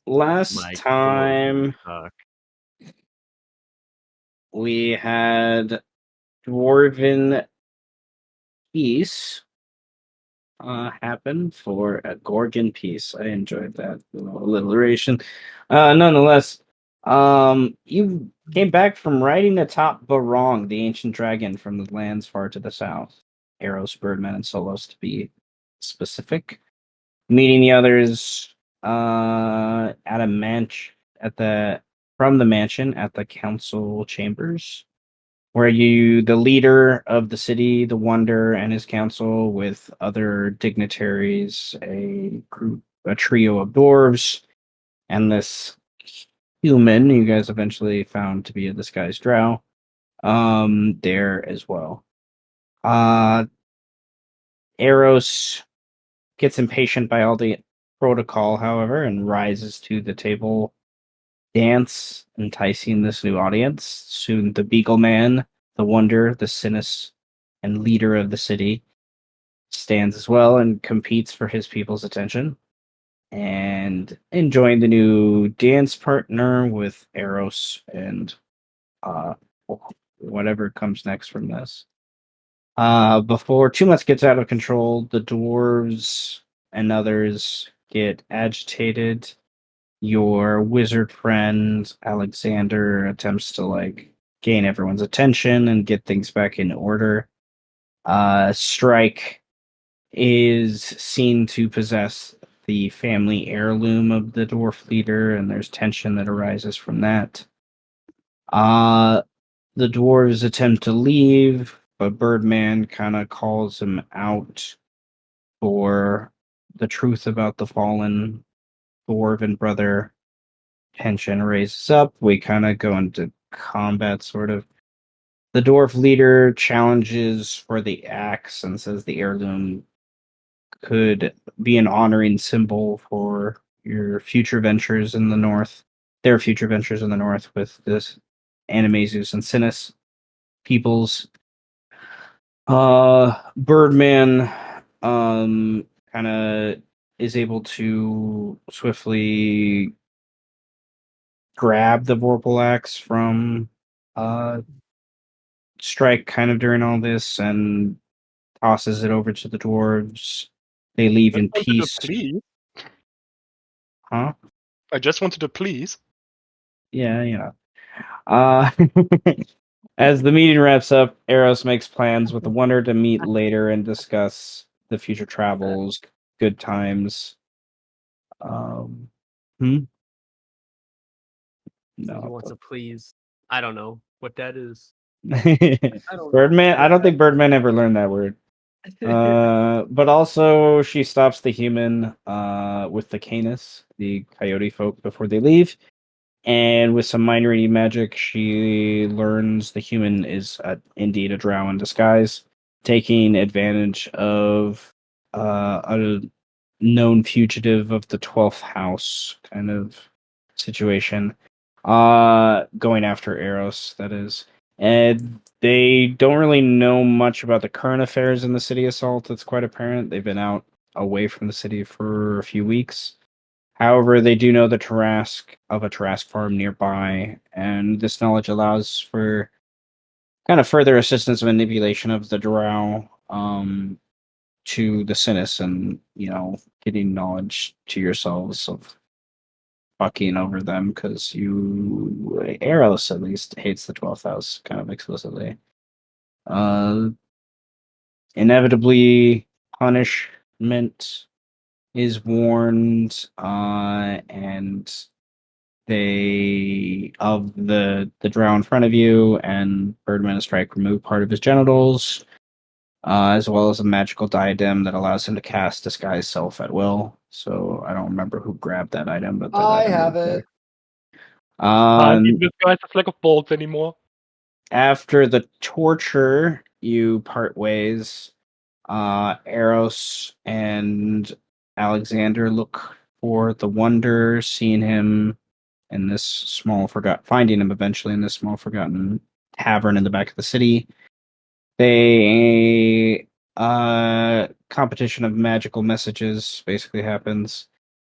last My clothes time suck. we had Dwarven Peace happen for a Gorgon piece. I enjoyed that little alliteration. Nonetheless, you came back from riding atop Barong, the ancient dragon from the lands far to the south. Eros, Birdman, and Solos to be specific. Meeting the others at a manch at the from the mansion at the council chambers where the leader of the city, the Wonder, and his council, with other dignitaries, a trio of dwarves, and this human you guys eventually found to be a disguised drow, there as well. Uh, Eros gets impatient by all the protocol, however, and rises to the table dance, enticing this new audience. Soon the Beagle Man, the Wonder, the Sinus, and leader of the city stands as well and competes for his people's attention. And enjoying the new dance partner with Eros and uh, whatever comes next from this. Before too much gets out of control, the dwarves and others get agitated. Your wizard friend Alexander attempts to gain everyone's attention and get things back in order. Strike is seen to possess the family heirloom of the dwarf leader, and there's tension that arises from that. Uh the dwarves attempt to leave, but Birdman kind of calls him out for the truth about the fallen dwarven brother. Tension raises up. We kind of go into combat, sort of. The dwarf leader challenges for the axe and says the heirloom could be an honoring symbol for your future ventures in the north, their future ventures in the north with this Animaesus and Sinus peoples. Birdman kind of is able to swiftly grab the Vorpal axe from uh Strike kind of during all this and tosses it over to the dwarves. They leave I in wanted to peace. please. Huh? I just wanted to please. Yeah, you know. Uh, as the meeting wraps up, Eros makes plans with the Wonder to meet later and discuss the future travels, good times. Um, hmm? He No. wants to please. I don't know what that is. I don't know. Birdman. I don't think Birdman ever learned that word. But also she stops the human with the Canis, the coyote folk, before they leave. And with some minor magic, she learns the human is indeed a drow in disguise, taking advantage of a known fugitive of the 12th house kind of situation. Going after Eros, that is. And they don't really know much about the current affairs in the city assault. It's quite apparent. They've been out away from the city for a few weeks. However, they do know the Tarask of a Tarask farm nearby, and this knowledge allows for kind of further assistance and manipulation of the Drow to the Sinus and, getting knowledge to yourselves of fucking over them because Eros at least hates the 12th house kind of explicitly. Uh, Inevitably, punishment is warned, and they of the drow in front of you, and Birdman and Strike remove part of his genitals, as well as a magical diadem that allows him to cast disguise self at will. So I don't remember who grabbed that item, but that I item have is it. there. I need this guy's a flag of bolts anymore. After the torture, you part ways. Eros and Alexander look for the Wonder, seeing him in this finding him eventually in this small forgotten tavern in the back of the city. They competition of magical messages basically happens.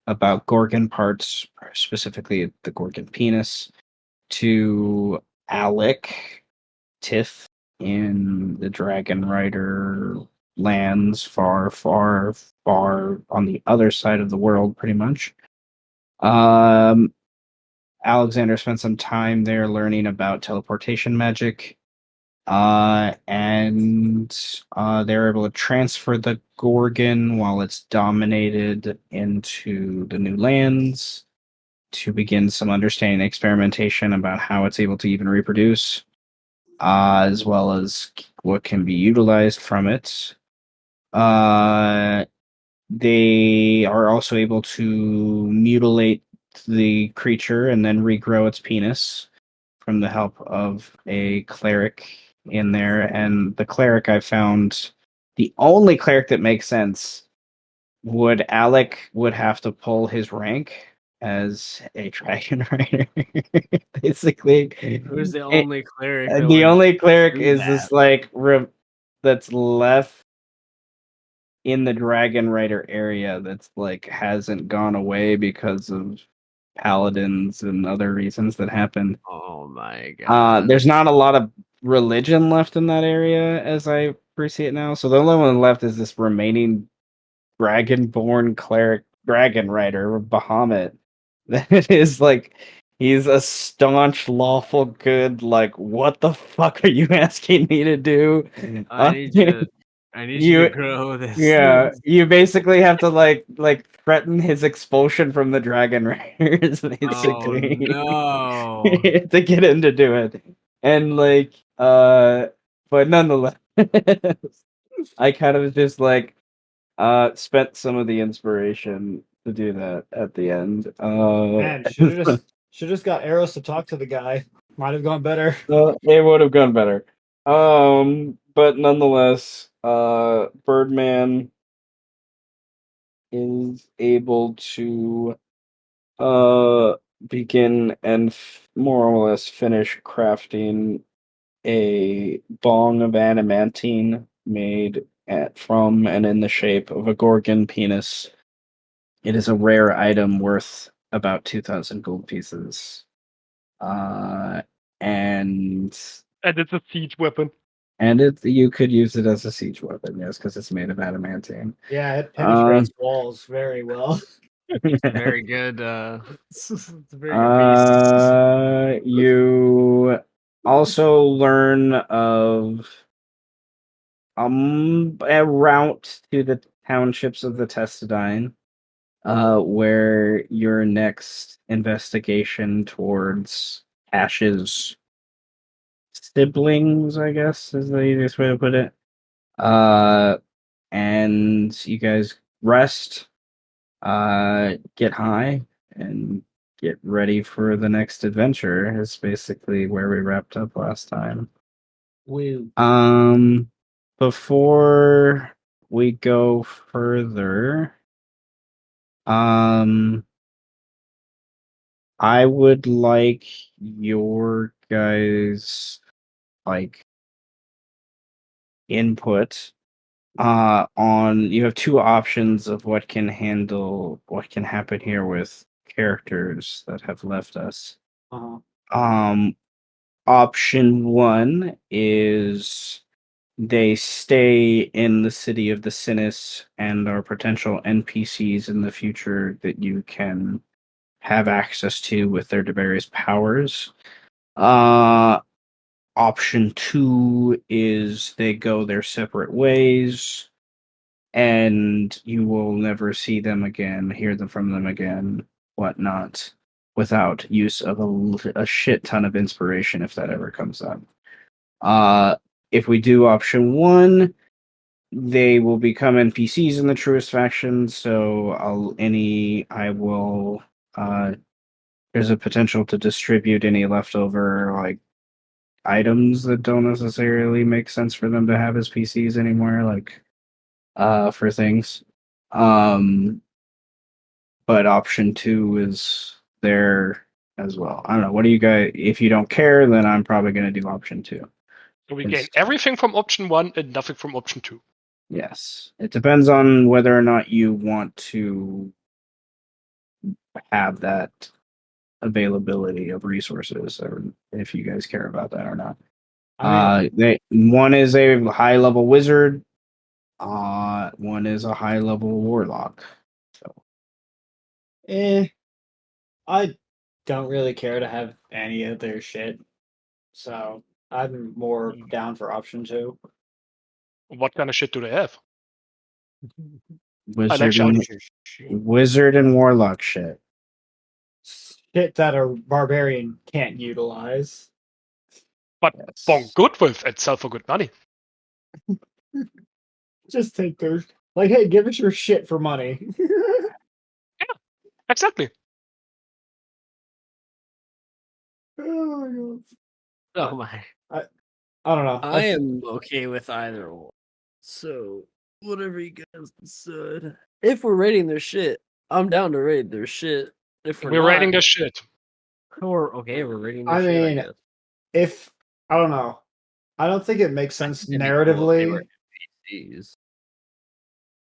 about Gorgon parts, specifically the Gorgon penis, to Alec Tith in the Dragon Rider lands far, far, far on the other side of the world, pretty much. Alexander spent some time there learning about teleportation magic. And they're able to transfer the Gorgon while it's dominated into the new lands to begin some understanding and experimentation about how it's able to even reproduce, as well as what can be utilized from it. They are also able to mutilate the creature and then regrow its penis from the help of a cleric in there. And the cleric I found, the only cleric that makes sense, Alec would have to pull his rank as a dragon rider, basically. Who's the And- only cleric and that the would only cleric do is that? this that's left in the Dragon Rider area that's hasn't gone away because of paladins and other reasons that happened. Oh my god. There's not a lot of religion left in that area as I appreciate it now. So the only one left is this remaining dragonborn cleric dragon rider, Bahamut. That is he's a staunch, lawful good, what the fuck are you asking me to do? I need you to grow this. Yeah, you basically have to threaten his expulsion from the Dragon Raiders, Oh basically. no. To get him to do it. And but nonetheless, I kind of just spent some of the inspiration to do that at the end. Man, should have just got Eros to talk to the guy. Might have gone better. It would have gone better. But nonetheless, Birdman is able to begin and more or less finish crafting a bong of adamantine made from and in the shape of a gorgon penis. It is a rare item worth about 2,000 gold pieces. And it's a siege weapon. And you could use it as a siege weapon, yes, because it's made of adamantine. Yeah, it penetrates walls very well. Very good. It's a very good piece. You also learn of a route to the townships of the Testadine, where your next investigation towards Ash's siblings, I guess, is the easiest way to put it. And you guys rest, get high, and get ready for the next adventure. Is basically where we wrapped up last time. Woo. Before we go further, I would like your guys input on you have two options of what can happen here with characters that have left us. Option one is they stay in the city of the Sinis and are potential NPCs in the future that you can have access to with their various powers. Option two is they go their separate ways and you will never see them again, hear them from them again, whatnot, without use of a shit ton of inspiration if that ever comes up. If we do option one, they will become NPCs in the truest faction. So there's a potential to distribute any leftover items that don't necessarily make sense for them to have as PCs anymore, for things. But option two is there as well. I don't know. What do you guys? If you don't care, then I'm probably going to do option two. So we gain everything from option 1 and nothing from option 2. Yes, it depends on whether or not you want to have that availability of resources, or if you guys care about that or not. One is a high level wizard. One is a high level warlock. So I don't really care to have any of their shit, so I'm more down for option 2. What kind of shit do they have? wizard and warlock shit. Shit that a barbarian can't utilize. But Yes. Bong good with and sell for good money. Just take their hey, give us your shit for money. Exactly. Oh Oh my. I don't know. I am okay with either one. So whatever you guys decide. If we're rating their shit, I'm down to rate their shit. If we're not, rating their shit. we're rating their I shit. mean, I guess. if I don't know, I don't think it makes sense It'd be cool if they narratively. were NPCs.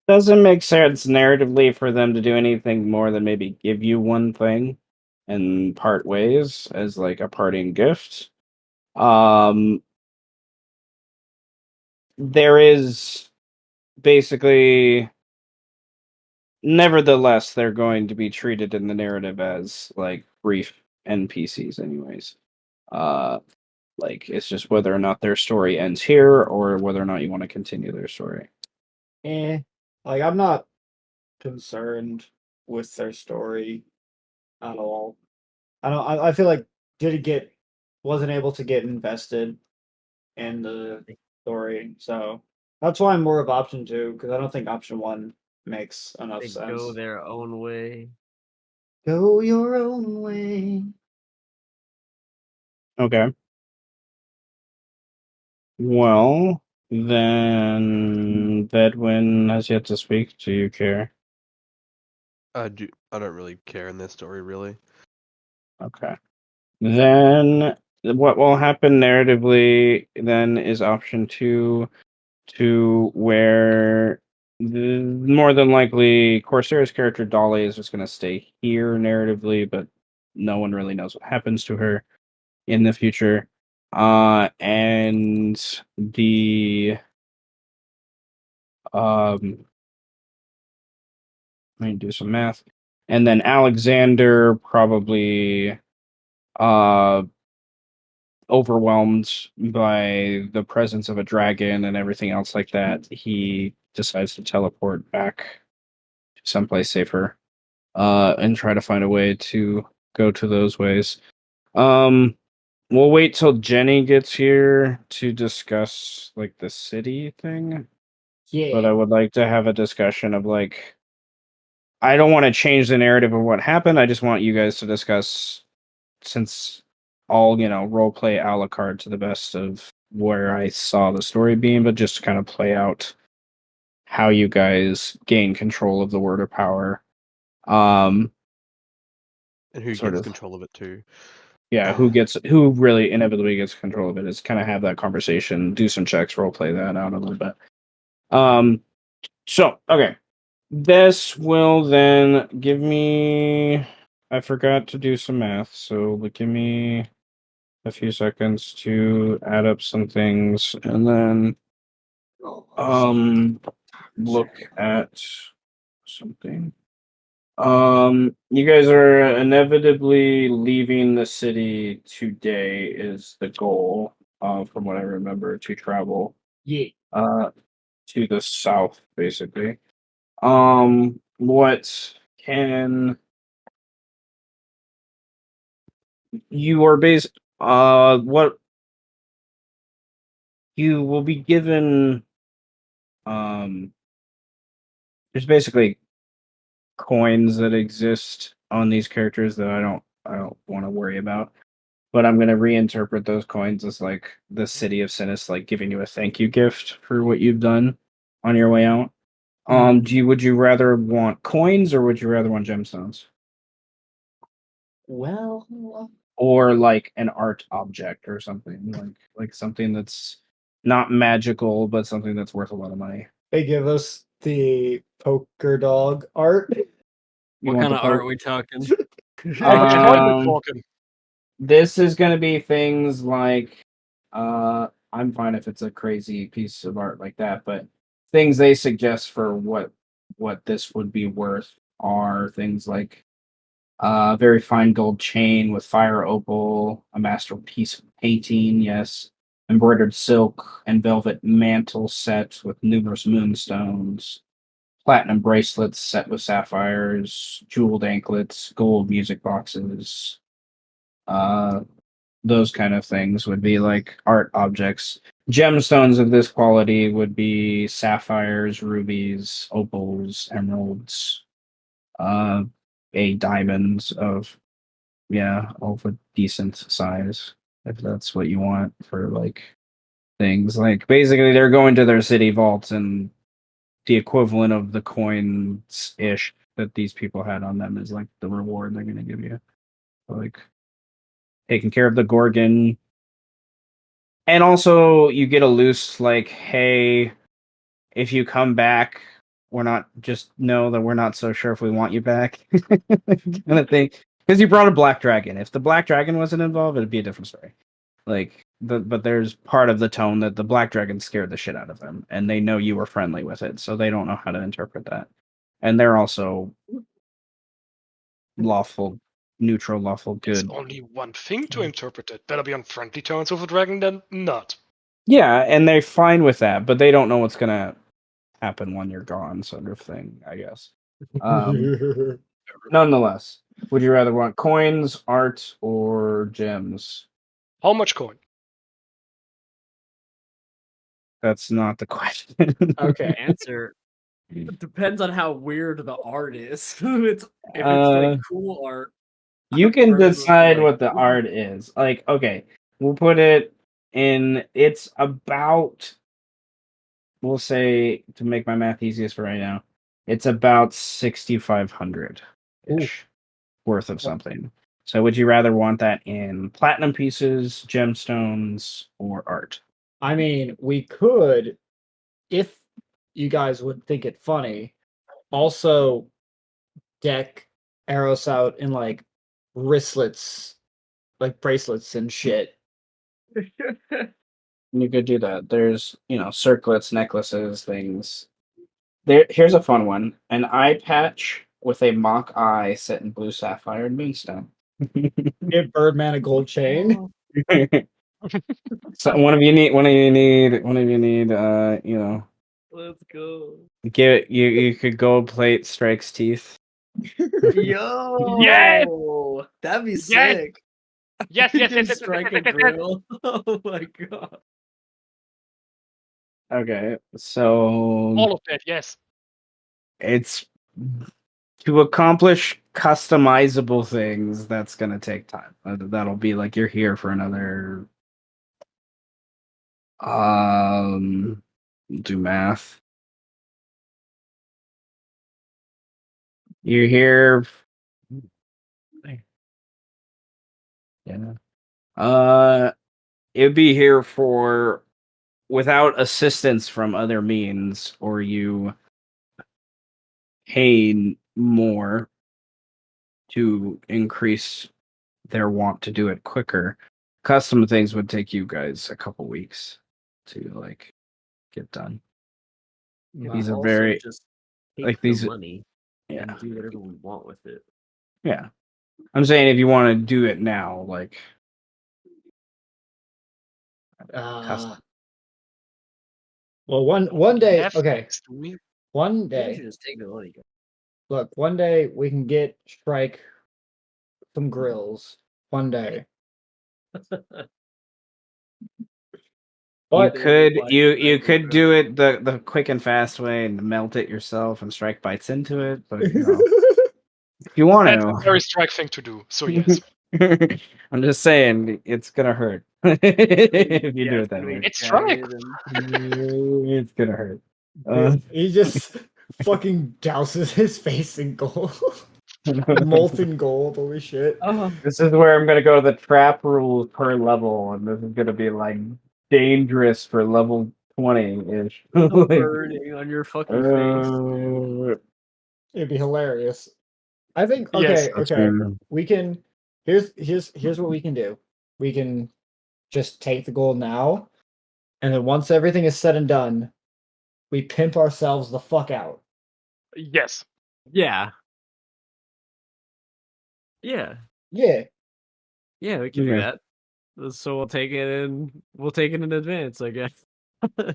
Doesn't make sense narratively for them to do anything more than maybe give you one thing and part ways as like a parting gift. There is basically, nevertheless, they're going to be treated in the narrative as like brief NPCs, anyways. Like it's just whether or not their story ends here or whether or not you want to continue their story. I'm not concerned with their story at all. I feel like wasn't able to get invested in the story, so that's why I'm more of option 2, because I don't think option 1 makes enough They sense. go their own way. Go your own way. Okay. Well, then Bedwin has yet to speak. Do you care? I don't really care in this story, really. Okay. Then what will happen narratively then is option 2, to where more than likely Corsair's character Dolly is just going to stay here narratively, but no one really knows what happens to her in the future. And the let me do some math. And then Alexander probably overwhelmed by the presence of a dragon and everything else like that, he decides to teleport back to someplace safer and try to find a way to go to those ways. We'll wait till Jenny gets here to discuss like the city thing. Yeah. But I would like to have a discussion of like, I don't want to change the narrative of what happened. I just want you guys to discuss, since I'll, role play a la carte to the best of where I saw the story being, but just to kind of play out how you guys gain control of the word of power. And who sort gets of control of it too. Yeah, who really inevitably gets control of it is kind of have that conversation, do some checks, role play that out a little bit. So okay. This will then give me, I forgot to do some math, so give me a few seconds to add up some things and then look at something. You guys are inevitably leaving the city today is the goal, from what I remember, to travel to the south, basically. What can you are based what you will be given, um there's basically coins that exist on these characters that I don't want to worry about. But I'm gonna reinterpret those coins as like the city of Sinis like giving you a thank you gift for what you've done on your way out. Would you rather want coins or would you rather want gemstones? Well, Or like an art object or something like something that's not magical but something that's worth a lot of money. they give us the poker dog art. You What want kind the of art part? are we talking? How much coin we Um, talking? This is going to be things like, I'm fine if it's a crazy piece of art like that, but things they suggest for what this would be worth are things like a very fine gold chain with fire opal, a masterpiece of painting, yes, embroidered silk and velvet mantle set with numerous moonstones, platinum bracelets set with sapphires, jeweled anklets, gold music boxes. Uh, those kind of things would be like art objects. Gemstones of this quality would be sapphires, rubies, opals, emeralds, uh, a diamonds of a decent size, if that's what you want for like things. Like basically they're going to their city vaults and the equivalent of the coins ish that these people had on them is like the reward they're gonna give you. Like taking care of the Gorgon. And also, you get a loose like, hey, if you come back, we're not just know that we're not so sure if we want you back, kind of thing. Because you brought a black dragon. If the black dragon wasn't involved, it'd be a different story. Like, but there's part of the tone that the black dragon scared the shit out of them, and they know you were friendly with it, so they don't know how to interpret that. And they're also lawful, neutral, lawful, There's good. only one thing to interpret it. Better be on friendly terms with a dragon than not. Yeah, and they're fine with that, but they don't know what's gonna happen when you're gone, sort of thing, I guess. Nonetheless, would you rather want coins, art, or gems? How much coin? That's not the question. Okay. Answer. It depends on how weird the art is. If it's Uh, like cool art. you can versus, decide like, what the art is. Like, okay, we'll put it in. It's about. We'll say to make my math easiest for right now. It's about 6,500 ish worth of something. So, would you rather want that in platinum pieces, gemstones, or art? I mean, we could, if you guys would think it funny, also deck Eros out in like wristlets, like bracelets and shit. You could do that. There's, circlets, necklaces, things. Here's a fun one: an eye patch with a mock eye set in blue sapphire and moonstone. Give Birdman a gold chain. So one of you need. Let's go. Give it. You could gold plate Strike's teeth. Yo, that'd be sick. Yes, You yes, can yes, yes, yes, strike yes, a yes, yes. grill. Oh my god. Okay, so All of that, yes. it's to accomplish customizable things. That's gonna take time. That'll be like you're here for another. Do math. You're here. Yeah. It'd be here for without assistance from other means, or you pay more to increase their want to do it quicker. Custom things would take you guys a couple weeks to like get done. These are Also very just like take the these. money Yeah, and do whatever we want with it. yeah. I'm saying if you want to do it now, like Uh, custom. well, one day, Have okay, next to me. one Maybe we day. should just take the money. Look, one day we can get Strike some grills. One day. You But could Like, you like, could do it the quick and fast way and melt it yourself and strike bites into it, but if you want That's a to. very strike thing to do, so yes. I'm just saying it's gonna hurt if you do yeah, it that gonna be way. It's strike. jagged and It's gonna hurt. he just fucking douses his face in gold. Molten gold, holy shit. oh, This is where I'm gonna go the trap rules per level, and this is gonna be like dangerous for level 20-ish. burning on your fucking face. uh, It'd be hilarious. I think Yes. okay. We can here's what we can do. We can just take the gold now, and then once everything is said and done, we pimp ourselves the fuck out. Yes. Yeah. Yeah. Yeah. Yeah, we can do Okay. that. So we'll take it in advance, I guess. All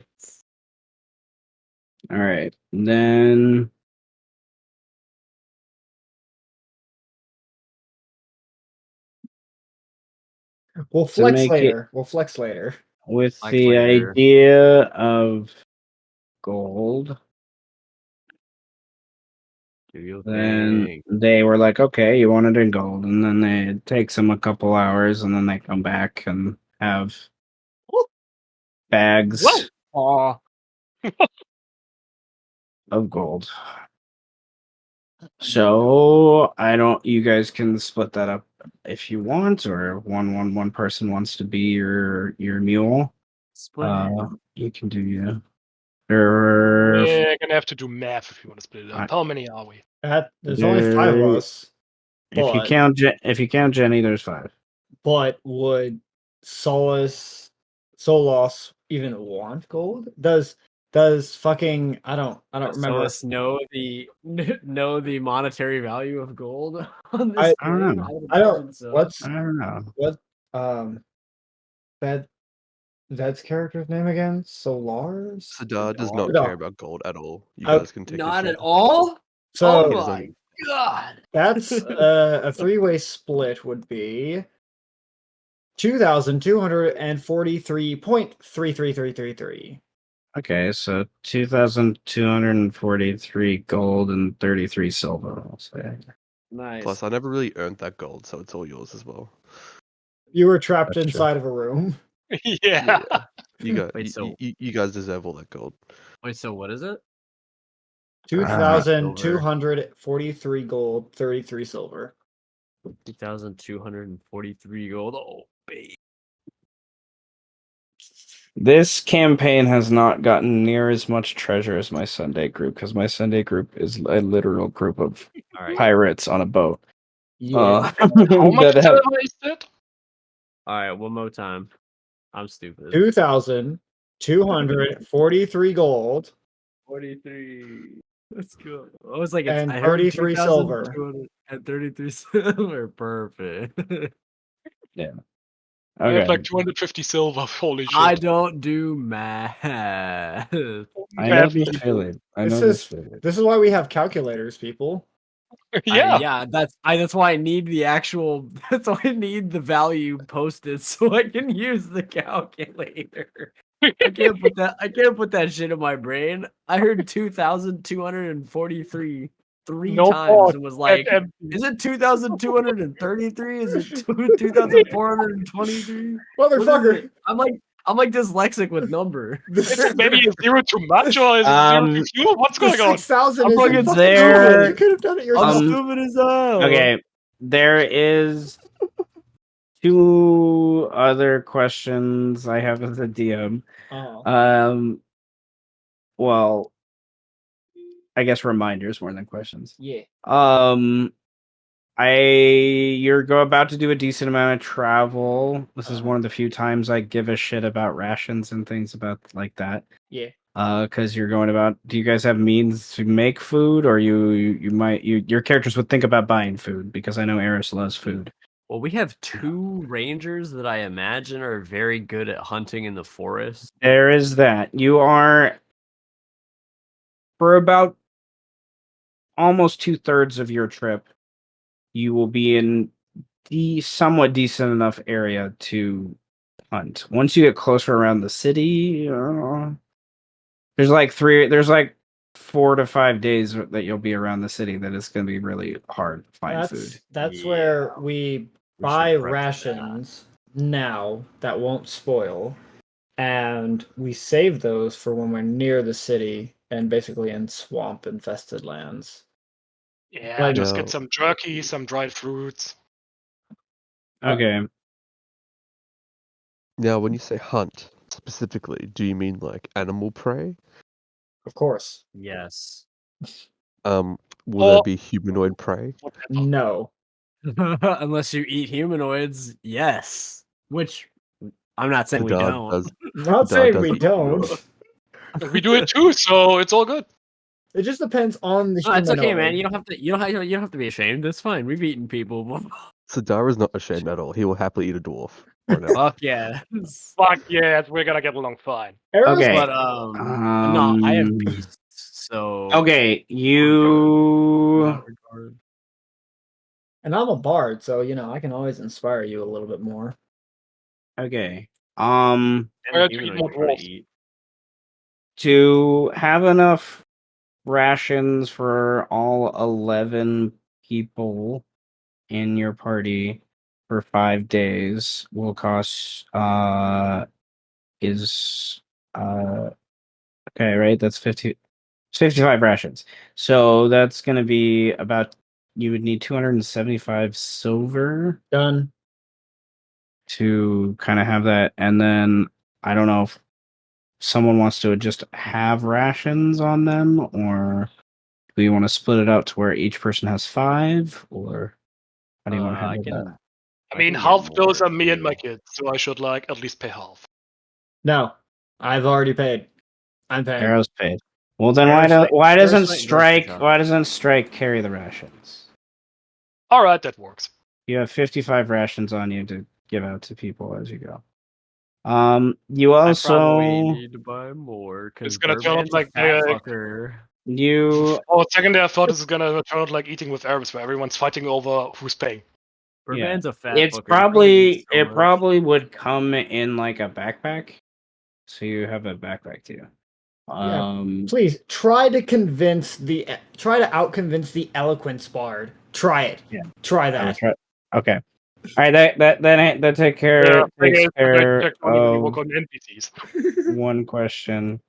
right. Then We'll to flex make it later. We'll flex later. with Like the later. idea of gold, Do your then thing. they were like, okay, you want it in gold. And then it takes them a couple hours, and then they come back and have bags Aw. of gold. So I don't. You guys can split that up if you want, or one person wants to be your mule. Split it. You can do yeah. There, We're gonna have to do math if you want to split it up. How many are we? There's only 5 of us. if you But count Jenny, there's 5. but would Solos even want gold? Does fucking I don't remember. Solis know the monetary value of gold on I this don't plane? know. I would I don't imagine so. what's I don't know. what that Zed's character's name again? Solars? Sadar does not No. care about gold at all. You Oh, guys can take Not his at role. all? So Oh my god. that's a 3-way split would be 2,243.33333. Okay, so 2,243 gold and 33 silver. I'll say. Nice. Plus, I never really earned that gold, so it's all yours as well. You were trapped That's true. inside of a room. Yeah. You guys, Wait, so- you guys deserve all that gold. Wait, so what is it? 2,243 gold, 33 silver. 2,243 gold. Oh, baby. This campaign has not gotten near as much treasure as my Sunday group because my Sunday group is a literal group of All right. pirates on a boat. Yeah. How much that have- silver is it? All right, one more time. I'm stupid. 2,243 gold 43. That's cool. I was like, and I heard 33 silver. 2,200 and 33 silver. Perfect. yeah. I have Okay. like 250 silver. Holy shit. I don't do math. I know Math this either. feeling. I This know is- this feeling. This is why we have calculators, people. Yeah. Yeah, that's why I need the actual. That's why I need the value posted so I can use the calculator. I can't put that shit in my brain. I heard 2,243 three No times pause. and was like, And is it 2,233? Is it 2,423? Motherfucker. I'm like dyslexic with number. maybe a zero too much, or is it zero too few? What's going on? 6,000 I'm is fucking fucking there. stupid. You could have done it yourself. I'm stupid as hell. Okay. There is 2 other questions I have as a DM. Well, I guess reminders more than questions. Yeah. You're about to do a decent amount of travel. This is one of the few times I give a shit about rations and things about like that. Yeah. Because you're going about. Do you guys have means to make food, or your characters would think about buying food? Because I know Eris loves food. Well, we have 2 rangers that I imagine are very good at hunting in the forest. There is that. You are for about almost 2/3 of your trip. You will be in the somewhat decent enough area to hunt. Once you get closer around the city, there's like 4 to 5 days that you'll be around the city that it's going to be really hard to find food. That's Yeah. where we We buy should prep for rations now that won't spoil, and we save those for when we're near the city and basically in swamp infested lands. Yeah, Like- just No. get some jerky, some dried fruits. Okay. Now, when you say hunt specifically, do you mean like animal prey? Of course. Yes. Will there be humanoid prey? No. Unless you eat humanoids, yes. Which I'm not saying we Sadar don't. does. Not Sadar saying does we eat don't. humanoids. We do it too, so it's all good. It just depends on the No, it's okay, man. humanoid. You don't have to. You don't have to be ashamed. It's fine. We've eaten people before. Sadar is not ashamed at all. He will happily eat a dwarf or an elf. Fuck yeah. Fuck yes, we're gonna get along fine. Arrows, Okay. But no, I have beasts. So Okay, in you. that regard. and I'm a bard, so I can always inspire you a little bit more. Okay. And Where the to eat humanoids more you wanna dwarves? eat. To have enough rations for all 11 people in your party for 5 days will cost is okay, right? That's 55 rations. So that's going to be about, you would need 275 silver Done. to kind of have that. And then I don't know if someone wants to just have rations on them, or do you want to split it out to where each person has 5, or how do you want to I handle that? can. I mean, can half get those more, are me and my too. kids, so I should at least pay half. No, I've already paid. I'm paying. Arrows paid. Well, then Arrows why Arrows doesn't Knight Strike does why doesn't Strike carry the rations? All right, that works. You have 55 rations on you to give out to people as you go. You I also probably need to buy more because It's gonna turn out Birdman's a like fat fucker. you Oh, a second I thought this is gonna turn out like eating with Arabs, where everyone's fighting over who's paying. Birdman's a fat it's fucker. He probably eats so it much. probably would come in like a backpack, so you have a backpack too. Please try to outconvince the eloquence bard. Try it. Yeah. Try I will that. try- Okay. All right. That takes Yeah, thing is, I care checked on when you of work on NPCs. one question.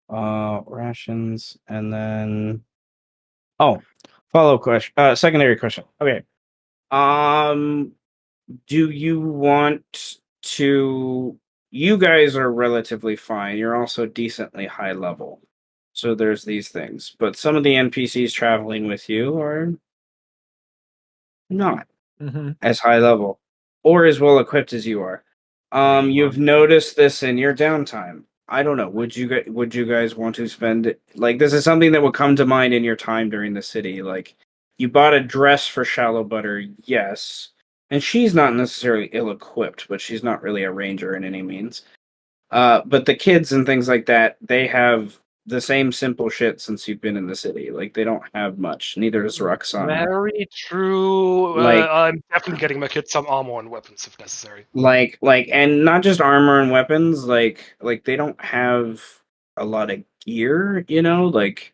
Rations, and then follow question. Secondary question. Okay. Do you want to? You guys are relatively fine. You're also decently high level. So there's these things. But some of the NPCs traveling with you are not as high level or as well equipped as you are. You've noticed this in your downtime. I don't know. Would you guys want to spend, like, this is something that would come to mind in your time during the city? Like, you bought a dress for Shallow Butter, yes, and she's not necessarily ill-equipped, but she's not really a ranger in any means. But the kids and things like that, they have the same simple shit since you've been in the city. Like, they don't have much. Neither does Roxana. Very true. Like- I'm definitely getting my kids some armor and weapons if necessary. And not just armor and weapons. Like they don't have a lot of gear. Like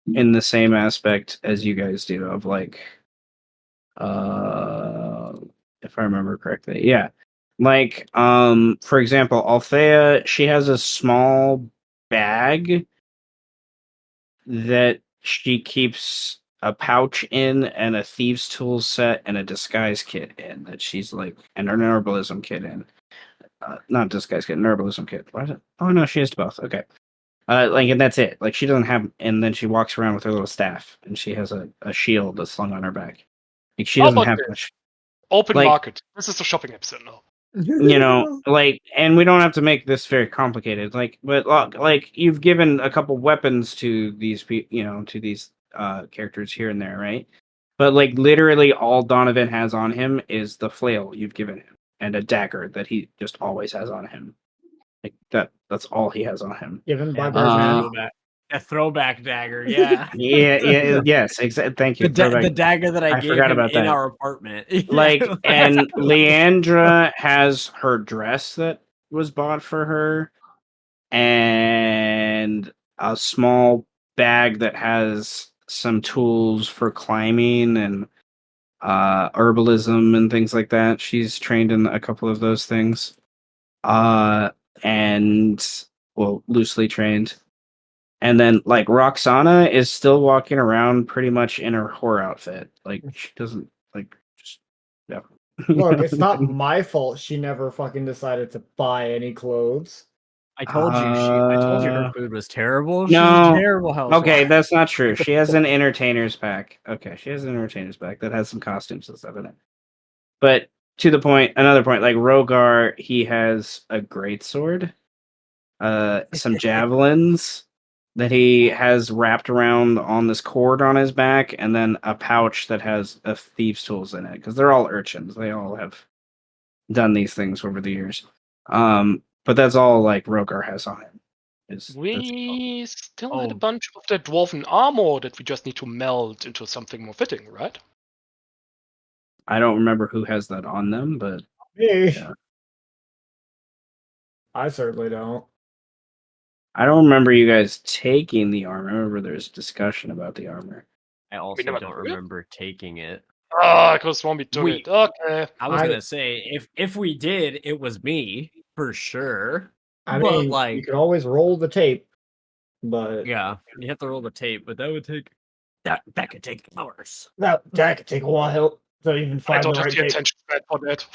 in the same aspect as you guys do of like if I remember correctly, yeah. Like for example, Althea, she has a small bag that she keeps a pouch in, and a thieves tools set, and a disguise kit in, that she's like, and an herbalism kit in. Not disguise kit, an herbalism kit. What is it? Oh no, she has both. Okay. And that's it. Like, she doesn't have, and then she walks around with her little staff, and she has a shield that's slung on her back. Like, she How doesn't about have this? much. Open Like, market. This is a shopping episode now. Like, and we don't have to make this very complicated. Like, but like, you've given a couple weapons to these to these characters here and there, right? But like, literally all Donovan has on him is the flail you've given him, and a dagger that he just always has on him. Like, that's all he has on him. Given by Yeah, Birdman. a throwback dagger. Yeah. Yes, exactly. Thank you. The dagger that I gave forgot him about in that. our apartment. Like, and Leandra has her dress that was bought for her, and a small bag that has some tools for climbing and herbalism and things like that. She's trained in a couple of those things. And well, loosely trained. And then, like, Roxana is still walking around pretty much in her whore outfit. Like, she doesn't, like, just, yeah. Look, it's not my fault she never fucking decided to buy any clothes. I told you her food was terrible. She's no. a terrible housewife. Okay, that's not true. She has an entertainer's pack. Okay, she has an entertainer's pack that has some costumes and stuff in it. But to the point, another point, like Rogar, he has a great sword, some javelins that he has wrapped around on this cord on his back, and then a pouch that has a thieves' tools in it. Because they're all urchins. They all have done these things over the years. But that's all like Rogar has on him. We still had a Oh. bunch of that dwarven armor that we just need to melt into something more fitting, right? I don't remember who has that on them, but Me. Yeah. I certainly don't. I don't remember you guys taking the armor. I remember there's discussion about the armor. I also never don't took it? remember taking it. Ah, because Swampy took We- it. Okay. I was I- gonna say if we did, it was me for sure. I But, mean, like- you could always roll the tape, but Yeah, you have to roll the tape, but that would take that could take hours. that could take a while to even I find don't the have right the tape. attention span for that.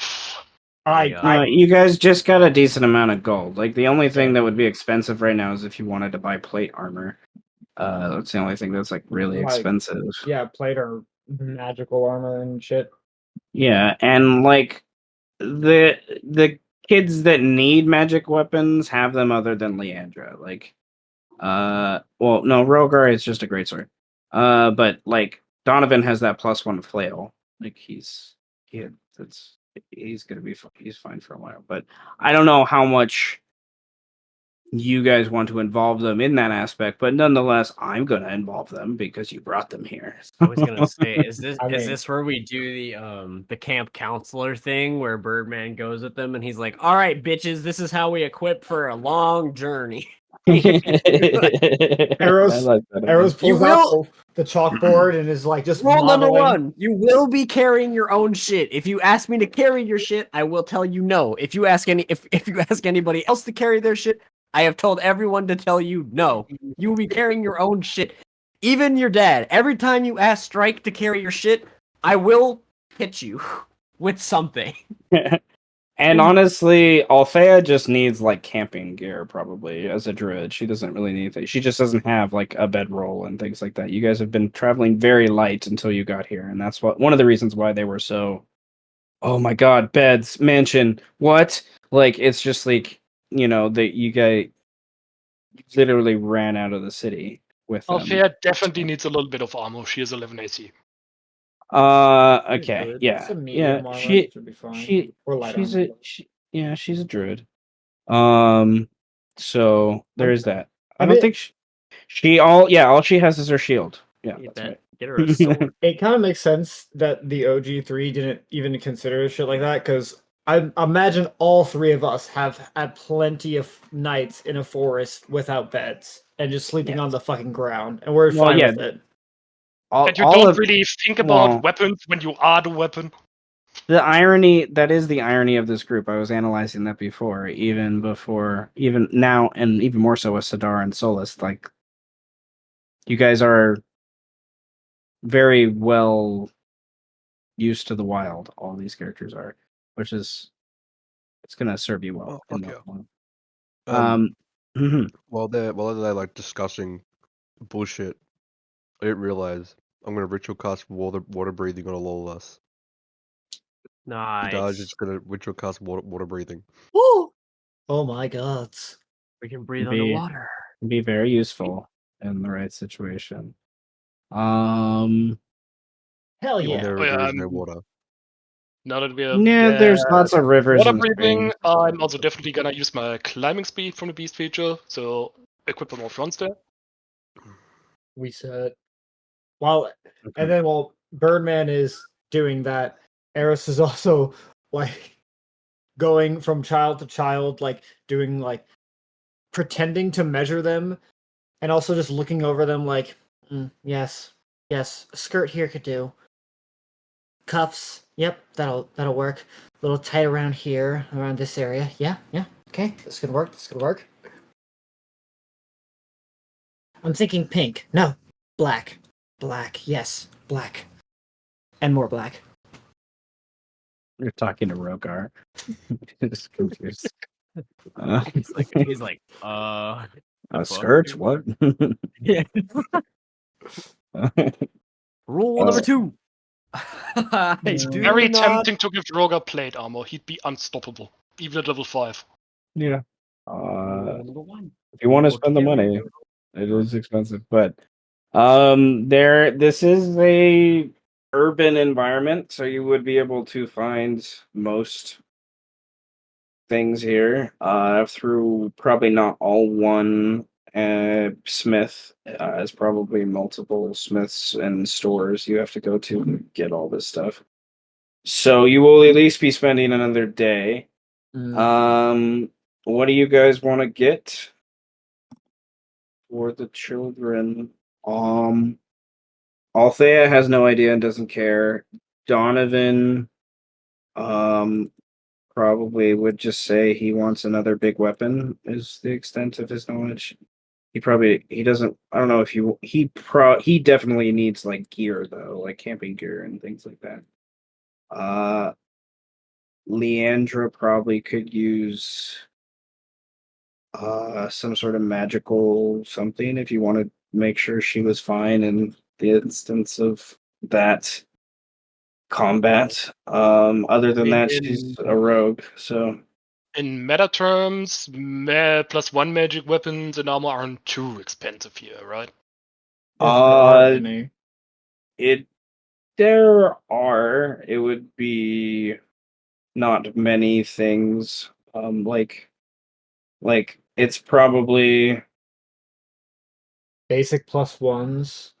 You guys just got a decent amount of gold. Like the only thing Yeah. that would be expensive right now is if you wanted to buy plate armor. That's the only thing that's like really Like- expensive. Yeah, plate or magical armor and shit. Yeah, and like the kids that need magic weapons have them other than Leandra. Like well no, Rogar is just a great sword. But like Donovan has that +1 flail. Like he's gonna be he's fine for a while. But I don't know how much you guys want to involve them in that aspect, but nonetheless, I'm gonna involve them because you brought them here. I was gonna say, is I mean- this where we do the camp counselor thing where Birdman goes with them and he's like, "All right, bitches, this is how we equip for a long journey." Arrows- I like that idea. Arrows You pulls out will- the chalkboard and is like just Rule number modeling. 1: you will be carrying your own shit. If you ask me to carry your shit, I will tell you no. If you ask if you ask anybody else to carry their shit, I have told everyone to tell you no. You will be carrying your own shit. Even your dad. Every time you ask Strike to carry your shit, I will hit you with something. And honestly, Althea just needs like camping gear probably as a druid. She doesn't really need anything. She just doesn't have like a bedroll and things like that. You guys have been traveling very light until you got here, and that's one of the reasons why they were so. Oh my God, beds, mansion, what? Like it's just like that you guys literally ran out of the city with them. Althea definitely needs a little bit of armor. She is 11 AC. Okay, Druid. yeah, Some medium armor She should be fine. she Or light she's armor. she's a druid. So there is that. I don't mean- think all she has is her shield. Yeah, that's right. Get her a sword. It kind of makes sense that the OG3 didn't even consider shit like that, because I imagine all three of us have had plenty of nights in a forest without beds and just sleeping on the fucking ground, and we're Well, fine yeah. with it. And you don't really think about weapons when you are the weapon. The irony, that is the irony of this group. I was analyzing that before, even now, and even more so with Sadar and Solus. Like, you guys are very well used to the wild. All these characters are, which is it's gonna serve you well. Oh, in fuck the long yeah. run. Mhm. While they're like discussing bullshit, I didn't realize I'm gonna ritual cast water breathing on Alolas. Daj Nice. is gonna ritual cast water breathing. Woo! Oh my god. We can breathe Be- underwater. Be very useful in the right situation. Hell Even yeah. though Oh, yeah, there is no water. Now that we have Yeah, there's lots of rivers water and breathing, streams. I'm also definitely gonna use my climbing speed from the beast feature, so equip more fronts there. We said. While Okay. and then while Birdman is doing that, Eris is also like going from child to child, like doing like pretending to measure them, and also just looking over them like, yes, a skirt here could do. Cuffs, yep, that'll work. A little tight around here, around this area. Yeah, okay, this could work. I'm thinking pink. No, black. Yes, black. And more black. You're talking to Rogar. Just confused. He's like, the fuck? skirts? What? Yeah. Rule number 2. I do Very not. tempting to give Roger plate armor. He'd be unstoppable, even at level 5. Yeah. Rule number 1. If you want to Will spend the carry money, your- it is expensive, but this is a urban environment, so you would be able to find most things here through probably not all one smith, as probably multiple smiths and stores you have to go to get all this stuff. So you will at least be spending another day. What do you guys want to get for the children? Althea has no idea and doesn't care. Donovan probably would just say he wants another big weapon is the extent of his knowledge. He doesn't, I don't know if he definitely needs like gear though, like camping gear and things like that. Leandra probably could use some sort of magical something if you want to make sure she was fine in the instance of that combat. Other than that, she's a rogue, so In meta terms, +1 magic weapons and armor aren't too expensive here, right? If there are any. there are. It would be not many things. Like it's probably Basic +1s.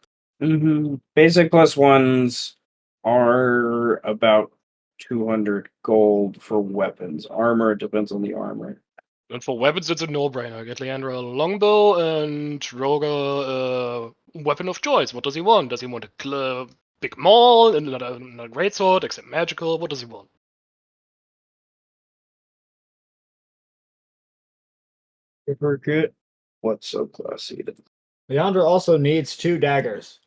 Basic +1s are about 200 gold for weapons. Armor depends on the armor. And for weapons, it's a no-brainer. Get Leandra a longbow and Roger a weapon of choice. What does he want? Does he want a big maul and not a greatsword, except magical? What does he want? Forget what's so classy. Leandra also needs 2 daggers.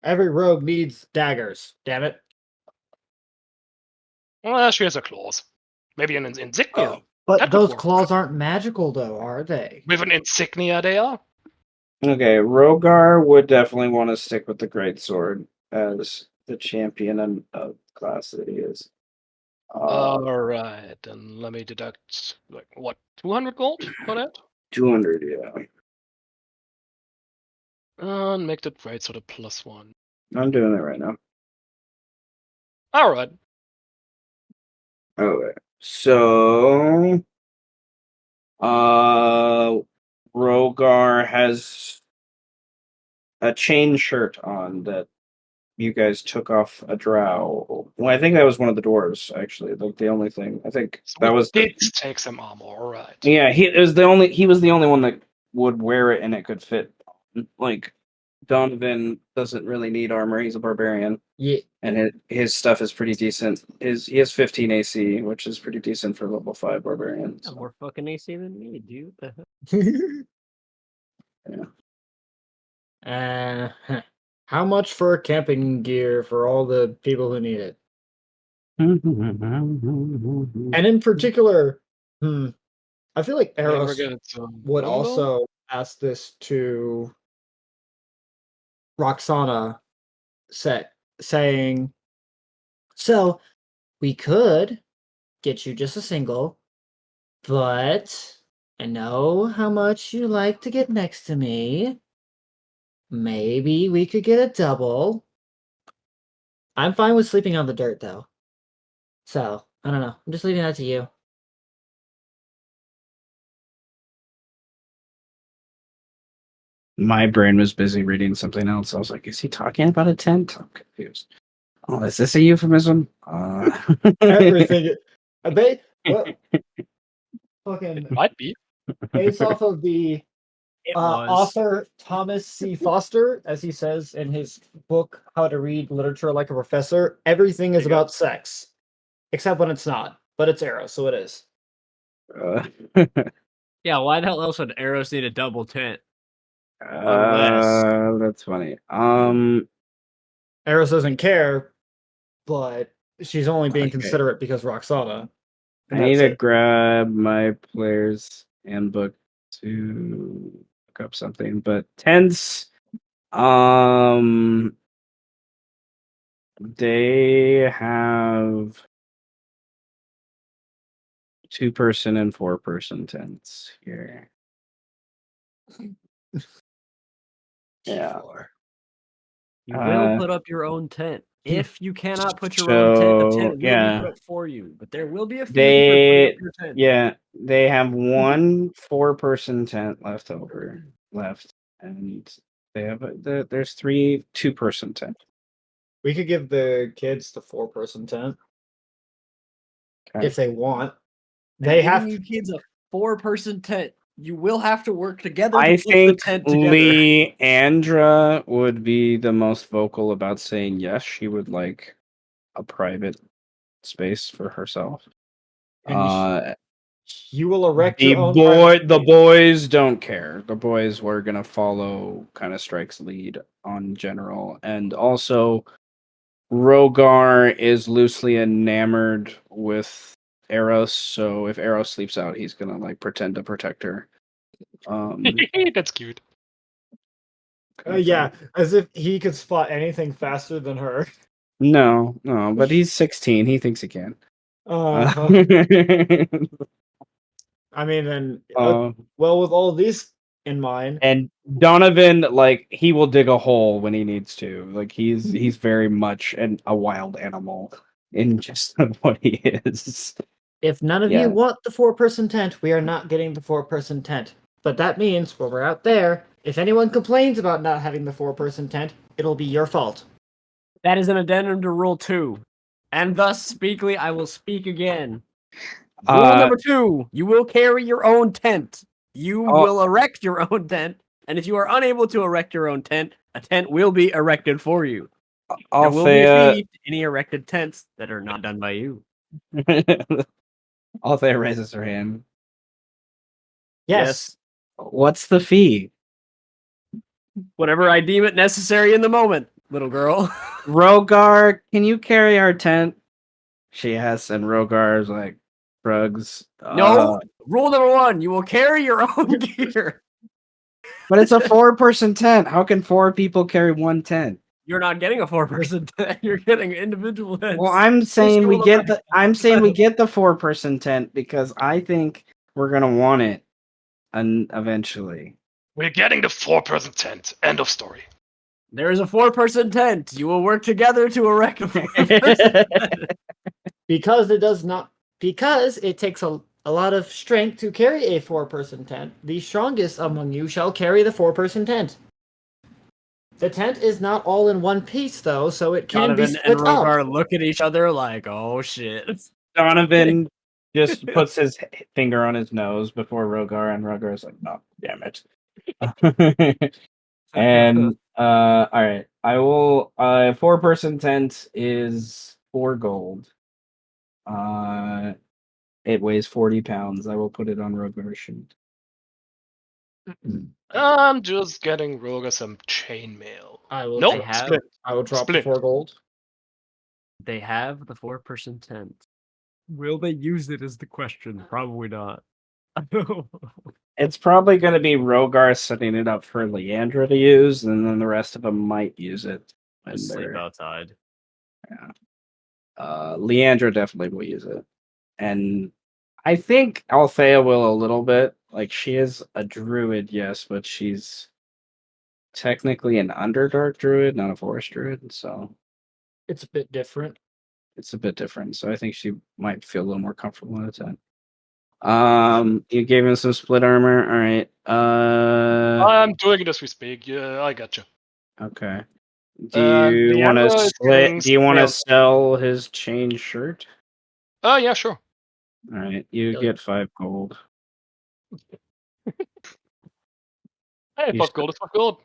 Every rogue needs daggers. Damn it. Well, she has her claws. Maybe an insignia. But That could those work. claws aren't magical, though, are they? With an insignia, they are. Okay, Rogar would definitely want to stick with the great sword as the champion of class that he is. Alright, then let me deduct, like, what, 200 gold for that? 200, yeah. And make that greatsword a +1. I'm doing it right now. Alright. Okay, so Rogar has a chain shirt on that you guys took off a drow. Well, I think that was one of the dwarves, actually. Like the only thing. I think So that was did take some armor, alright. yeah, he was the only one that would wear it and it could fit. Like Donovan doesn't really need armor, he's a barbarian. Yeah. And his stuff is pretty decent. He has 15 AC, which is pretty decent for level 5 barbarians. Got more fucking AC than me, dude. The hell? How much for camping gear for all the people who need it? And in particular, I feel like Eros would also ask this to Roxana, saying, so we could get you just a single, but I know how much you like to get next to me. Maybe we could get a double. I'm fine with sleeping on the dirt, though. So, I don't know. I'm just leaving that to you. My brain was busy reading something else. I was like, is he talking about a tent? I'm confused. Oh, is this a euphemism? Everything. What? Fucking. Might be. Based off of the It was. author Thomas C. Foster, as he says in his book, How to Read Literature Like a Professor, everything is about sex. Except when it's not. But it's Eros, so it is. Yeah, why the hell else would Eros need a double tent? Unless that's funny. Eros doesn't care, but she's only being Okay. considerate because Roxana. I And need that's to it. grab my player's handbook to look up something, but tents, they have 2-person and 4-person tents here. Yeah. You will Uh, put up your own tent. If you cannot put your own tent, the tent will be yeah. put up for you. But there will be a fee for putting up your tent. Yeah, they have one 4-person tent left, and they have there's 3 2-person tent. We could give the kids the 4-person tent Okay. if they want. And They have giving you kids a 4-person tent. You will have to work together to I put the think tent together. Leandra would be the most vocal about saying yes. She would like a private space for herself. And you will erect your own private The space. boys don't care. The boys were gonna follow kind of Strike's lead on general, and also Rogar is loosely enamored with Eros, so if Eros sleeps out, he's gonna like pretend to protect her. That's cute. Yeah, as if he could spot anything faster than her. No, but he's 16. He thinks he can. I mean, then, Uh, well, with all these in mind, and Donovan, like, he will dig a hole when he needs to. Like, he's very much a wild animal in just what he is. if none of Yeah. you want the 4-person tent, we are not getting the 4-person tent. But that means when we're out there, if anyone complains about not having the 4-person tent, it'll be your fault. That is an addendum to Rule 2. And thus, Speakly, I will speak again. Rule number 2, you will carry your own tent. You will erect your own tent. And if you are unable to erect your own tent, a tent will be erected for you. There will be a fee to any erected tents that are not done by you. Althea raises her hand. Yes. What's the fee? Whatever I deem it necessary in the moment, little girl. Rogar, can you carry our tent? She asks, and Rogar's like, shrugs. No, rule number 1, you will carry your own gear. But it's a 4-person tent. How can 4 people carry one tent? You're not getting a 4-person tent. You're getting individual tents. Well, I'm saying we get the 4-person tent because I think we're gonna want it, and eventually. We're getting the 4-person tent. End of story. There is a 4-person tent. You will work together to erect a 4-person tent. Because it takes a lot of strength to carry a 4-person tent, the strongest among you shall carry the 4-person tent. The tent is not all in one piece, though, so it can be Donovan split and up. Rogar look at each other like, oh shit. Donovan just puts his finger on his nose before Rogar, and Rogar is like, "Oh, damn it!" And all right, I will. 4-person tent is 4 gold. It weighs 40 pounds. I will put it on Rogar's sheet. I'm just getting Roga some chainmail. I will Nope, take half. split. I will drop the Split. 4 gold. They have the 4-person tent. Will they use it is the question. Probably not. It's probably going to be Rogar setting it up for Leandra to use, and then the rest of them might use it when Just sleep they're. outside. Leandra definitely will use it, and I think Althea will a little bit. Like, she is a druid, yes, but she's technically an Underdark druid, not a forest druid, so It's a bit different. it's a bit different. So I think she might feel a little more comfortable in a tent. You gave him some split armor. All right. I'm doing it as we speak. Yeah, I gotcha. Okay. Do you want to Leandra is split? getting Do you want to scaled. sell his chain shirt? Oh, yeah, sure. All right. You Yep. get 5 gold. Hey, You 5 gold is 5 gold.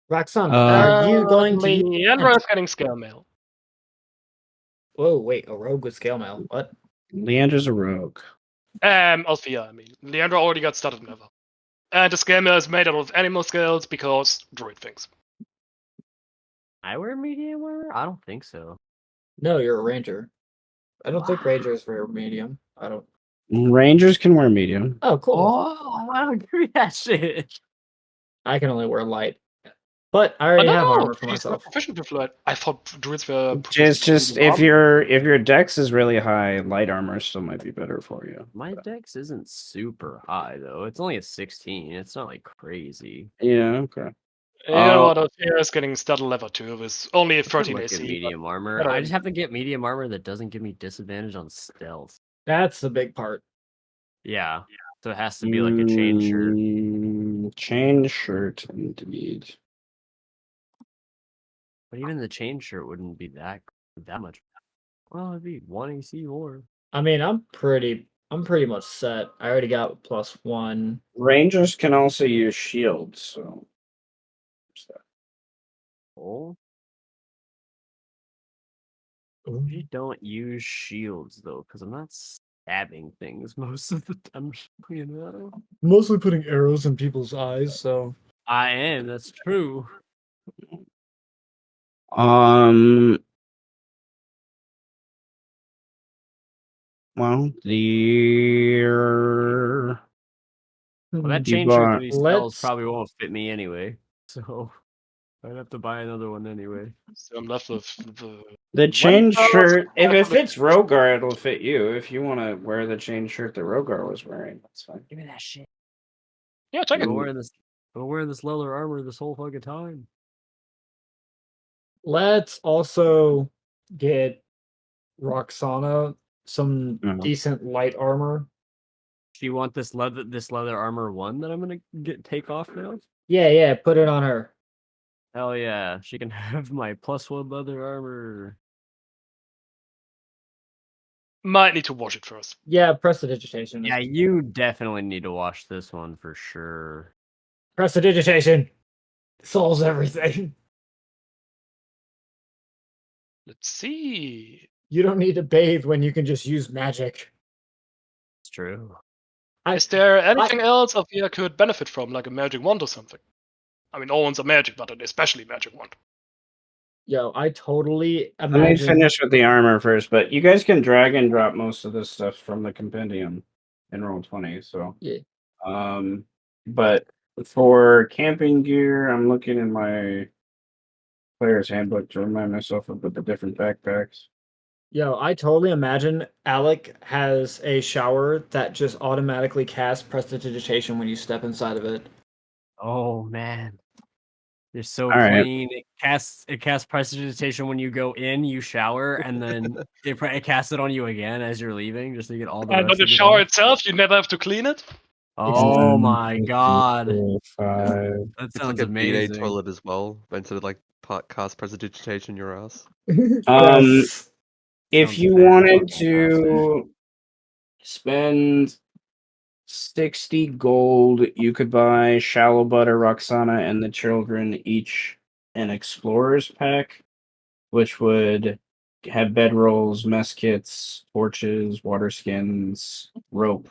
Roxana, are you going to use... Leandra is getting scale mail. Whoa, wait, a rogue with scale mail. What? Leandra's a rogue. Althea, I mean. Leandra already got started never. And the scale mail is made out of animal scales because druid things. I wear medium armor? I don't think so. No, you're a ranger. I don't think Rangers wear medium. I don't. Rangers can wear medium. Oh, cool. Oh, I don't agree with that shit. I can only wear light. But I already have armor for Druids were myself. proficient with light. I thought druids were Just proficient with if armor. your dex is really high, light armor still might be better for you. My dex isn't super high though. It's only a 16. It's not like crazy. Yeah, okay. You know what? Here is getting stud level 2 with only I could 13 look at AC. medium armor. but I just have to get medium armor that doesn't give me disadvantage on stealth. That's the big part. Yeah. So it has to be like a chain shirt. Chain shirt, indeed. But even the chain shirt wouldn't be that much. Well, it'd be 1 AC more. I mean, I'm pretty much set. I already got +1. Rangers can also use shields, so Oh. You don't use shields though, because I'm not stabbing things most of the time. You know, Mostly putting arrows in people's eyes, so I am. That's true. Well, Well, that You chain shirt bar- that he sells Let's- probably won't fit me anyway. So I'd have to buy another one anyway. So I'm left with the chain 1,000 shirt. If it 500 fits Rogar, it'll fit you. If you want to wear the chain shirt that Rogar was wearing, that's fine. Give me that shit. Yeah, check I've it. been wearing this. I've been wearing this leather armor this whole fucking time. let's also get Roxana some Mhm. decent light armor. Do you want this leather armor one that I'm gonna take off now? Yeah, put it on her. Hell yeah, she can have my +1 leather armor. Might need to wash it first. Yeah, prestidigitation. Yeah, you definitely need to watch this one for sure. Prestidigitation solves everything. Let's see. You don't need to bathe when you can just use magic. It's true. Is there anything else Althea could benefit from, like a magic wand or something? I mean, all wands are magic, but an especially magic wand. Yo, I totally Let me imagine. finish with the armor first, but you guys can drag and drop most of this stuff from the compendium in Roll20. So Yeah. But for camping gear, I'm looking in my player's handbook to remind myself of the different backpacks. Yo, I totally imagine Alec has a shower that just automatically casts prestidigitation when you step inside of it. Oh man, you're so All right. clean. It casts prestidigitation when you go in, you shower, and then it casts it on you again as you're leaving, just to get all the And rest the of it shower off. itself, you never have to clean it. Oh my 1, 2, god, 3, 4, 5. that It's sounds like a bidet amazing. toilet as well, instead of like cast prestidigitation your ass. Yes. If Sounds you wanted fantastic. to spend 60 gold, you could buy Shallow Butter, Roxana, and the children each an explorer's pack, which would have bedrolls, mess kits, torches, water skins, rope,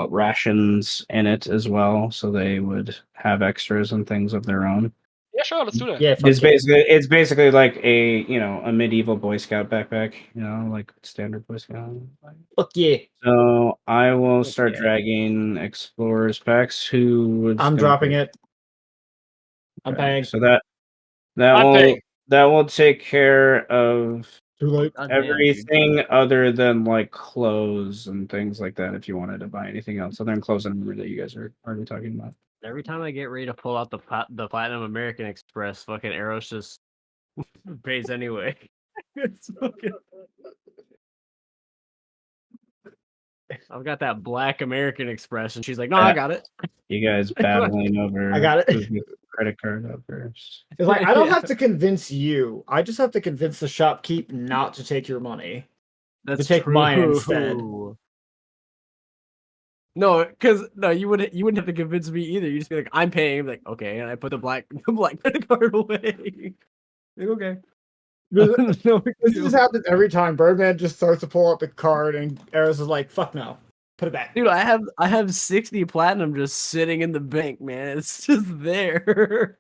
rations in it as well, so they would have extras and things of their own. Yeah, sure, let's do that. Yeah, fuck It's basically like a medieval Boy Scout backpack, like standard Boy Scout. Fuck yeah. So I will Fuck start yeah. dragging explorers packs. Who was I'm gonna dropping pick? it. I'm Okay, paying. So that I'm will paying. that will take care of Too late. God damn, dude. everything other than like clothes and things like that. If you wanted to buy anything else other than clothes and armor that you guys are already talking about. Every time I get ready to pull out the Platinum American Express, fucking Eros just pays anyway. It's fucking... I've got that Black American Express, and she's like, "No, I got it." You guys battling over I got it. who gets the credit card up first. It's like I don't Yeah. have to convince you. I just have to convince the shopkeep not to take your money. That's take mine true. instead. No, because you wouldn't have to convince me either. You just be like, "I'm paying." I'm like, okay, and I put the black credit card away. Like, okay. This No big deal. just happens every time. Birdman just starts to pull out the card, and Eros is like, "Fuck no, put it back." Dude, I have 60 platinum just sitting in the bank, man. It's just there.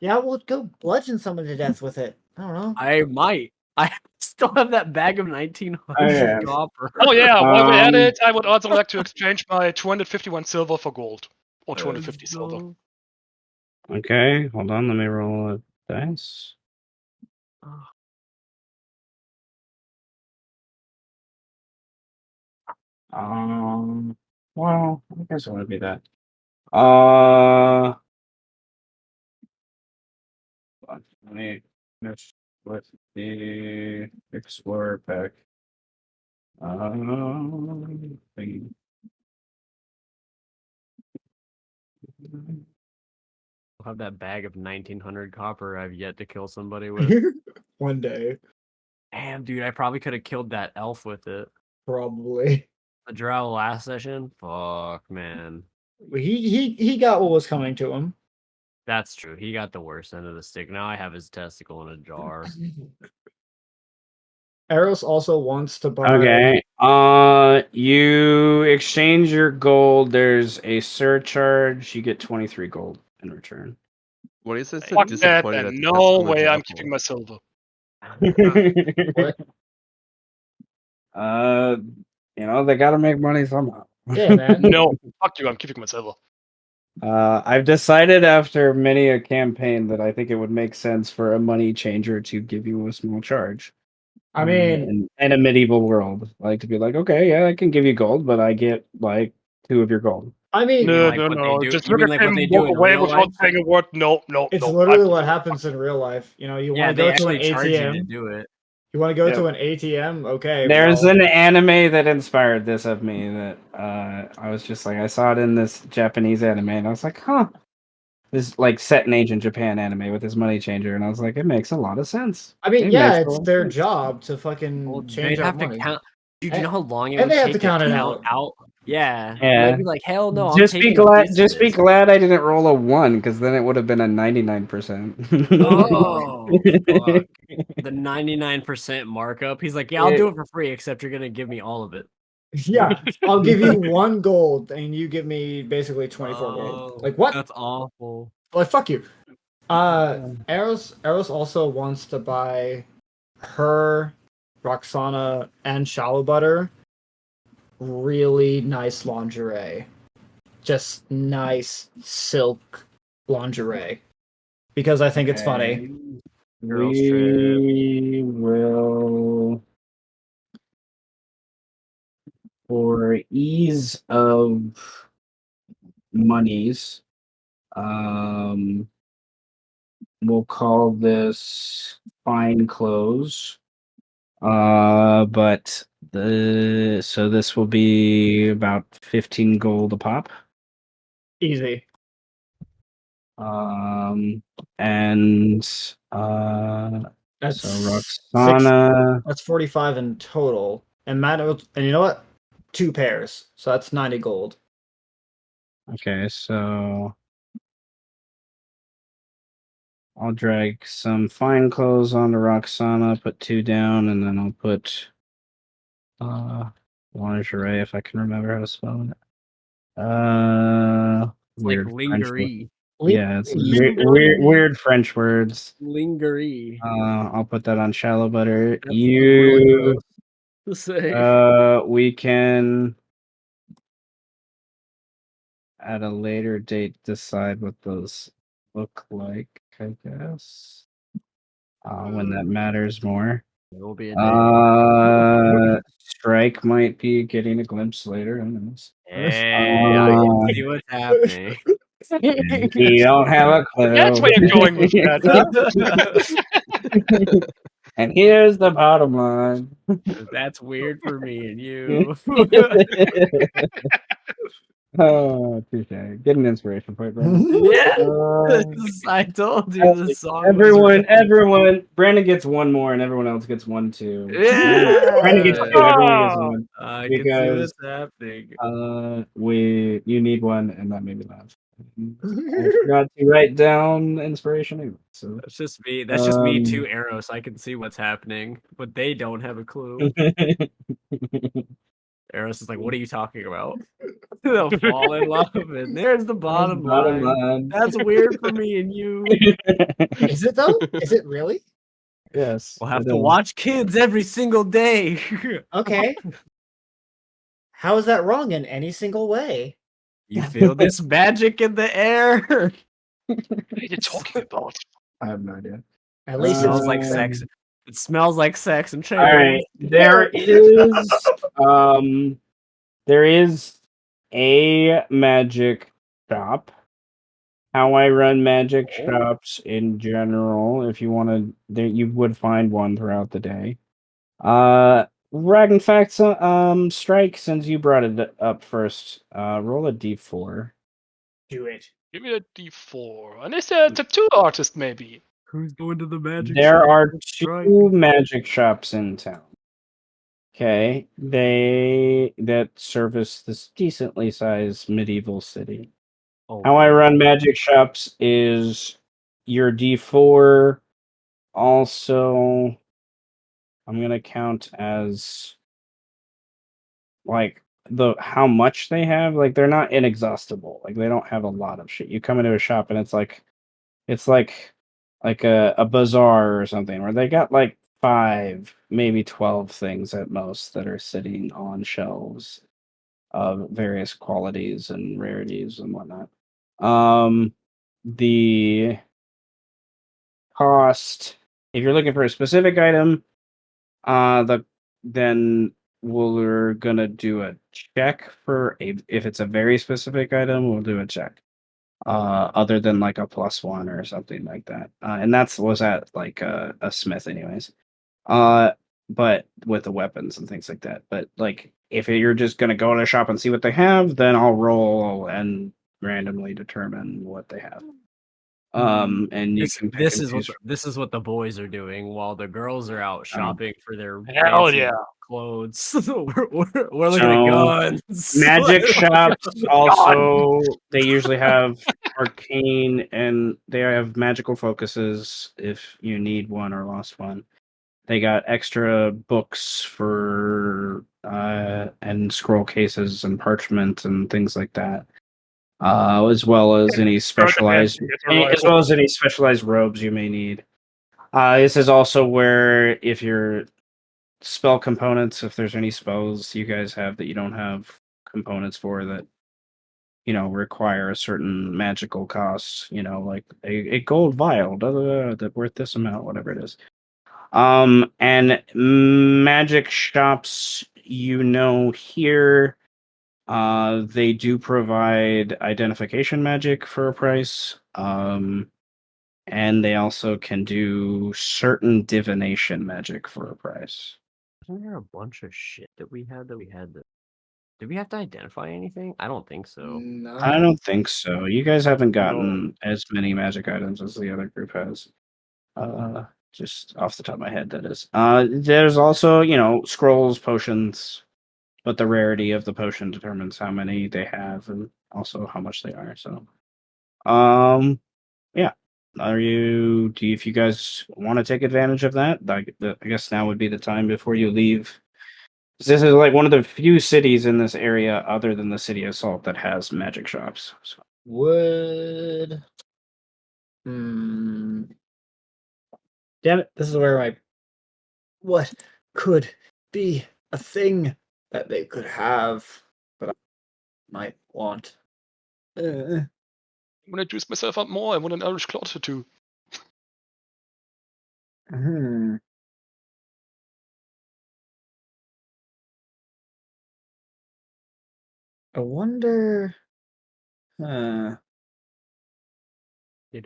Yeah, we'll go bludgeon someone to death with it. I don't know. I might. I still have that bag of 1900 Oh, yeah. copper. Oh yeah, while we're at Um, it, I would also like to exchange my 251 silver for gold. Or 250 silver. No. Okay, hold on. Let me roll a dice. Well, I guess it would be that. Let me finish with the Explorer pack. Thing. I'll have that bag of 1900 copper I've yet to kill somebody with. One day, Damn, dude, I probably could have killed that elf with it. probably. The drow last session? Fuck, man. He got what was coming to him. That's true. He got the worst end of the stick. Now I have his testicle in a jar. Eros also wants to buy. Okay. You exchange your gold. There's a surcharge. You get 23 gold in return. What is it? Fuck that, Disappointed then. at the No testicle way I'm jar keeping for? my silver. What? They gotta make money somehow. Yeah, man. No, fuck you, I'm keeping my silver. I've decided after many a campaign that I think it would make sense for a money changer to give you a small charge. I mean, in a medieval world, like to be like, okay, yeah, I can give you gold, but I get like 2 of your gold. I mean, mean No, like no, what they no. do- Just you look mean at like what him they do walk in away real without life? saying a word. No, no, it's no. literally what happens in real life. You Yeah, want to they go to an actually charge you to ATM. do it. You want to go Yeah. to an ATM? Okay. There's well, an anime that inspired this of me that I was just like, I saw it in this Japanese anime, and I was like, huh, this like set in ancient Japan anime with this money changer, and I was like, it makes a lot of sense. I mean, It yeah, makes a it's lot of their sense. job to Well, fucking they'd change have out to money. count. Dude, you know how long it And would they have take to count it out. out? Yeah. Yeah. And I'd be like, hell no, I'm Just be taking glad. a Just be business. glad I didn't roll a 1, because then it would have been a 99%. Oh, fuck. The 99% markup. He's like, yeah, I'll do it for free, except you're going to give me all of it. Yeah, I'll give you 1 gold, and you give me basically 24 gold. Like what? That's awful. Like fuck you. Eros also wants to buy her, Roxana, and Shallow Butter really nice lingerie. Just nice silk lingerie. Because I think it's funny. Girls trip. We will, for ease of monies, we'll call this fine clothes. But so this will be about 15 gold a pop. Easy. And That's so Roxana. That's 45 in total. And and you know what? 2 pairs. So that's 90 gold. Okay, so I'll drag some fine clothes onto Roxana, put 2 down, and then I'll put lingerie if I can remember how to spell it. It's like Weird French word. lingerie. Yeah, it's Lingerie. weird French words. Lingerie. I'll put that on Shallow Butter. That's really gross to say. We can at a later date decide what those look like, I guess. When that matters more. There will be a day. Strike might be getting a glimpse later. Who knows? Hey, I can see what's happening. You don't have a clue. That's where you're going with that. And here's the bottom line. That's weird for me and you. Oh, touche. Get an inspiration point, Brandon. Yeah, Uh, I told you the song. everyone. Brandon gets 1 more, and everyone else gets 1 too. Yeah. Brandon gets 2. Everyone gets 1 I can see because what's happening. you need 1, and that made me laugh. I forgot to write down inspiration anyway. So That's just me. That's just me too, um, Eros. I can see what's happening, but they don't have a clue. Eros is like, "What are you talking about?" They'll fall in love, and there's the bottom line. That's weird for me and you. Is it though? Is it really? Yes. We'll have it to is. watch kids every single day. Okay. How is that wrong in any single way? You feel this magic in the air? What are you talking about? I have no idea. At least It smells it's like sex. It smells like sex and All right. There is a magic shop. How I run magic shops in general, if you want to, there you would find one throughout the day. Ragnfact, Strike, since you brought it up first, roll a d4. Do it. Give me a D4. And is there a tattoo artist, maybe? Who's going to the magic There shop? are Strike. 2 magic shops in town. Okay, that service this decently sized medieval city. Oh, How I run magic shops is your d4. Also, I'm gonna count as like how much they have. Like they're not inexhaustible. Like they don't have a lot of shit. You come into a shop and it's like a bazaar or something where they got like 5, maybe 12 things at most that are sitting on shelves of various qualities and rarities and whatnot. The cost, if you're looking for a specific item, then we're gonna do a check for if it's a very specific item, we'll do a check. Other than like a +1 or something like that. And was at like a smith anyways. But with the weapons and things like that. But like if you're just gonna go to a shop and see what they have, then I'll roll and randomly determine what they have. And you can pick and choose. This is what the boys are doing while the girls are out shopping for their Hell fancy yeah. clothes. we're looking at guns. Magic shops also they usually have arcane and they have magical focuses if you need one or lost one. They got extra books for and scroll cases and parchment and things like that. As well as any specialized robes you may need. This is also where if your spell components, if there's any spells you guys have that you don't have components for that require a certain magical cost, like a gold vial, that worth this amount, whatever it is. And magic shops, here, they do provide identification magic for a price. And they also can do certain divination magic for a price. Isn't there a bunch of shit that we had did we have to identify anything? I don't think so. No. I don't think so. You guys haven't gotten as many magic items as the other group has. Just off the top of my head, that is. There's also, scrolls, potions, but the rarity of the potion determines how many they have and also how much they are. So, yeah. If you guys want to take advantage of that, I guess now would be the time before you leave. This is like one of the few cities in this area, other than the city of Salt, that has magic shops. So. Would. Damn it! This is where what could be a thing that they could have that I might want. I'm gonna juice myself up more. I want an Irish claw tattoo. I wonder. Did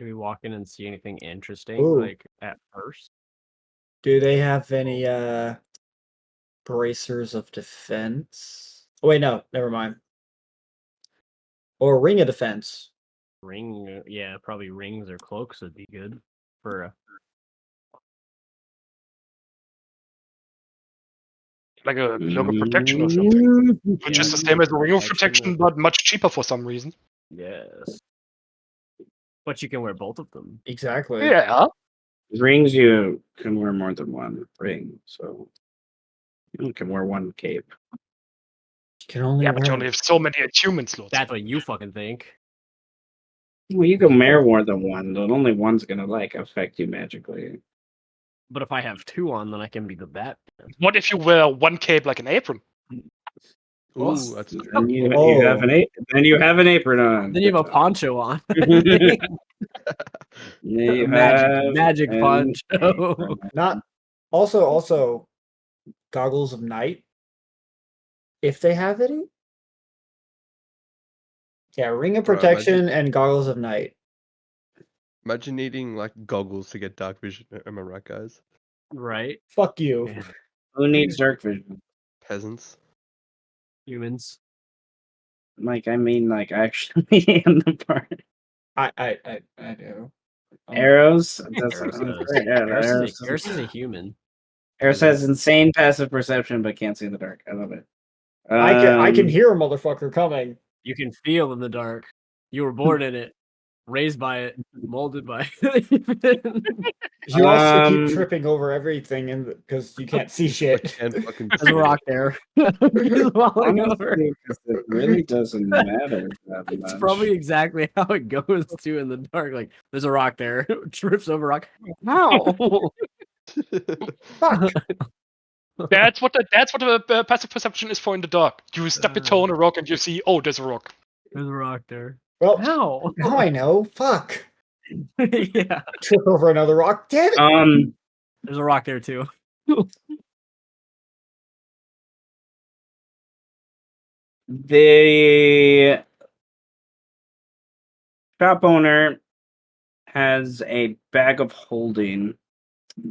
we walk in and see anything interesting, Ooh. like at first? Do they have any bracers of defense? Oh wait, no, never mind. Or ring of defense. Yeah, probably rings or cloaks would be good for a Like a cloak of protection or something. Which is the same as a ring of protection, protection. but much cheaper for some reason. Yes. But you can wear both of them. Exactly. Yeah. Rings, you can wear more than one ring, so you can wear one cape. You can only But you only have so many attunement slots. That's what you fucking think. Well, you can wear more than one, but only one's gonna affect you magically. But if I have 2 on, then I can be the Batman. What if you wear one cape like an apron? Ooh, that's true. Then you have an then you have an apron on. Then you have a poncho on. You Magic have poncho. Not also goggles of night, if they have any. Yeah, ring of Bro, protection and goggles of night. Imagine needing like goggles to get dark vision. Am I right, guys? Right? Fuck you. Yeah. Who needs dark vision? Peasants. Humans. Like, I mean, like, actually in the part. I do. Arrows? That's Eros not does. fair. Yeah, Eros is a human. Eros has insane passive perception, but can't see in the dark. I love it. I can hear a motherfucker coming. You can feel in the dark. You were born in it, raised by it, molded by it. You also Um, keep tripping over everything because you can't see I shit. can't fucking There's see a it. rock there. He's falling over. Honestly, 'cause it really doesn't matter that It's much. probably exactly how it goes too in the dark. Like, there's a rock there. Trips over rock. How? Fuck. That's what the passive perception is for in the dark. You step your toe on a rock and you see, oh, there's a rock. There's a rock there. Well, How? now I know. Fuck. Yeah. Trip over another rock. Damn it. There's a rock there too. The shop owner has a bag of holding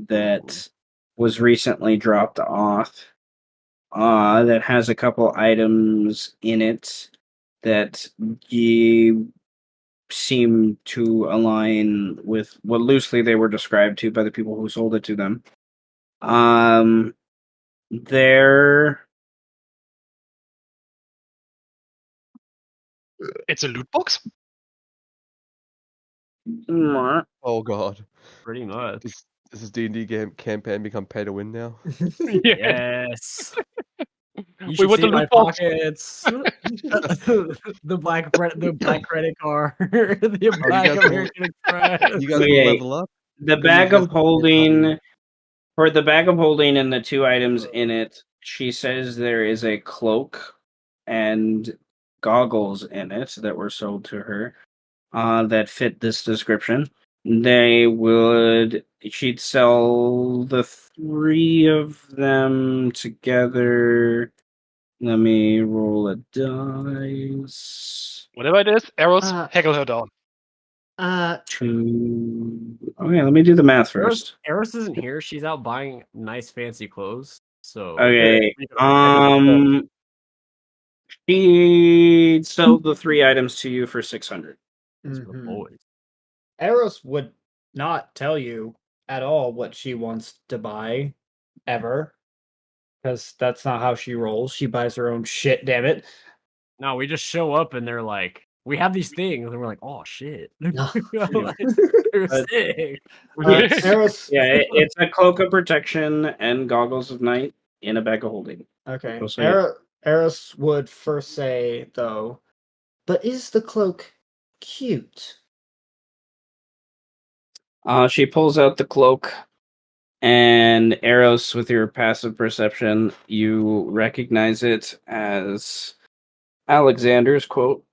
that was recently dropped off. That has a couple items in it that you seem to align with what loosely they were described to by the people who sold it to them. They're It's a loot box? Oh god. Pretty much. Does this D&D game campaign become pay to win now? Yes. You We should want see the my loot box. pockets. the black credit card. The Oh, black guys will- American Express. You guys Okay. will level up? the That bag means of you guys will be holding for the bag of holding and the 2 items in it. She says there is a cloak and goggles in it that were sold to her that fit this description. She'd sell the 3 of them together. Let me roll a dice. Whatever it is, arrows, Heckle heckle her down. Okay, let me do the math first. Eris isn't here. She's out buying nice fancy clothes. So Okay. She sold the 3 items to you for 600. That's for the boys. Eros would not tell you at all what she wants to buy, ever. Because that's not how she rolls. She buys her own shit, damn it. No, we just show up and they're like, we have these things, and we're like, oh shit. They're But- sick. Eros. Yeah, it's a cloak of protection and goggles of night in a bag of holding. Okay. We'll see. Eros would first say, though, but is the cloak cute? She pulls out the cloak, and Eros, with your passive perception, you recognize it as Alexander's cloak.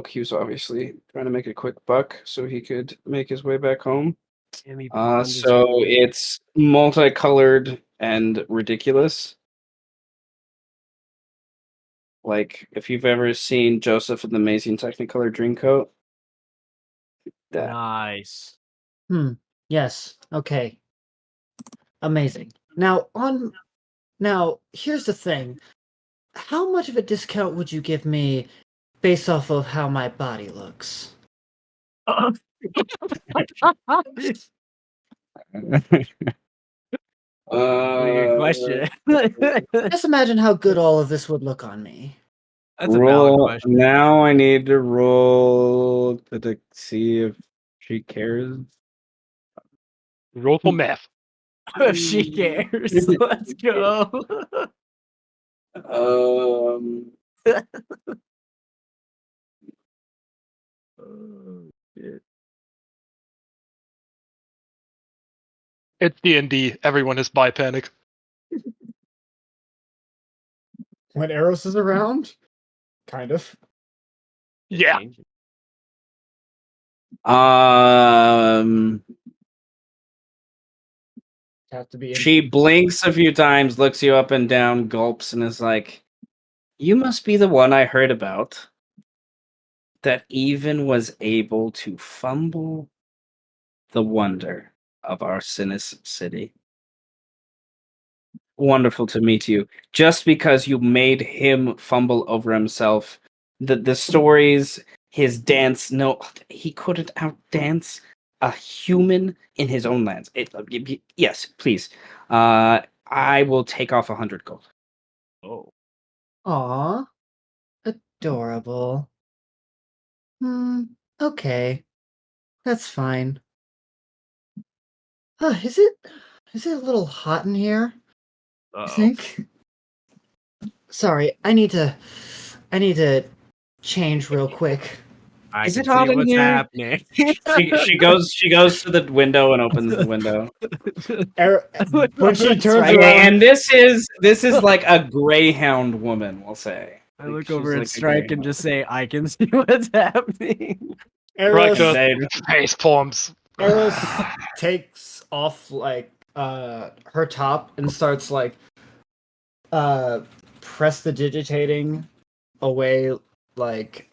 He was obviously trying to make a quick buck so he could make his way back home. Tammy Pond is So cool. it's multicolored and ridiculous. Like, if you've ever seen Joseph in the Amazing Technicolor Dreamcoat, that. Nice. Yes. Okay. Amazing. Now here's the thing. How much of a discount would you give me based off of how my body looks? Good question. Just imagine how good all of this would look on me. That's a valid question. Now I need to roll to see if she cares. Roll for math. If she cares, let's go. Oh, shit. It's D&D. Everyone has bi panic. When Eros is around, kind of. Yeah. Have to be. She blinks a few times, looks you up and down, gulps, and is like, "You must be the one I heard about that even was able to fumble the wonder of our Sinis city. Wonderful to meet you. Just because you made him fumble over himself, the stories, his dance, no, he couldn't outdance a human in his own lands. Yes, please. I will take off 100 gold. Oh. Aw, adorable. Okay, that's fine. Is it a little hot in here? I think. Sorry, I need to change real quick. I Is can it hot see in what's here? happening. She goes to the window and opens the window. When she turns Okay, around, and this is like a greyhound woman, we'll say. I Like, look she's over at like a Strike and greyhound. just say, I can see what's happening. Right, Eros, face palms. Eros takes off like her top and starts like prestidigitating away like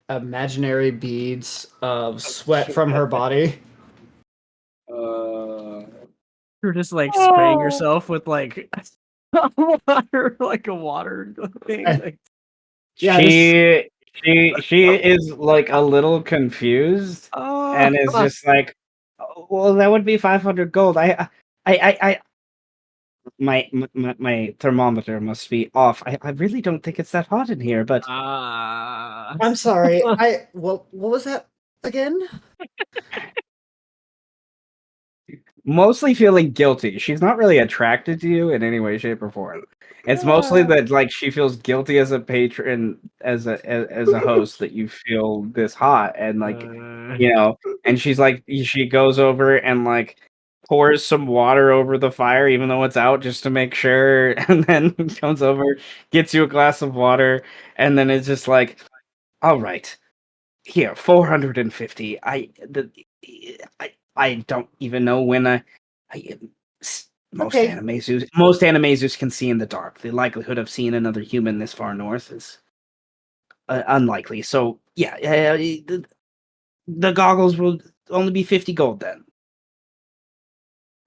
imaginary beads of sweat from her body. You're just like spraying yourself with like water, like a water thing. Like, Yeah, She is like a little confused and is just like, "Oh, well, that would be 500 gold. My thermometer must be off. I really don't think it's that hot in here, but I'm sorry. What was that again? mostly feeling guilty. She's not really attracted to you in any way, shape, or form. It's mostly that like she feels guilty as a patron, as a host, that you feel this hot and like and she's like she goes over and like pours some water over the fire even though it's out just to make sure, and then comes over, gets you a glass of water, and then it's just like, all right, here, 450. I don't even know when I Okay. most Animaesus can see in the dark. The likelihood of seeing another human this far north is unlikely. So yeah, the goggles will only be 50 gold then.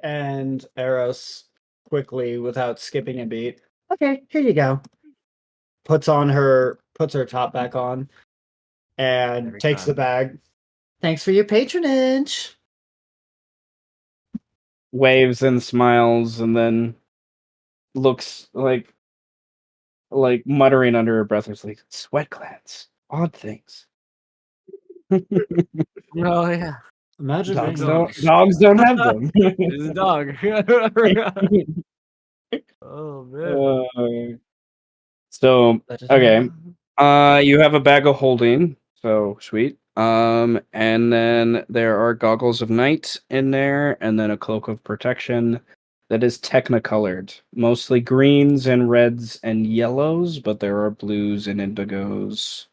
And Eros quickly, without skipping a beat. Okay, here you go. Puts her top back on and takes the bag. Thanks for your patronage. Waves and smiles, and then looks like muttering under her breath. It's like sweat glands, odd things. oh yeah, Imagine Dogs don't have them. there's a dog. Oh man. So okay, you have a bag of holding, so sweet. And then there are goggles of night in there, and then a cloak of protection that is technicolored, mostly greens and reds and yellows, but there are blues and indigos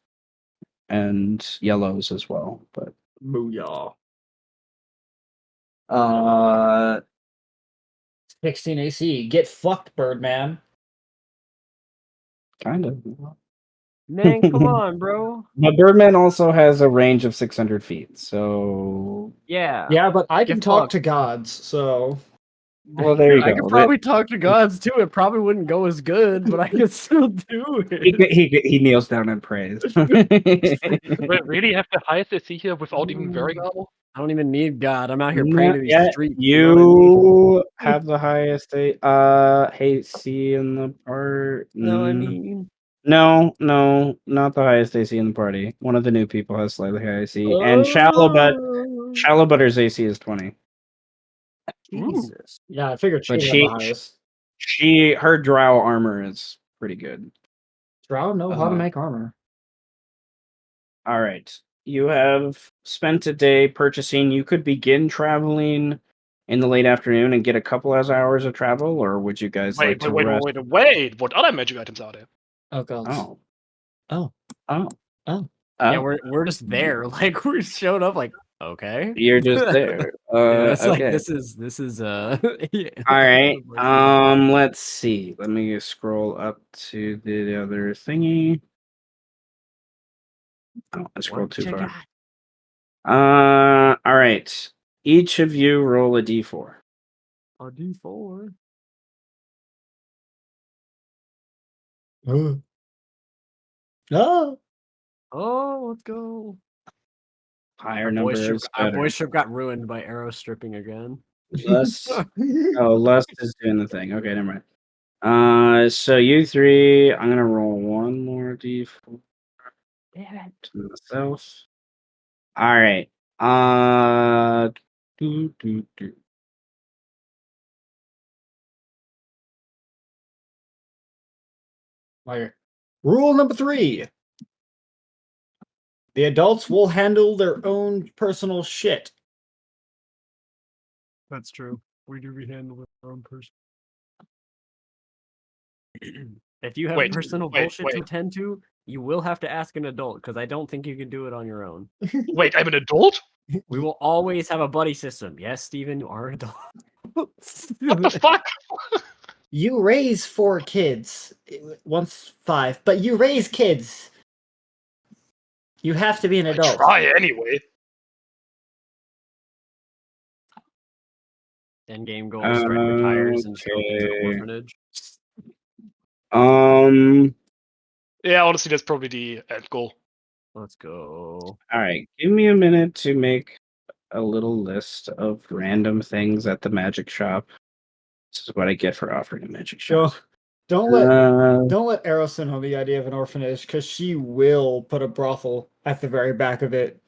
and yellows as well. But Booyah. 16 AC. Get fucked, Birdman. kind of. Man, come on, bro. But Birdman also has a range of 600 feet, so Yeah. Yeah, but I can Get talk fucked. to gods, so well, there you go. I could probably talk to gods too. It probably wouldn't go as good, but I could still do it. He kneels down and prays. Wait, really have the highest AC here without even wearing armor? I don't even need God. I'm out here praying to these Yeah, streets. you know what I mean? have the highest AC in the part. Know what I mean? No, not the highest AC in the party. One of the new people has slightly high AC, and Oh, Shallow Butter's AC is 20. Jesus. yeah, I figured But she had the highest. her drow armor is pretty good. Drow know how to make armor. All right. You have spent a day purchasing. You could begin traveling in the late afternoon and get a couple of hours of travel, or would you guys like Wait, to wait, rest? wait. What other magic items are there? Oh god. Oh, Oh. oh, Oh. Yeah, oh! we're just there. Like we showed up. Like okay. You're just there. Yeah, it's like Okay. this is yeah. All right. Where's the- Let's see. Let me scroll up to the other thingy. Oh, I scrolled too What you far. got? All right. Each of you roll a d4. A D4. Oh. Oh, let's go. Higher number is Our better. boy ship got ruined by arrow stripping again. Lust. Oh, Lust is doing the thing. Okay, never mind. So you three, I'm gonna roll one more d4 Damn it. to myself. All right. Do, do, do. Rule number 3. The adults will handle their own personal shit. That's true. We do handle our own person. If you have Wait, personal wait, bullshit to wait. attend to, you will have to ask an adult because I don't think you can do it on your own. Wait, I'm an adult? We will always have a buddy system. Yes, Steven, you are an adult. What the fuck? You raise 4 kids. Once 5, but you raise kids. You have to be an I adult. try anyway. End game goal: strike their tires and smoke into the Okay. orphanage. Yeah, honestly, that's probably the end goal. Let's go. All right. Give me a minute to make a little list of random things at the magic shop. This is what I get for offering a magic shop. Don't let Arrowson on the idea of an orphanage, because she will put a brothel at the very back of it.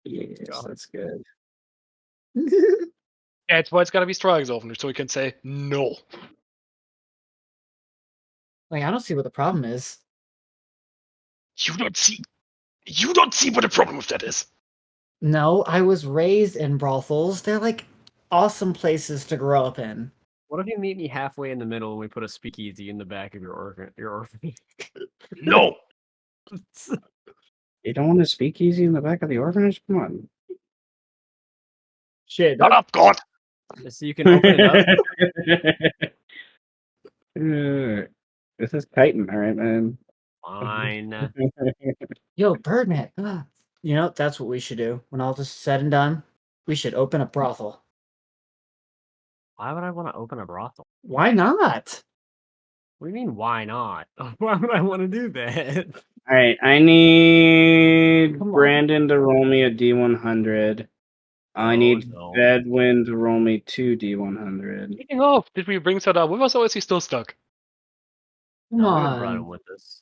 Yes, God. that's good. Yeah, it's why it's gotta be Strike's orphanage, so we can say no. Like, I don't see what the problem is. You don't see what the problem with that is. No, I was raised in brothels. They're like awesome places to grow up in. What if you meet me halfway in the middle and we put a speakeasy in the back of your orphanage? No. You don't want to speak easy in the back of the orphanage? Come on. Shit. Shut up, God. So you can open it up. This is Titan, all right, man. Fine. Yo, Birdman. You know, that's what we should do. When all this is said and done, we should open a brothel. Why would I want to open a brothel? Why not? What do you mean, why not? Why would I want to do that? All right, I need Come on. Brandon to roll me a D100. I need no. Bedwin to roll me 2 D100. Speaking of, did we bring Sada with us or is he still stuck? Come No, we would have brought him on. with us.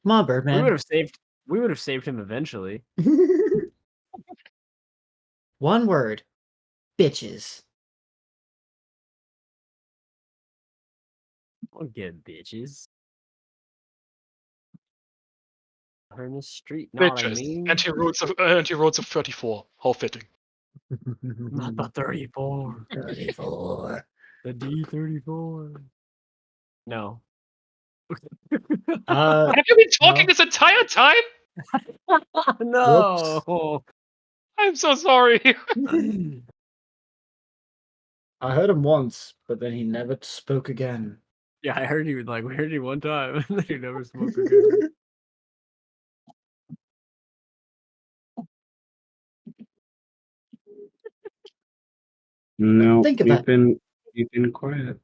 Come on, We Birdman. would have saved him eventually. One word. Bitches. I'll get bitches. Her in the street. Know what I Bitches. mean? Anti-roads of 34. How fitting. Not the 34. 34. The D34. No. Uh, Have you been talking no. this entire time? No. I'm so sorry. I heard him once, but then he never spoke again. Yeah, I heard you we heard you one time and then you never spoke again. No, Think we've about been quiet.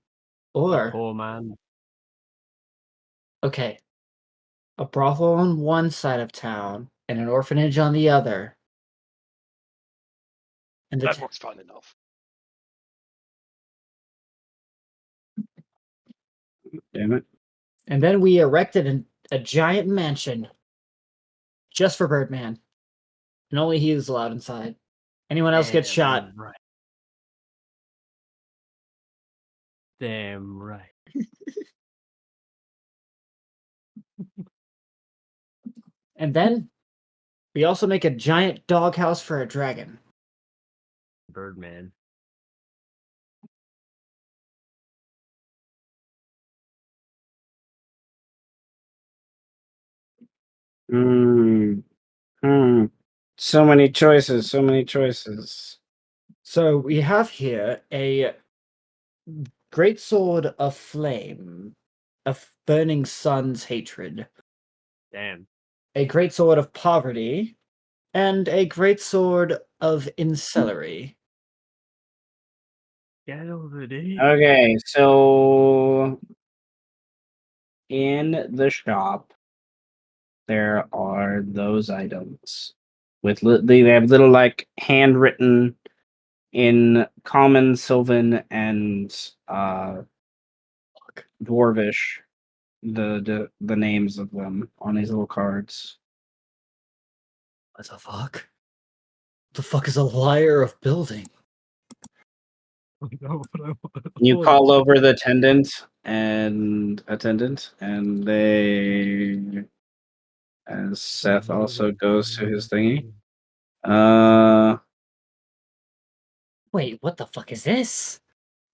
Or, Poor man. okay, a brothel on one side of town and an orphanage on the other. And That works fine enough. Damn it. and then we erected a giant mansion just for Birdman. And only he was allowed inside. Anyone else gets shot. Right. Damn right. And then we also make a giant doghouse for a dragon. Birdman. Hmm. Hmm. So many choices. So many choices. So we have here a great sword of flame, of burning sun's hatred, Damn. a great sword of poverty, and a great sword of incellery. Get over there. Okay, so in the shop, there are those items with they have little like handwritten in common, Sylvan, and dwarvish the names of them on these little cards. What the fuck? The fuck is a liar of building? You call over the attendant, and they, as Seth also goes to his thingy. Wait, what the fuck is this?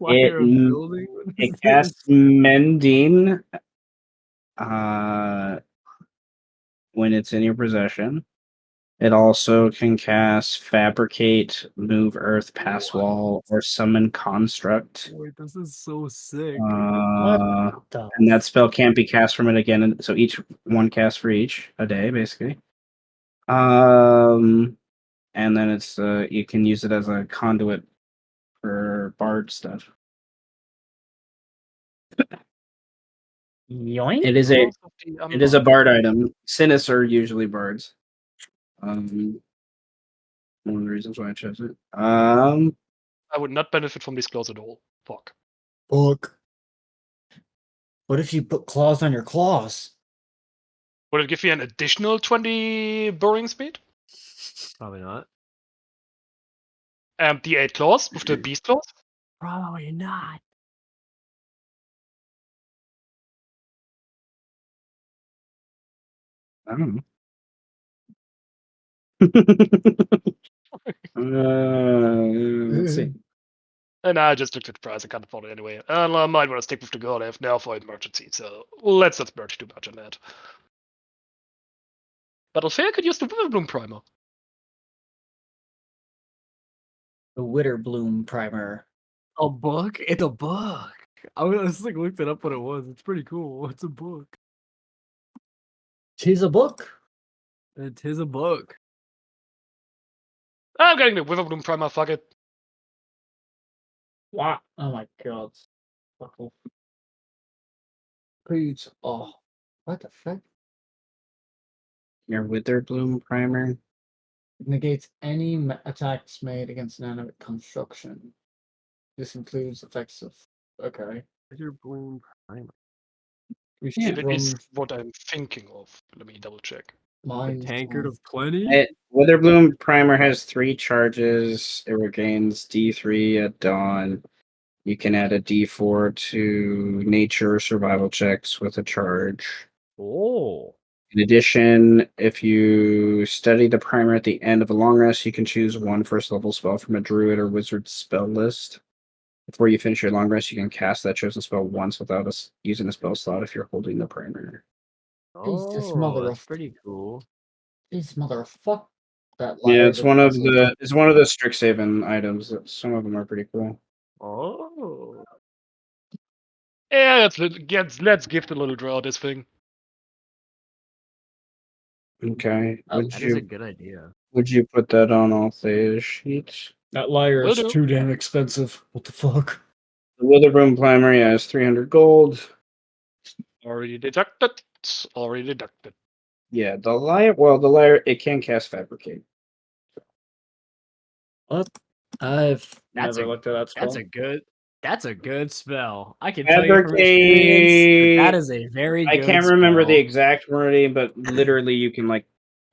It casts mending uh when it's in your possession. It also can cast fabricate, move earth, pass wall, or summon construct. Wait, this is so sick. The And that spell can't be cast from it again. So each one cast for each a day, basically. And then it's you can use it as a conduit for bard stuff. yoink? It is a bard item. Sinis are usually bards. One of the reasons why I chose it. I would not benefit from these claws at all. Fuck. Fuck. What if you put claws on your claws? Would it give you an additional 20 burrowing speed? Probably not. The 8 claws with the beast claws? Probably not. I don't know. Let's see. And I just looked at the price, I can't afford it anyway. And I might want to stick with the goal I have now for emergency, so let's not splurge too much on that. Battlefield could use the Witherbloom primer. The Witterbloom primer. A book? It's a book. I just like looked it up what it was. It's pretty cool. It's a book. Tis a book. It is a book. I'm getting the Witherbloom primer, fuck it. Wow. Oh my god. Please. Oh. What the fuck? Your Witherbloom primer. It negates any attacks made against inanimate construction. This includes effects of. Okay. Witherbloom primer. We Yeah, should That run is what I'm thinking of. Let me double check. A mine. tankard of plenty? Witherbloom primer has 3 charges. It regains D3 at dawn. You can add a D4 to nature survival checks with a charge. Oh. In addition, if you study the primer at the end of a long rest, you can choose one first level spell from a druid or wizard spell list. Before you finish your long rest, you can cast that chosen spell once without using a spell slot if you're holding the primer. Jesus, Oh, mother that's of. pretty cool. This motherfucker. That Yeah, liar. it's one of the Strixhaven items. Some of them are pretty cool. Oh. Yeah, let's gift a little draw this thing. Okay. That is a good idea. Would you put that on all Thea's sheets? That liar Will is do. too damn expensive. What the fuck? The Witherbloom primer has 300 gold. Already deducted. Already deducted. Yeah, the liar, it can cast fabricate. What? I've That's never looked at that spell. That's a good spell. I can tell you from experience that Fabricate. is a very I good can't remember the spell. exact wording, but literally you can like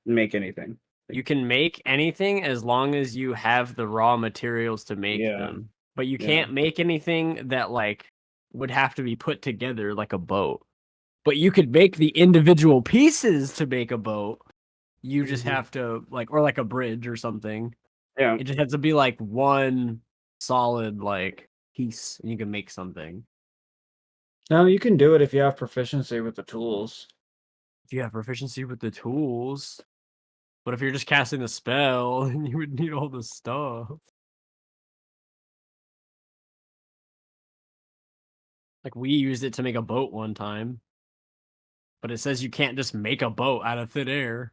make anything. You can make anything as long as you have the raw materials to make Yeah. them. But you Yeah. can't make anything that like would have to be put together like a boat. But you could make the individual pieces to make a boat. You just have to like or like a bridge or something. Yeah. It just has to be like one solid like piece and you can make something. No, you can do it if you have proficiency with the tools. If you have proficiency with the tools. But if you're just casting the spell, then you would need all the stuff. Like we used it to make a boat one time. But it says you can't just make a boat out of thin air.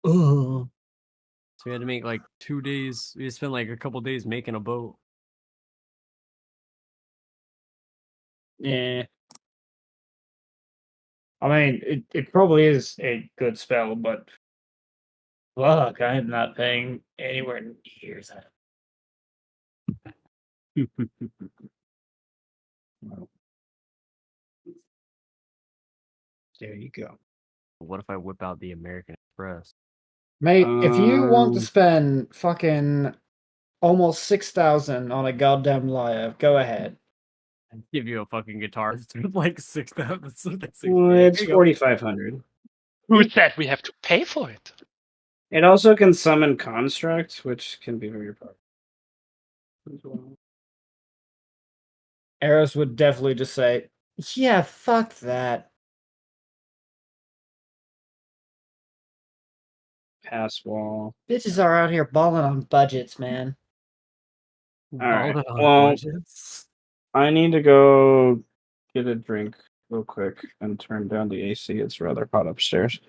Ugh. So we had to make like 2 days. We had to spend like a couple days making a boat. Yeah. I mean, it probably is a good spell, but fuck, I am not paying anywhere near that. Well, there you go. What if I whip out the American Express? Mate, if you want to Um, spend fucking almost 6,000 on a goddamn lyre, go ahead. I'd give you a fucking guitar. It's like 6,000. it's 4,500. Who said we have to pay for it? It also can summon constructs, which can be very powerful as well. Eros would definitely just say, yeah, fuck that. Pass wall. Bitches are out here balling on budgets, man. Alright, Balling on well- budgets. I need to go get a drink real quick and turn down the AC. It's rather hot upstairs.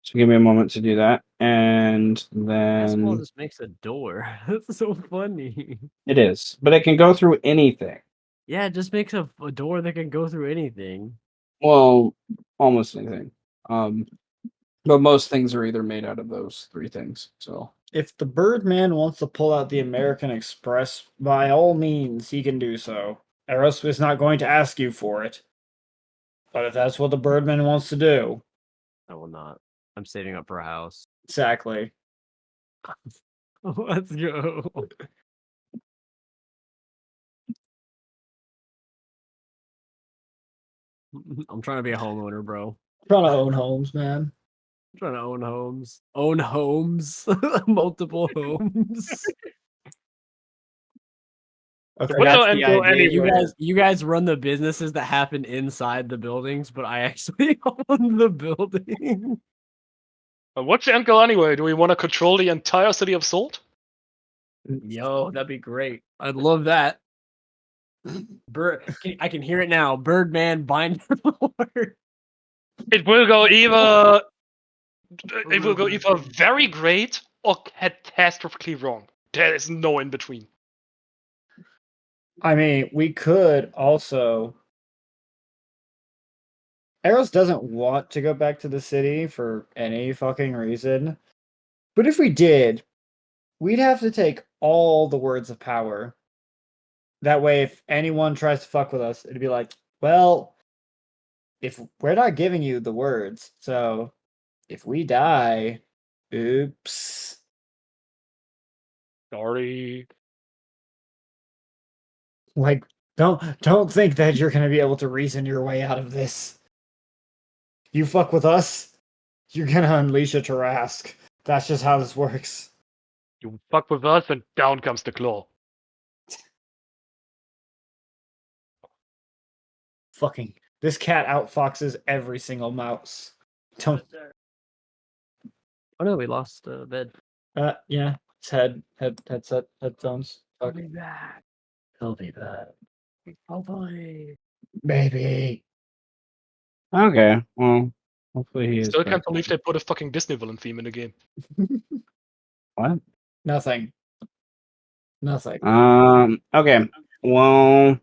So give me a moment to do that. And Pass wall then just makes a door. That's so funny. it is. But it can go through anything. Yeah, it just makes a door that can go through anything. Well, almost anything. But most things are either made out of those three things. So If the Birdman wants to pull out the American Express, by all means, he can do so. Eros is not going to ask you for it. But if that's what the Birdman wants to do, I will not. I'm saving up for a house. exactly. Let's go. I'm trying to be a homeowner, bro. Trying to own homes, man. I'm trying to own homes. Own homes. Multiple homes. Okay. What That's do the I go idea. anywhere? You guys run the businesses that happen inside the buildings, but I actually own the building. What's the end goal anyway? Do we want to control the entire city of Salt? Yo, that'd be great. I'd love that. I can hear it now. Birdman, bind the Lord. It will go either. It will go either very great or catastrophically wrong. There is no in between. I mean, we could also. Eros doesn't want to go back to the city for any fucking reason. But if we did, we'd have to take all the words of power. That way, if anyone tries to fuck with us, it'd be like, well, if we're not giving you the words, so if we die, oops. Sorry. Like, don't think that you're gonna be able to reason your way out of this. You fuck with us, you're gonna unleash a Tarask. That's just how this works. You fuck with us and down comes the claw. Fucking this cat outfoxes every single mouse. Don't Oh no, we lost bed. yeah. It's headset, headphones. Fuck. back. He'll be back. Oh boy. Baby. okay, well, hopefully he is. Still back can't believe on. they put a fucking Disney villain theme in the game. What? Nothing. Nothing. Okay. Well,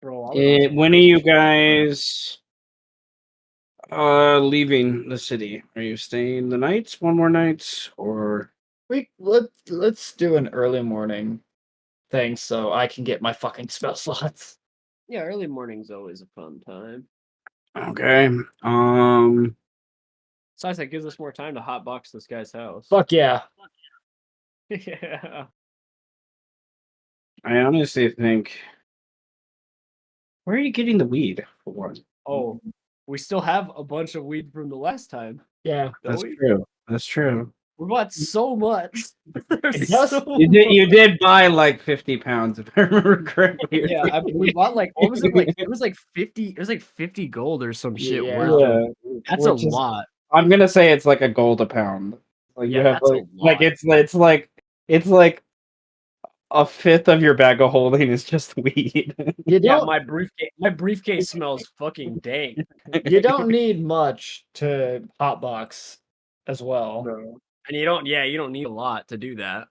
Bro, when are you guys leaving the city? Are you staying the nights, one more night, or Let's do an early morning thing so I can get my fucking spell slots. Yeah, early morning's always a fun time. okay? Besides, that gives us more time to hotbox this guy's house. Fuck yeah. Yeah. I honestly think. Where are you getting the weed for one? Oh, we still have a bunch of weed from the last time. Yeah. Don't That's we? true. That's true. We bought so much. There's Yes, so You did buy like 50 pounds, if I remember correctly. Yeah, we bought like what was it like? It was like 50. It was like 50 gold or some shit Yeah. worth. Yeah, That's a which is- lot. I'm gonna say it's like a gold a pound. Like you Yeah, have that's a like lot. it's like a fifth of your bag of holding is just weed. You Yeah, don't my briefcase smells fucking dank. you don't need much to hotbox as well. No. And you don't need a lot to do that.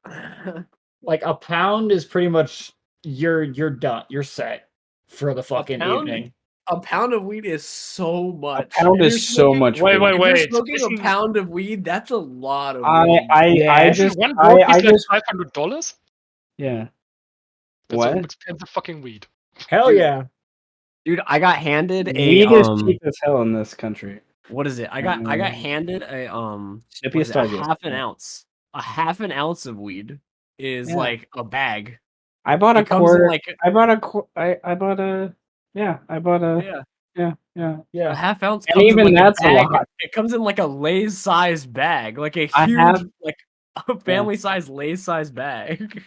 Like a pound is pretty much you're done. You're set for the fucking pound? evening. A pound of weed is so much. pound If you're is so smoking- much Wait, weed. If you're wait. smoking Isn't, a pound of weed, that's a lot of I weed. I Yeah. I Isn't just one I broke I is like just $500? yeah. That's some What? expensive fucking weed. Hell Dude, yeah. Dude, I got handed a Weed is cheap as hell in this country. what is it? I got handed a Snippy what is it? A Astagius. half an ounce. A half an ounce of weed is Yeah. like a bag. I bought a It comes in quarter. like I bought a. I bought a. Yeah, I bought a. yeah, Yeah, yeah. a Yeah. half ounce And comes in even like that's a a bag. lot. It comes in like a Lay's sized bag, like a I huge have- like a family sized Lay's sized bag.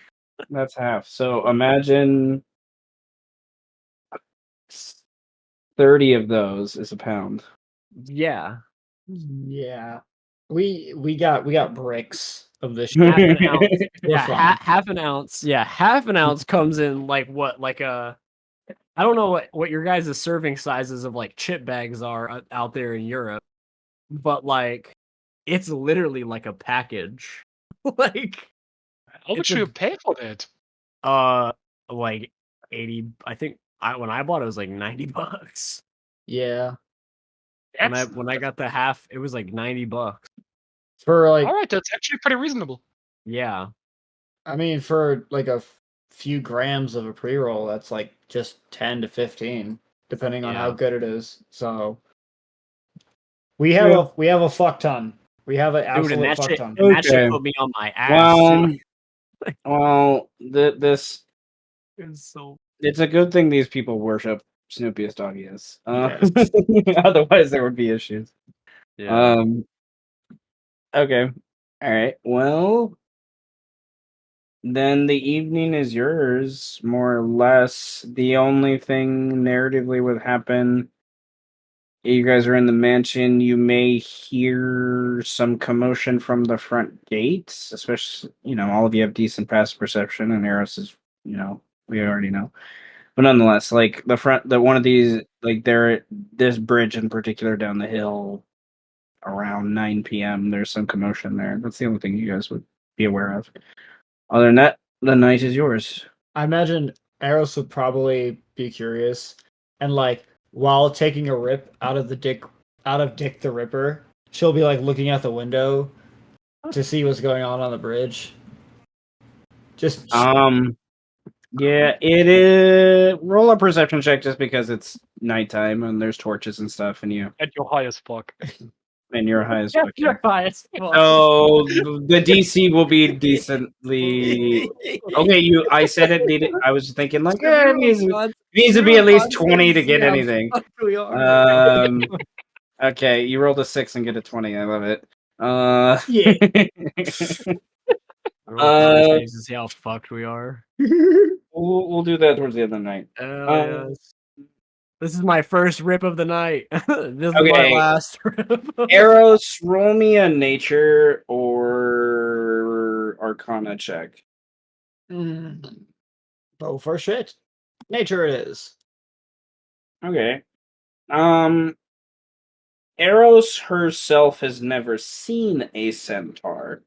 That's half. So imagine 30 of those is a pound. Yeah, Yeah. We got bricks of this half shit. an ounce. We're Yeah, fine. half an ounce. Yeah, half an ounce comes in like what, like a. I don't know what your guys' serving sizes of like chip bags are out there in Europe, but like it's literally like a package. Like How much It's do a- you pay for that? like 80. I think when I bought it was like $90. Yeah. That's, When I got the half, it was like $90. For like alright, that's actually pretty reasonable. Yeah. I mean for like a few grams of a pre-roll, that's like just 10 to 15 depending on how Yeah. good it is. So we have a fuck ton. We have an Dude, absolute fuck ton. and that shit Okay. put me on my ass too. This It's so it's a good thing these people worship Snoopy Astagius. Yes. Otherwise, there would be issues. yeah. Okay. All right. Well, then the evening is yours, more or less. The only thing narratively would happen. You guys are in the mansion. You may hear some commotion from the front gates, especially, all of you have decent passive perception, and Eros is, we already know. But nonetheless, like one of these, like this bridge in particular down the hill around 9 p.m., there's some commotion there. That's the only thing you guys would be aware of. Other than that, the night is yours. I imagine Eros would probably be curious and like while taking a rip out of Dick the Ripper, she'll be like looking out the window to see what's going on the bridge. Just Yeah, it is. Roll a perception check just because it's nighttime and there's torches and stuff, and you're high as fuck. high as fuck. You're biased. So the DC will be decently okay. I said it needed. I was thinking like, it needs to be at least 20 to get anything. Okay, you rolled a 6 and get a 20. I love it. yeah. To see how fucked we are. We'll do that towards the end of the night. Yes. This is my first rip of the night. This is my Okay. last rip. Eros, roll me a nature or arcana check. Oh, for shit. Nature it is. Okay. Eros herself has never seen a centaur,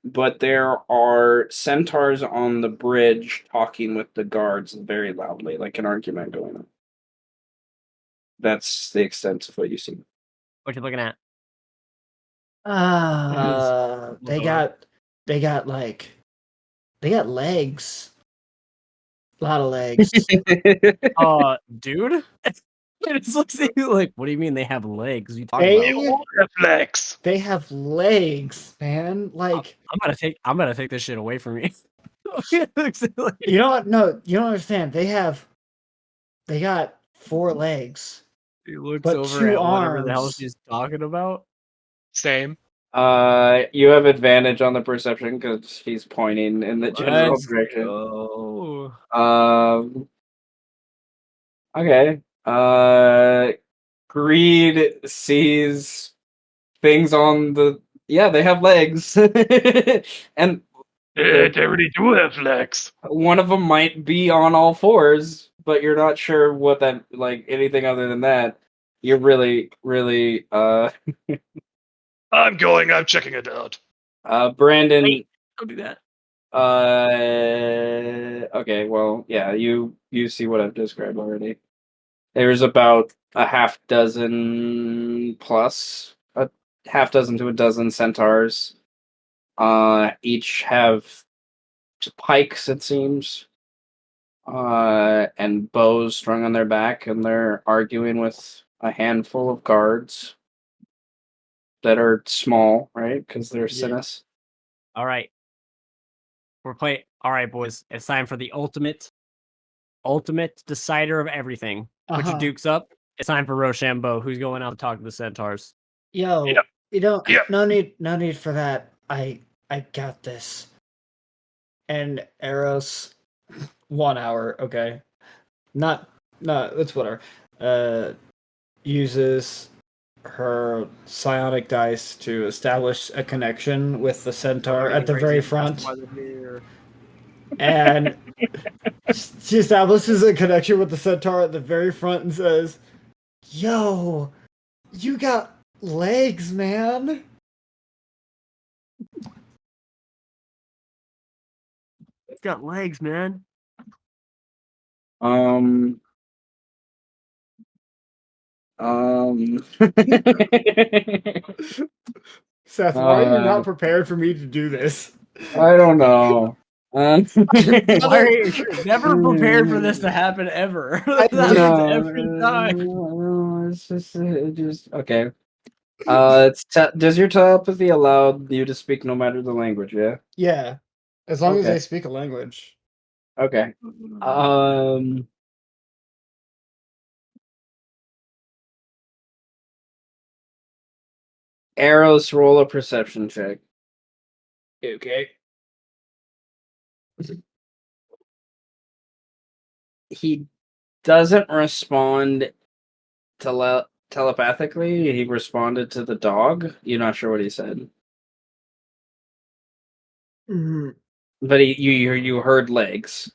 but there are centaurs on the bridge talking with the guards very loudly, like an argument going on. That's the extent of what you see. What you looking at? They got legs. A lot of legs. Dude? It just looks at you like, what do you mean they have legs? You talking They about? Reflex. they have legs, man. Like I'm gonna take this shit away from you. you know what? No, you don't understand. They got 4 legs. He looks But over 2 at whatever the hell arms. she's talking about. Same. You have advantage on the perception because he's pointing in the general Let's direction. go. Okay. Greed sees things on the. Yeah, they have legs, and They already do have legs. one of them might be on all fours, but you're not sure what that like anything other than that. You're really, really I'm checking it out. Brandon. Wait. Don't do that. Okay, well, yeah, you see what I've described already. There's about a half dozen plus, a half dozen to a dozen centaurs. Each have pikes, it seems, and bows strung on their back, and they're arguing with a handful of guards that are small, right? Because they're Yeah. Sinus. All right. We're playing. All right, boys. It's time for the ultimate decider of everything. Put your Uh-huh. dukes up. It's time for Rochambeau, who's going out to talk to the centaurs. Yo, Yeah. you don't. Yeah. No need for that. I got this. And Eros, 1 hour. Okay, not. It's whatever. Uses her psionic dice to establish a connection with the centaur at the very front, and she establishes a connection with the centaur at the very front and says, "Yo, you got legs, man." It's got legs, man. Um. Seth, why are you not prepared for me to do this? I don't know. Why are you never prepared for this to happen ever? That happens every time. No, it's just okay. Does your telepathy allow you to speak no matter the language? Yeah. Yeah, as long as Okay. they speak a language. Okay. Arrows, roll a perception check. Okay. He doesn't respond telepathically. He responded to the dog. You're not sure what he said, Mhm. but you heard legs.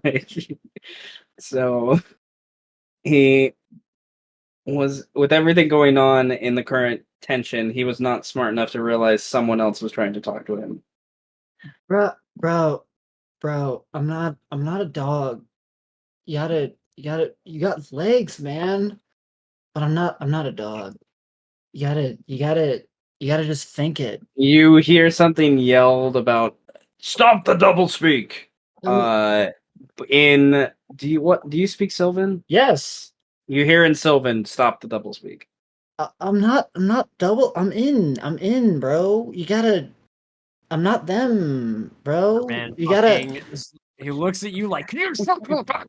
Like, so he was with everything going on in the current tension. He was not smart enough to realize someone else was trying to talk to him. Bro, I'm not a dog. You got legs, man. But I'm not a dog. You gotta just think it. You hear something yelled about "Stop the double speak." In do you speak Sylvan? Yes. You hear in Sylvan, "Stop the double speak." I'm not double. I'm in, bro. You gotta. I'm not them, bro. Man, You gotta. he looks at you like, can you stop me back?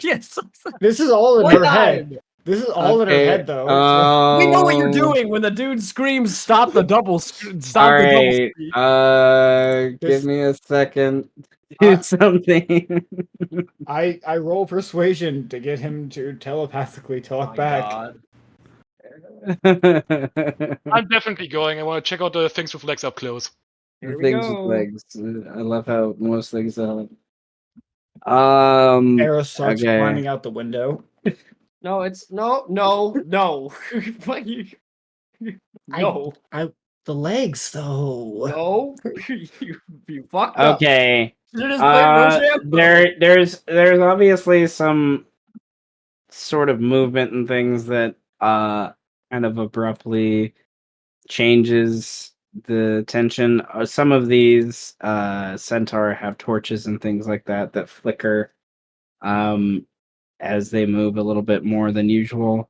Yes. This is all in One her head. time. This is all in her Okay, head, though. So. We know what you're doing when the dude screams, "Stop the double! All Stop the double!" right. Speak. Give This- me a second. Do something. I roll persuasion to get him to telepathically talk back. God. I'm definitely going. I want to check out the things with legs up close. Here we Things go. with legs. I love how most things have. Eros starts Okay. climbing out the window. No, it's no. Fuck you. No, The legs, though. no, you fucked up. Okay. You just played Rochambeau. There's obviously some sort of movement and things that kind of abruptly changes the tension. Some of these centaur have torches and things like that that flicker as they move a little bit more than usual.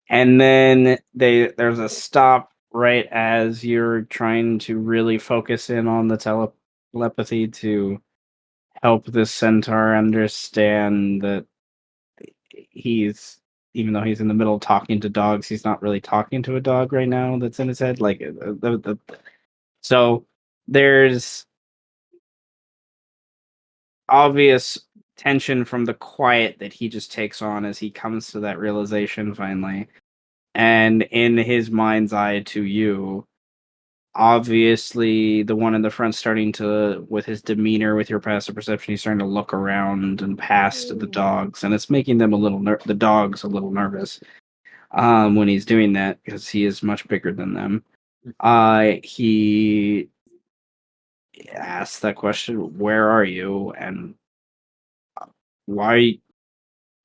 And then there's a stop right as you're trying to really focus in on the telepathy to help this centaur understand that he's even though he's in the middle of talking to dogs, he's not really talking to a dog right now that's in his head. Like so there's obvious tension from the quiet that he just takes on as he comes to that realization finally. And in his mind's eye to you, obviously the one in the front starting to, with his demeanor, with your passive perception, he's starting to look around and past the dogs, and it's making them the dogs a little nervous when he's doing that, because he is much bigger than them. He asks that question, where are you, and why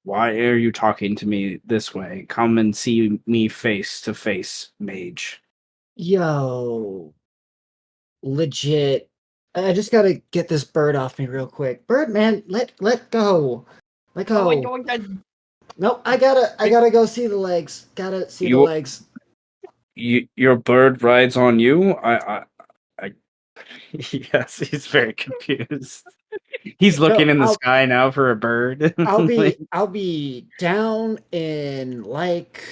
are you talking to me this way? Come and see me face to face, mage. Yo, legit. I just gotta get this bird off me real quick. Bird man, let go. Let go. Nope, I gotta go see the legs. Gotta see the You- legs. Your bird rides on you? I yes, he's very confused. He's looking in the sky now for a bird. I'll be down in like.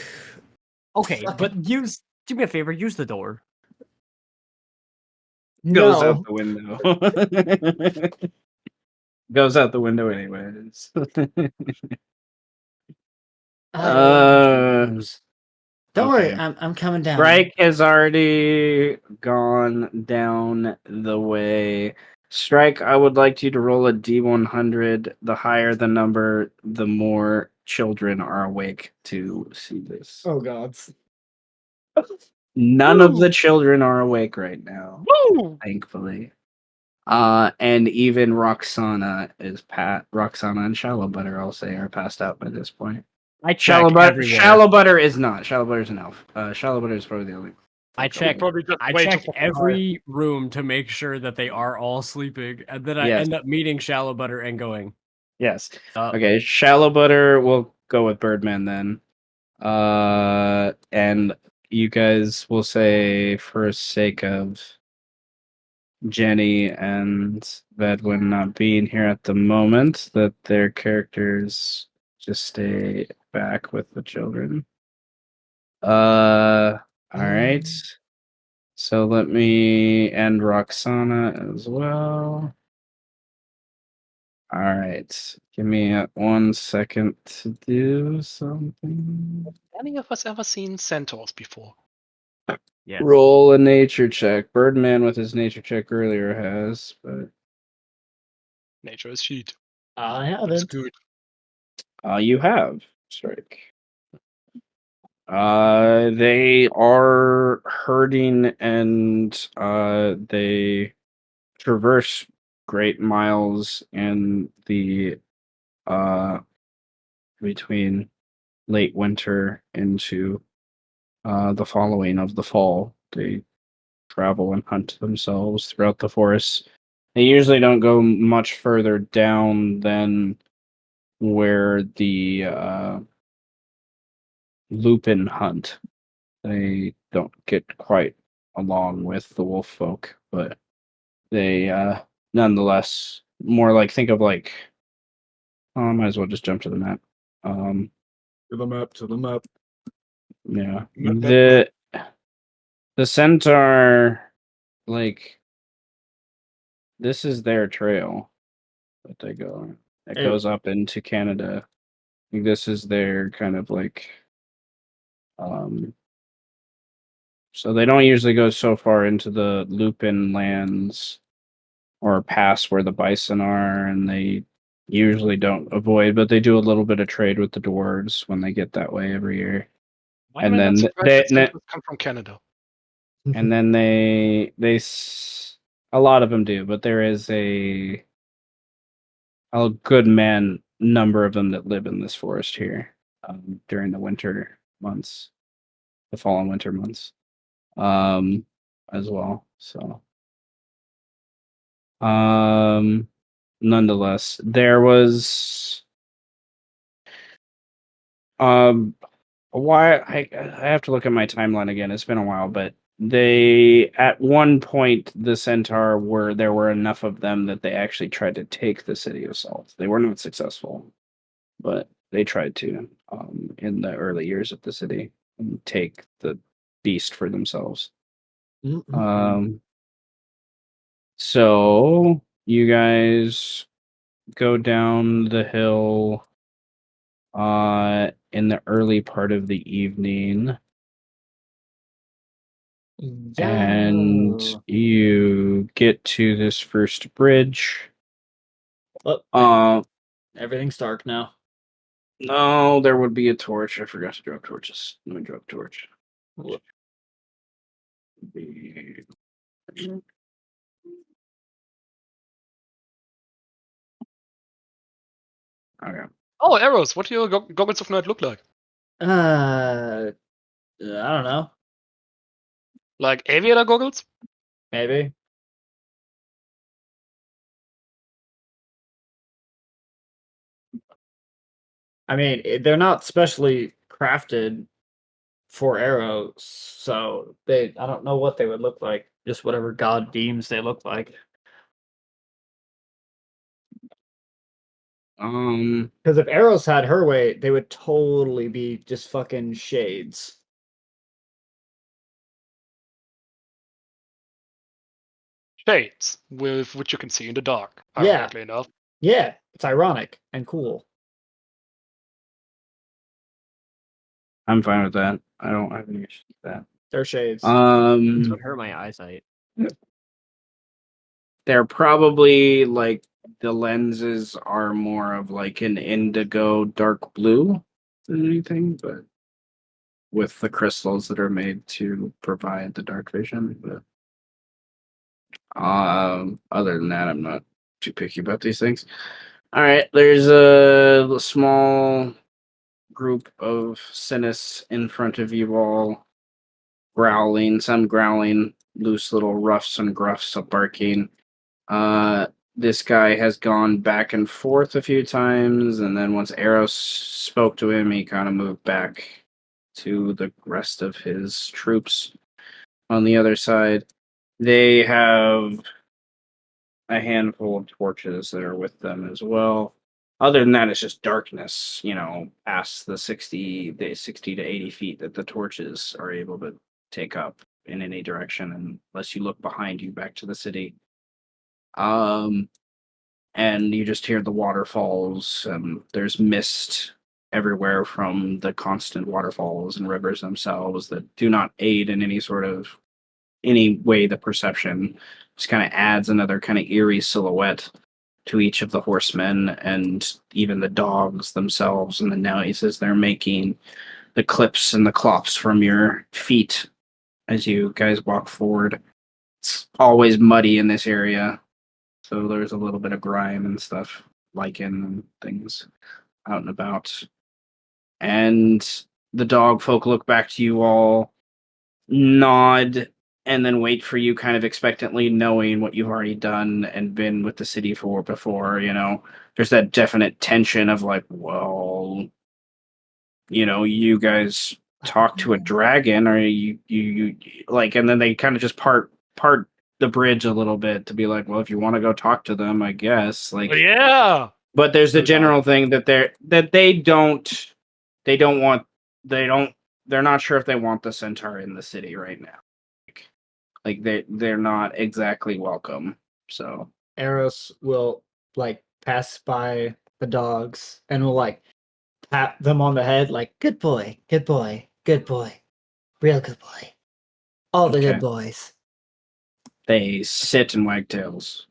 Okay, fucking- but do me a favor, use the door. Goes out No. the window. Goes out the window anyways. Don't worry, Okay. I'm coming down. Strike has already gone down the way. Strike, I would like you to roll a D100. The higher the number, the more children are awake to see this. Oh god. None of the children are awake right now, Woo! thankfully. And even Roxana Roxana and Shallow Butter, I'll say, are passed out by this point. I check everywhere. Shallow Butter is not. Shallow Butter is an elf. Shallow Butter is probably the only. I check Probably just I way too check fucking every room to make sure that they are all sleeping, and then I Yes. end up meeting Shallow Butter and going. Yes. Okay. Shallow Butter. We'll go with Birdman then. And you guys will say, for sake of Jenny and Vedwin not being here at the moment, that their characters just stay back with the children. All right. So let me end Roxana as well. All right. Give me 1 second to do something. Any of us ever seen centaurs before? Yes. Roll a nature check. Birdman with his nature check earlier has, but Nature is shit. I It's haven't. good. you have strike. They are herding and they traverse great miles in the between late winter into the following of the fall. They travel and hunt themselves throughout the forests. They usually don't go much further down than where the lupin hunt. They don't get quite along with the wolf folk, but they nonetheless more like, think of like, I might as well just jump to the map. To the map. Yeah. Map. The centaur, like, this is their trail that they go on. It goes up into Canada. I think this is their kind of like so they don't usually go so far into the Lupin lands or past where the bison are, and they usually don't avoid, but they do a little bit of trade with the dwarves when they get that way every year. Why am I not surprised that centaurs come from Canada? And then a lot of them do, but there is a good number of them that live in this forest here during the winter months, the fall and winter months, as well. So, nonetheless, there was why I have to look at my timeline again. It's been a while, but they, at one point, the centaur there were enough of them that they actually tried to take the city of Salt. They were not successful, but they tried to in the early years of the city and take the beast for themselves. So you guys go down the hill in the early part of the evening. And you get to this first bridge. Oh, everything's dark now. No, there would be a torch. I forgot to drop torches. Let me drop torch. Whoop. Okay. Oh, arrows. What do your goggles of night look like? I don't know. Like aviator goggles? Maybe. I mean, they're not specially crafted for arrows, so I don't know what they would look like. Just whatever God deems they look like. Because if arrows had her way, they would totally be just fucking shades. Shades, with which you can see in the dark, Yeah. ironically enough. Yeah, it's ironic and cool. I'm fine with that. I don't have any issues with that. They're shades. It would hurt my eyesight. They're probably like the lenses are more of like an indigo dark blue than anything, but with the crystals that are made to provide the dark vision. But other than that, I'm not too picky about these things. All right, there's a small group of Sinis in front of you all, growling, some growling, loose little ruffs and gruffs of barking. This guy has gone back and forth a few times, and then once Eros spoke to him, he kind of moved back to the rest of his troops on the other side. They have a handful of torches that are with them as well. Other than that, it's just darkness, past the 60 to 80 feet that the torches are able to take up in any direction, unless you look behind you back to the city. And you just hear the waterfalls, and there's mist everywhere from the constant waterfalls and rivers themselves that do not aid in any way the perception. Just kind of adds another kind of eerie silhouette to each of the horsemen, and even the dogs themselves, and the noises they're making, the clips and the clops from your feet as you guys walk forward. It's always muddy in this area, so there's a little bit of grime and stuff, lichen and things out and about. And the dog folk look back to you all, nod, and then wait for you kind of expectantly, knowing what you've already done and been with the city for before. There's that definite tension of like, well, you guys talk to a dragon, or you like, and then they kind of just part the bridge a little bit to be like, well, if you want to go talk to them, I guess. Like, Yeah. but there's the So general thing that they're not sure if they want the centaur in the city right now. Like they're not exactly welcome. So Eros will pass by the dogs and will pat them on the head like, good boy, good boy, good boy, real good boy. All the Okay. good boys. they sit and wag tails,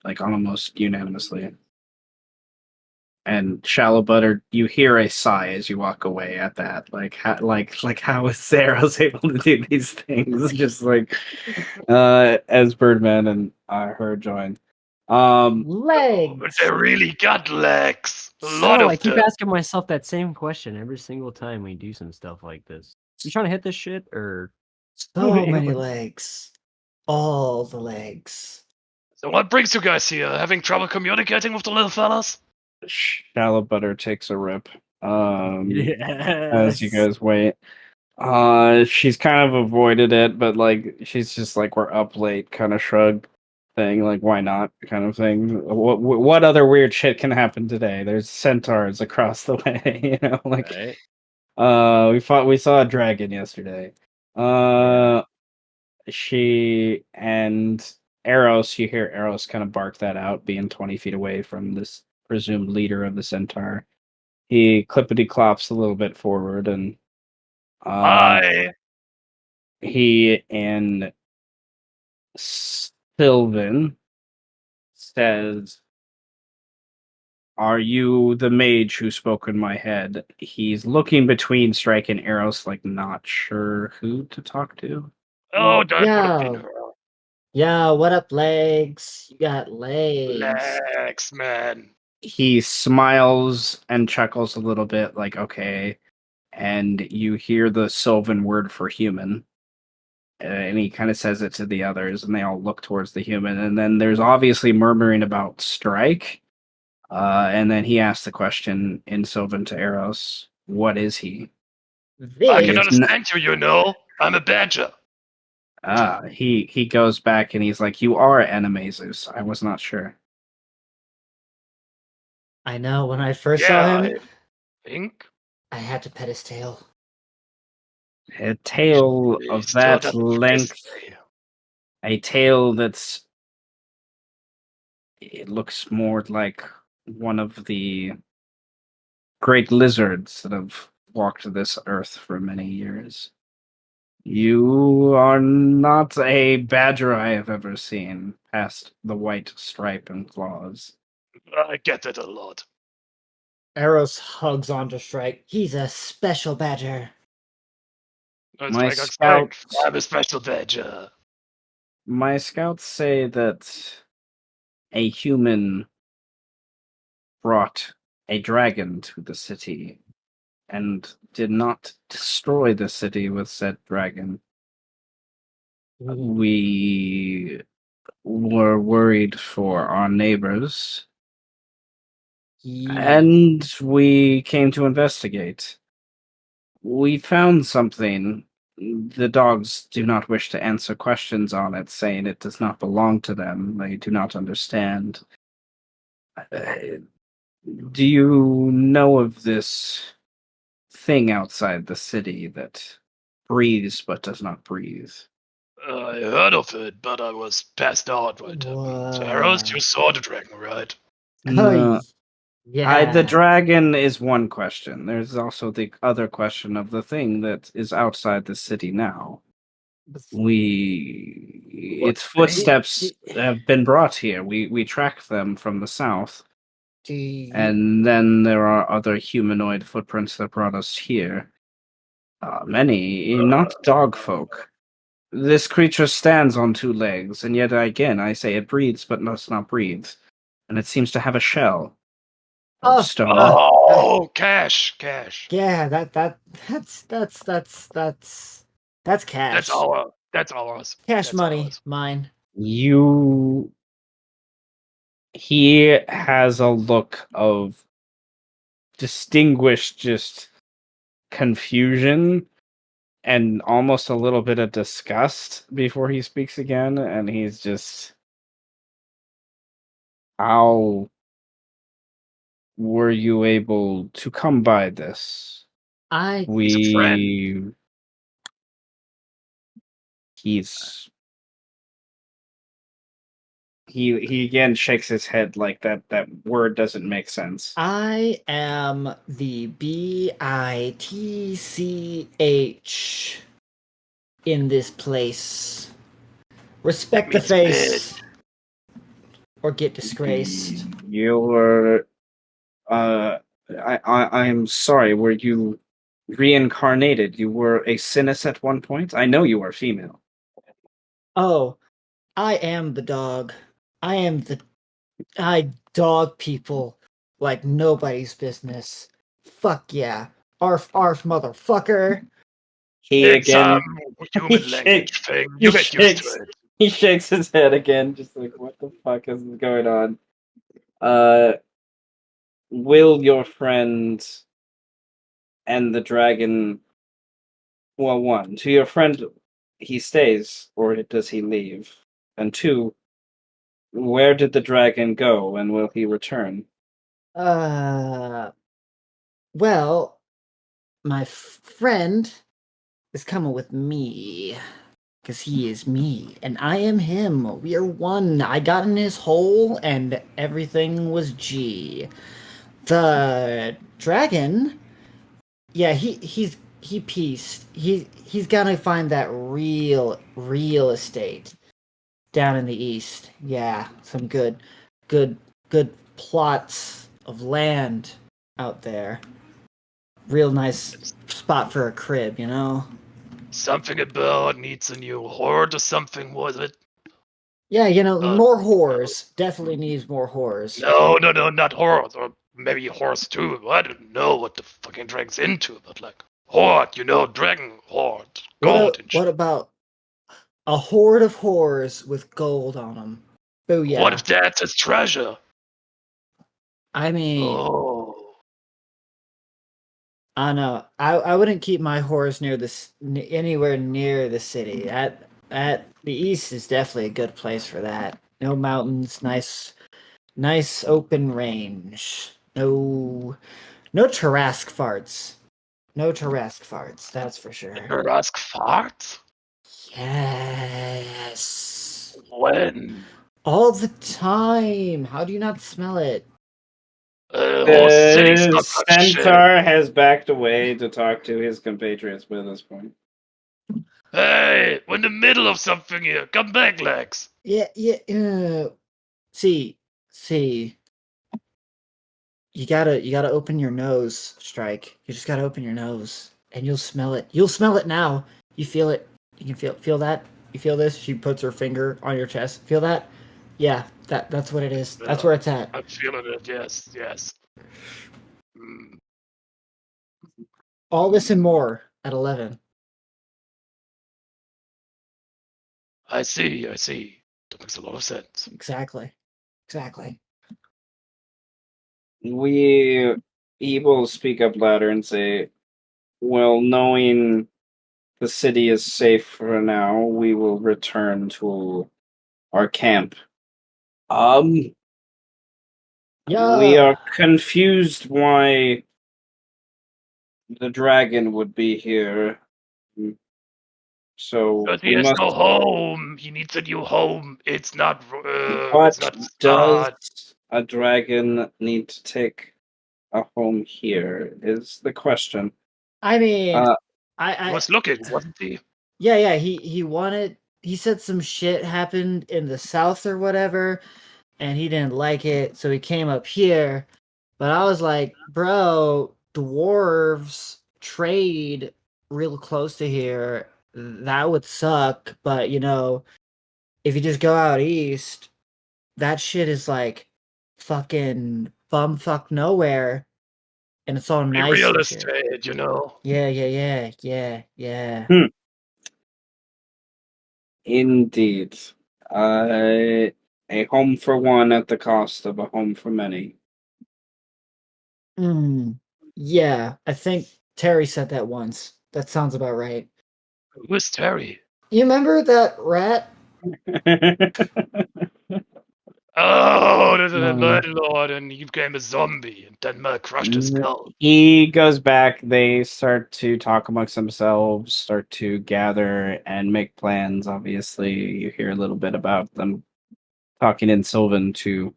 like almost unanimously. And Shallow Butter, you hear a sigh as you walk away at that. Like how is Sarah's able to do these things? Just like as Birdman and her join. Legs. But they really got legs. A lot So of I keep them. asking myself that same question every single time we do some stuff like this. You trying to hit this shit or So many legs. All the legs. So what brings you guys here? Having trouble communicating with the little fellas? Shallow Butter takes a rip. yes. As you guys wait. She's kind of avoided it, but like she's just like, we're up late, kind of shrug thing, like why not, kind of thing. What other weird shit can happen today? There's centaurs across the way, like Right. we saw a dragon yesterday. She and Eros, you hear Eros kind of bark that out, being 20 feet away from this presumed leader of the centaur. He clippity clops a little bit forward, and Hi. he in Sylvan says, "Are you the mage who spoke in my head?" He's looking between Strike and Eros, like not sure who to talk to. Oh, that would have been Yeah. her. Yeah, what up, legs? You got legs. Lex, man. He smiles and chuckles a little bit, like, okay. And you hear the Sylvan word for human. And he kind of says it to the others, and they all look towards the human. And then there's obviously murmuring about Strike. And then he asks the question in Sylvan to Eros, what is he? I This. can is n- understand you, you know. I'm a badger. He goes back and he's like, you are Animaesus. I was not sure. I know, when I first Yeah, saw him, I think. I had to pet his tail. A tail He of still that doesn't length, kiss me. a tail that's it looks more like one of the great lizards that have walked this earth for many years. You are not a badger I have ever seen past the white stripe and claws. I get it a lot. Eros hugs onto Strike. He's a special badger. I My strike strength. scouts, I'm a special badger. my scouts say that a human brought a dragon to the city and did not destroy the city with said dragon. We were worried for our neighbors, and we came to investigate. We found something. The dogs do not wish to answer questions on it, saying it does not belong to them. They do not understand. Do you know of this thing outside the city that breathes but does not breathe? I heard of it, but I was passed out right then. Arrows, you saw the dragon, right? No. Yeah. The dragon is one question. There's also the other question of the thing that is outside the city now. Its footsteps have been brought here. We tracked them from the south, and then there are other humanoid footprints that brought us here. Many, not dog folk. This creature stands on two legs, and yet again I say it breathes but does not breathe, and it seems to have a shell of stone. Oh, cash. Yeah, that's cash. That's ours. Cash That's money, ours. mine. He has a look of distinguished just confusion and almost a little bit of disgust before he speaks again, and he's just, how were you able to come by this? He's a friend. He's he again shakes his head like that word doesn't make sense. I am the BITCH in this place. Respect the Means face, or get disgraced. You were I'm sorry, were you reincarnated? You were a Sinus at one point? I know you are female. Oh, I am the dog. I dog people like nobody's business. Fuck yeah. Arf arf motherfucker. it's human language thing. You get used to it. He shakes his head again, just like, what the fuck is going on? Will your friend and the dragon, well, one, to your friend, he stays, or does he leave? And two, where did the dragon go, and will he return? Well, my friend is coming with me. Because he is me, and I am him. We are one. I got in his hole, and everything was G. The dragon, yeah, he's he pieced. He's gonna find that real estate down in the east. Yeah, some good good plots of land out there. Real nice spot for a crib, you know? Something about needs a new horde or something, was it? Yeah, you know, Uh, more whores. Definitely needs more whores. No, not horse, or maybe horse too. I don't know what the fucking dragon's into, but like horde, dragon horde, gold and What shit. about a horde of whores with gold on them? Booyah. What if that's his treasure? I mean, Oh, I know. I wouldn't keep my whores near this anywhere near the city. At the east is definitely a good place for that. No mountains, nice open range. No Tarrasque farts. No Tarrasque farts, that's for sure. never ask fart? Yes. When? All the time. How do you not smell it? Whole city The smells like shit. centaur has backed away to talk to his compatriots by this point. Hey, we're in the middle of something here. Come back, Lex. Yeah. See. You gotta open your nose, Strike. You just gotta open your nose. And you'll smell it. You'll smell it now. You feel it. You can feel that? You feel this? She puts her finger on your chest. Feel that? Yeah, that's what it is. That's where it's at. I'm feeling it. Yes. Mm, All this and more at 11. I see. That makes a lot of sense. Exactly. He will speak up louder and say, well, knowing the city is safe for now, we will return to our camp. We Yeah. are confused why the dragon would be here. So Because he we has must. no home. He needs a new home. It's not. It's What not does smart. a dragon need to take a home here? Is the question. I mean, Uh, He I was looking, wasn't he? yeah, he said some shit happened in the south or whatever, and he didn't like it, so he came up here. But I was like, bro, dwarves trade real close to here. That would suck, but if you just go out east, that shit is like fucking bumfuck nowhere, and it's all Be nice real and shit. estate. Yeah. hmm, indeed. Uh, a home for one at the cost of a home for many. Yeah, I think Terry said that once. That sounds about right. Who's Terry? You remember that rat? Oh, this is the landlord, and he became a zombie, and then crushed his skull. He goes back. They start to talk amongst themselves, start to gather and make plans. Obviously, you hear a little bit about them talking in Sylvan to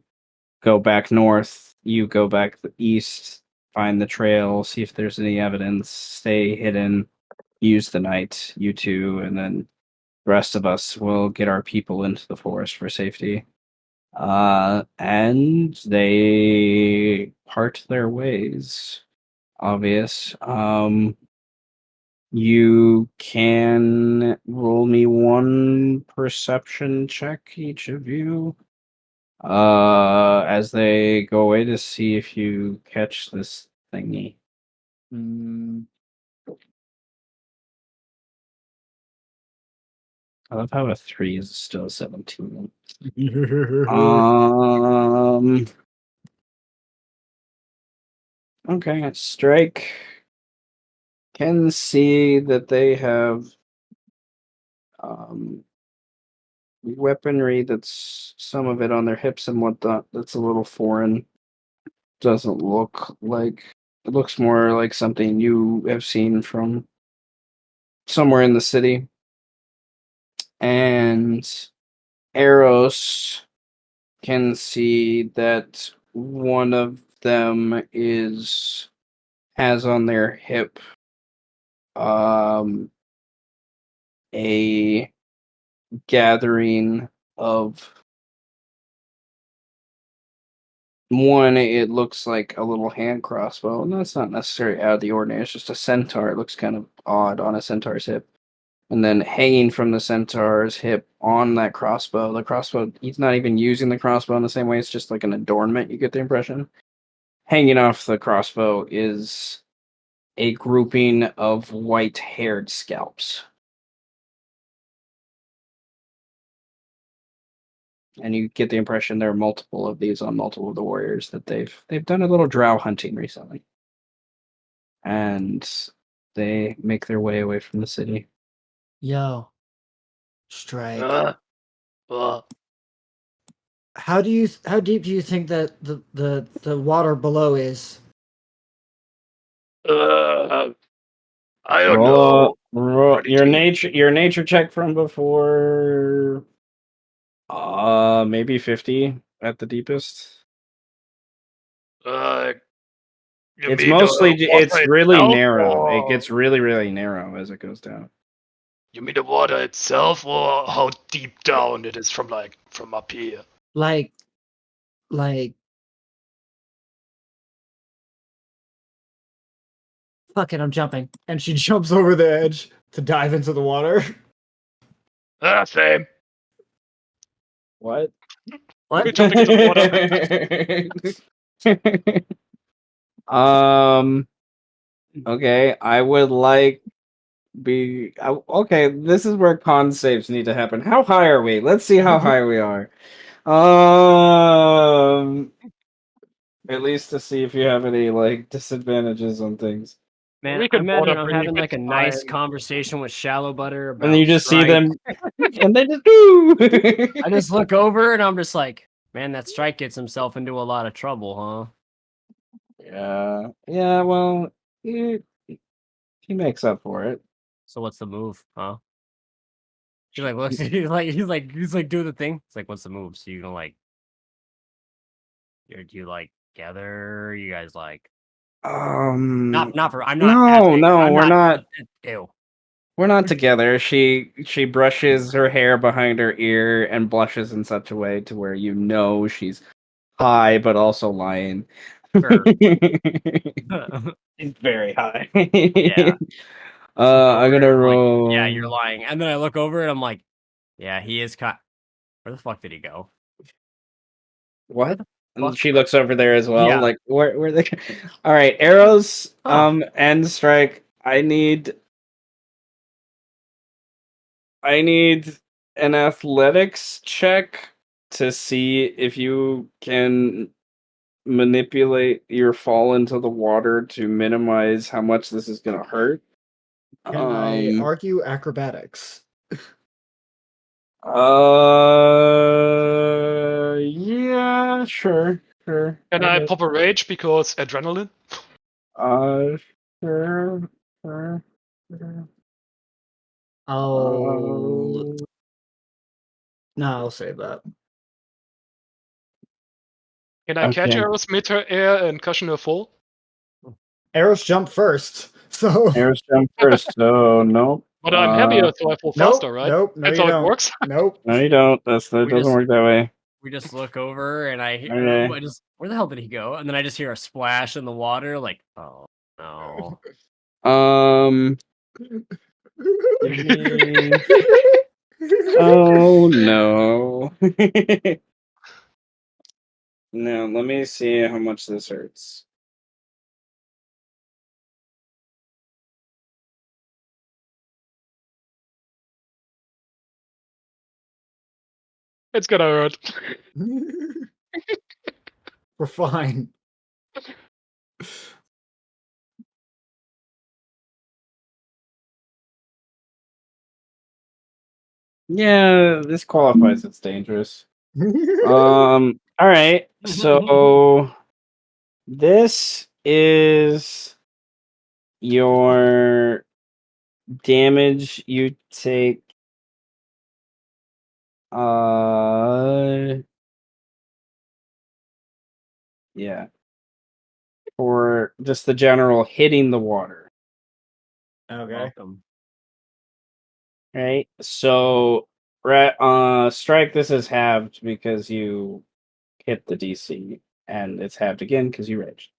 go back north. You go back east, find the trail, see if there's any evidence, stay hidden, use the night, you two, and then the rest of us will get our people into the forest for safety. And they part their ways. Obvious. You can roll me one perception check, each of you, as they go away to see if you catch this thingy. I love how a 3 is still a 17. Okay, Strike can see that they have weaponry that's some of it on their hips and whatnot that's a little foreign. Doesn't look like it looks more like something you have seen from somewhere in the city. And Eros can see that one of them has on their hip a gathering of one. It looks like a little hand crossbow, and that's not necessarily out of the ordinary. It's just a centaur. It looks kind of odd on a centaur's hip. And then hanging from the centaur's hip on that crossbow, the crossbow, he's not even using the crossbow in the same way. It's just like an adornment, you get the impression. Hanging off the crossbow is a grouping of white-haired scalps. And you get the impression there are multiple of these on multiple of the warriors, that they've done a little drow hunting recently. And they make their way away from the city. Yo, Strike. Uh, How deep do you think that the water below is? I don't know. Pretty Your deep. nature check from before. Maybe 50 at the deepest. You It's mean mostly the water it's really itself, narrow. It or gets really, really narrow as it goes down. you mean the water itself, or how deep down it is from up here? Like, fuck it, I'm jumping. And she jumps over the edge to dive into the water. Same. What? We're jumping into the water. Okay, I would like okay, this is where con saves need to happen. How high are we? Let's see how high we are. At least to see if you have any like disadvantages on things. Man, We I can imagine water I'm breathe, having like a it's nice fine. conversation with Shallow Butter about And you just see Strike. them and they just do. I just look over and I'm just like, man, that Strike gets himself into a lot of trouble, huh? Yeah, well, he makes up for it. So what's the move, huh? He like looks. He's like do the thing. It's like, what's the move? So you gonna like, do you like together? You guys like not for. I'm not. No, asking, no, I'm we're not. Ew. We're not together. She brushes her hair behind her ear and blushes in such a way to where you know she's high but also lying. Sure. She's very high. Yeah. I'm gonna I'm like, roll. yeah, you're lying. And then I look over and I'm like, yeah, he is caught. Where the fuck did he go? What? And Fuck? she looks over there as well. Yeah. Like where they? All right, arrows. Huh. And Strike. I need an athletics check to see if you can manipulate your fall into the water to minimize how much this is gonna hurt. Can I argue acrobatics? Yeah, sure. Can I pop a rage because adrenaline? Uh, sure, sure. No, I'll save that. Can I catch Okay. arrows mid-air and cushion a fall? Arrows jump first, so Arrows jump first, so nope. But I'm heavier, so I fall faster, right? Nope, That's you how it don't. works. Nope. No, you don't. That We doesn't just- work that way. We just look over and Okay. I just, where the hell did he go? And then I just hear a splash in the water. Like, oh no. Give me- Oh no. No, let me see how much this hurts. It's gonna hurt. We're fine. Yeah, this qualifies as dangerous. All right. So this is your damage you take. Yeah. For just the general hitting the water. Okay. Welcome. Right. So, strike. This is halved because you hit the DC, and it's halved again because you raged.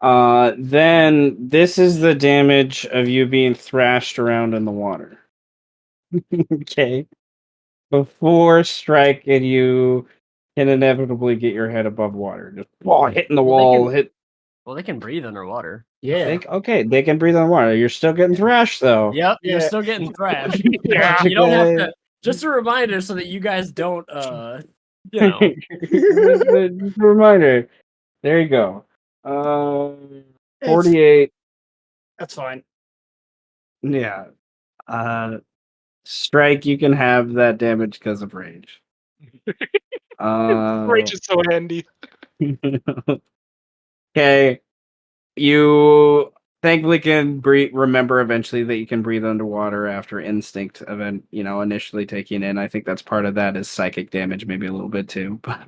Then this is the damage of you being thrashed around in the water. Okay. Before strike, and you can inevitably get your head above water. Just hitting the Well, they wall. can- Well, they can breathe underwater. Yeah. They can breathe on water. You're still getting thrashed though. Yep, you're Yeah. still getting thrashed. Yeah. But you don't have Okay. to. Just a reminder so that you guys don't, you know. Just a reminder. There you go. It's- 48. That's fine. Yeah. Strike. You can have that damage because of rage. Rage is so handy. Okay. You thankfully can remember eventually that you can breathe underwater after instinct event, initially taking in. I think that's part of that is psychic damage, maybe a little bit too. But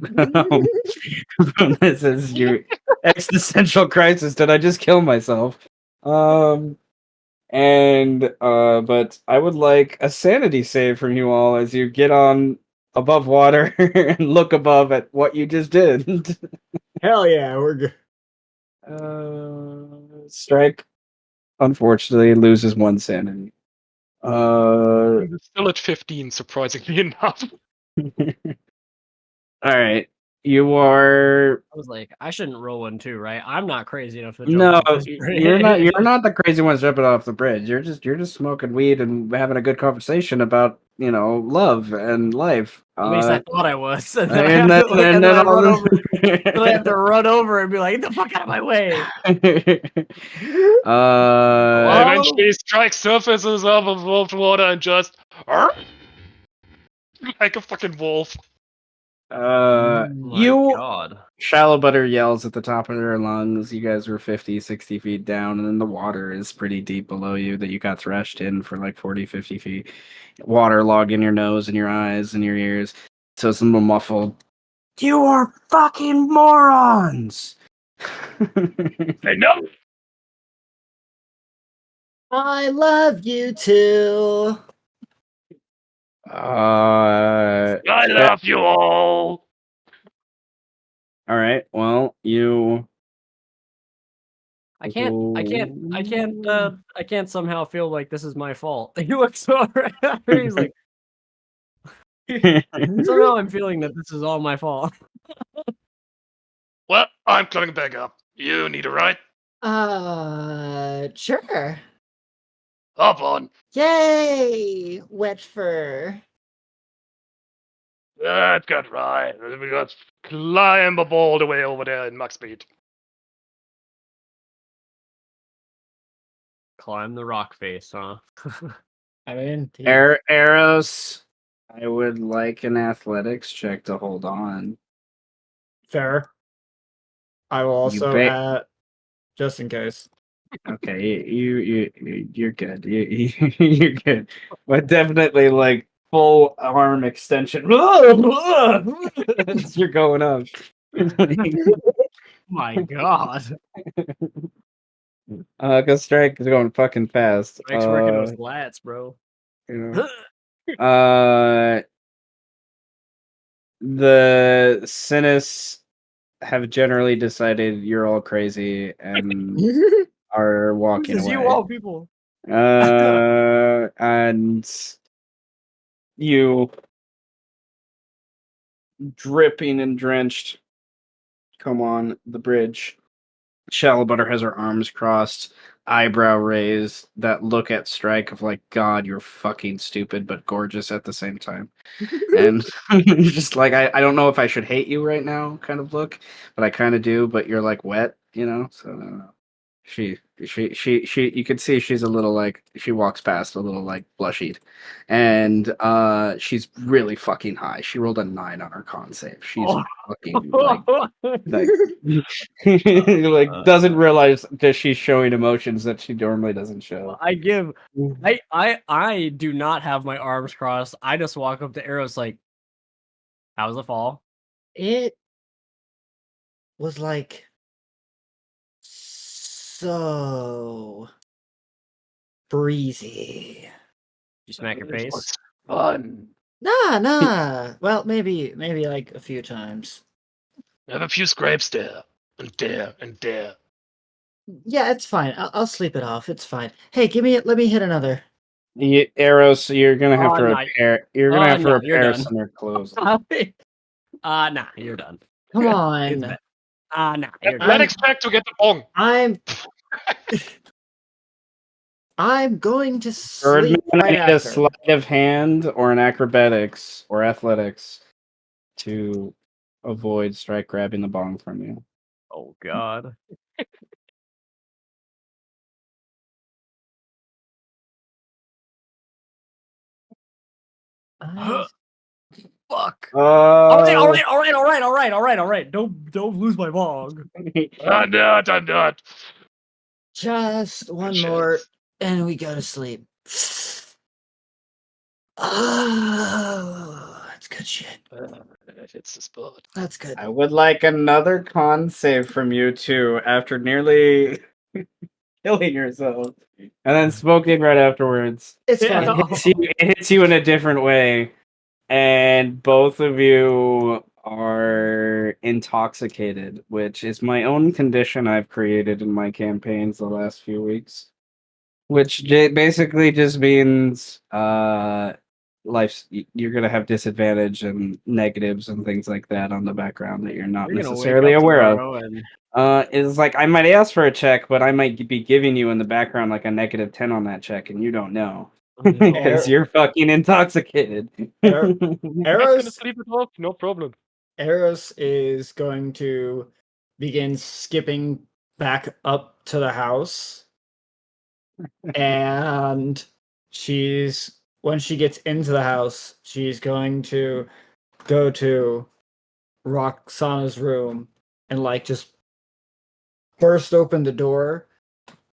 this is your existential crisis. Did I just kill myself? But I would like a sanity save from you all as you get on above water and look above at what you just did. Hell yeah, we're good. Strike, unfortunately, loses 1 sanity. I'm still at 15, surprisingly enough. All right. You are I was like, I shouldn't roll one too, right? I'm not crazy enough to jump no, off this you're not. bridge. You're not the crazy ones jumping off the bridge. You're just smoking weed and having a good conversation about love and life. At least I thought I was. And then and then, and then I all run this- over. Then I have to run over and be like, "Get the fuck out of my way!" uh, Eventually, Strike surfaces up above water and just like a fucking wolf. My you God. Shallow Butter yells at the top of their lungs. You guys were 50, 60 feet down, and then the water is pretty deep below you that you got thrashed in for like 40, 50 feet. Water logging your nose and your eyes and your ears. So it's a little muffled. You are fucking morons! I know. I love you too. I love you all. All right, well, you... I can't somehow feel like this is my fault. He looks over at me, he's like, somehow I'm feeling that this is all my fault. Well, I'm coming back up. You need a ride? Sure. Hop on. Yay! Wet fur. That's good, right. We got climb up all the way over there in max speed. Climb the rock face, huh? I mean, Arrows. I would like an athletics check to hold on. fair. I will also add, just in case. Okay, you're good. You're good. But definitely like full arm extension. As you're going up. My God. Cause Strike is going fucking fast. Mike's working those lats, bro. You know. The Sinus have generally decided you're all crazy and are walking Because away. you all people. And you, dripping and drenched, come on the bridge. Shallow Butter has her arms crossed, eyebrow raised, that look at Strike of like, God, you're fucking stupid but gorgeous at the same time. And just like, I don't know if I should hate you right now kind of look, but I kind of do, but you're like wet, so I don't know. She you could see she's a little like she walks past a little like blushied, and she's really fucking high. She rolled a 9 on her con save. She's fucking like like doesn't realize that she's showing emotions that she normally doesn't show. I do not have my arms crossed. I just walk up to Arrows like, how's the fall? It was like so breezy. You smack your This face. was fun. Nah. Well, maybe like a few times. I have a few scrapes there, and there, and there. Yeah, it's fine. I'll sleep it off. It's fine. Hey, give me it. Let me hit another. Arrows, you're gonna have to No. repair. You're gonna have to No, you're repair done. some of your clothes. Come You're done. on. You're done. Athletics check to get the bong. I'm going to Birdman, sleep I right need a after. sleight of hand or an acrobatics or athletics to avoid strike grabbing the bong from you. Oh God. I- Fuck. Oh, All right. Don't lose my bong. I'm not. Just one shit. more, and we go to sleep. Oh, that's good shit. It's the spot. That's good. I would like another con save from you too after nearly killing yourself and then smoking right afterwards. It's Yeah. fine. It hits you in a different way, and both of you are intoxicated, which is my own condition I've created in my campaigns the last few weeks. Which basically just means you're gonna have disadvantage and negatives and things like that on the background that you're not You're gonna wake necessarily up aware of. tomorrow and Is like I might ask for a check, but I might be giving you in the background like a -10 on that check, and you don't know because you're fucking intoxicated. Er- I'm gonna Eros, sleep it off, no problem. Eros is going to begin skipping back up to the house, and when she gets into the house, she's going to go to Roxana's room and like just burst open the door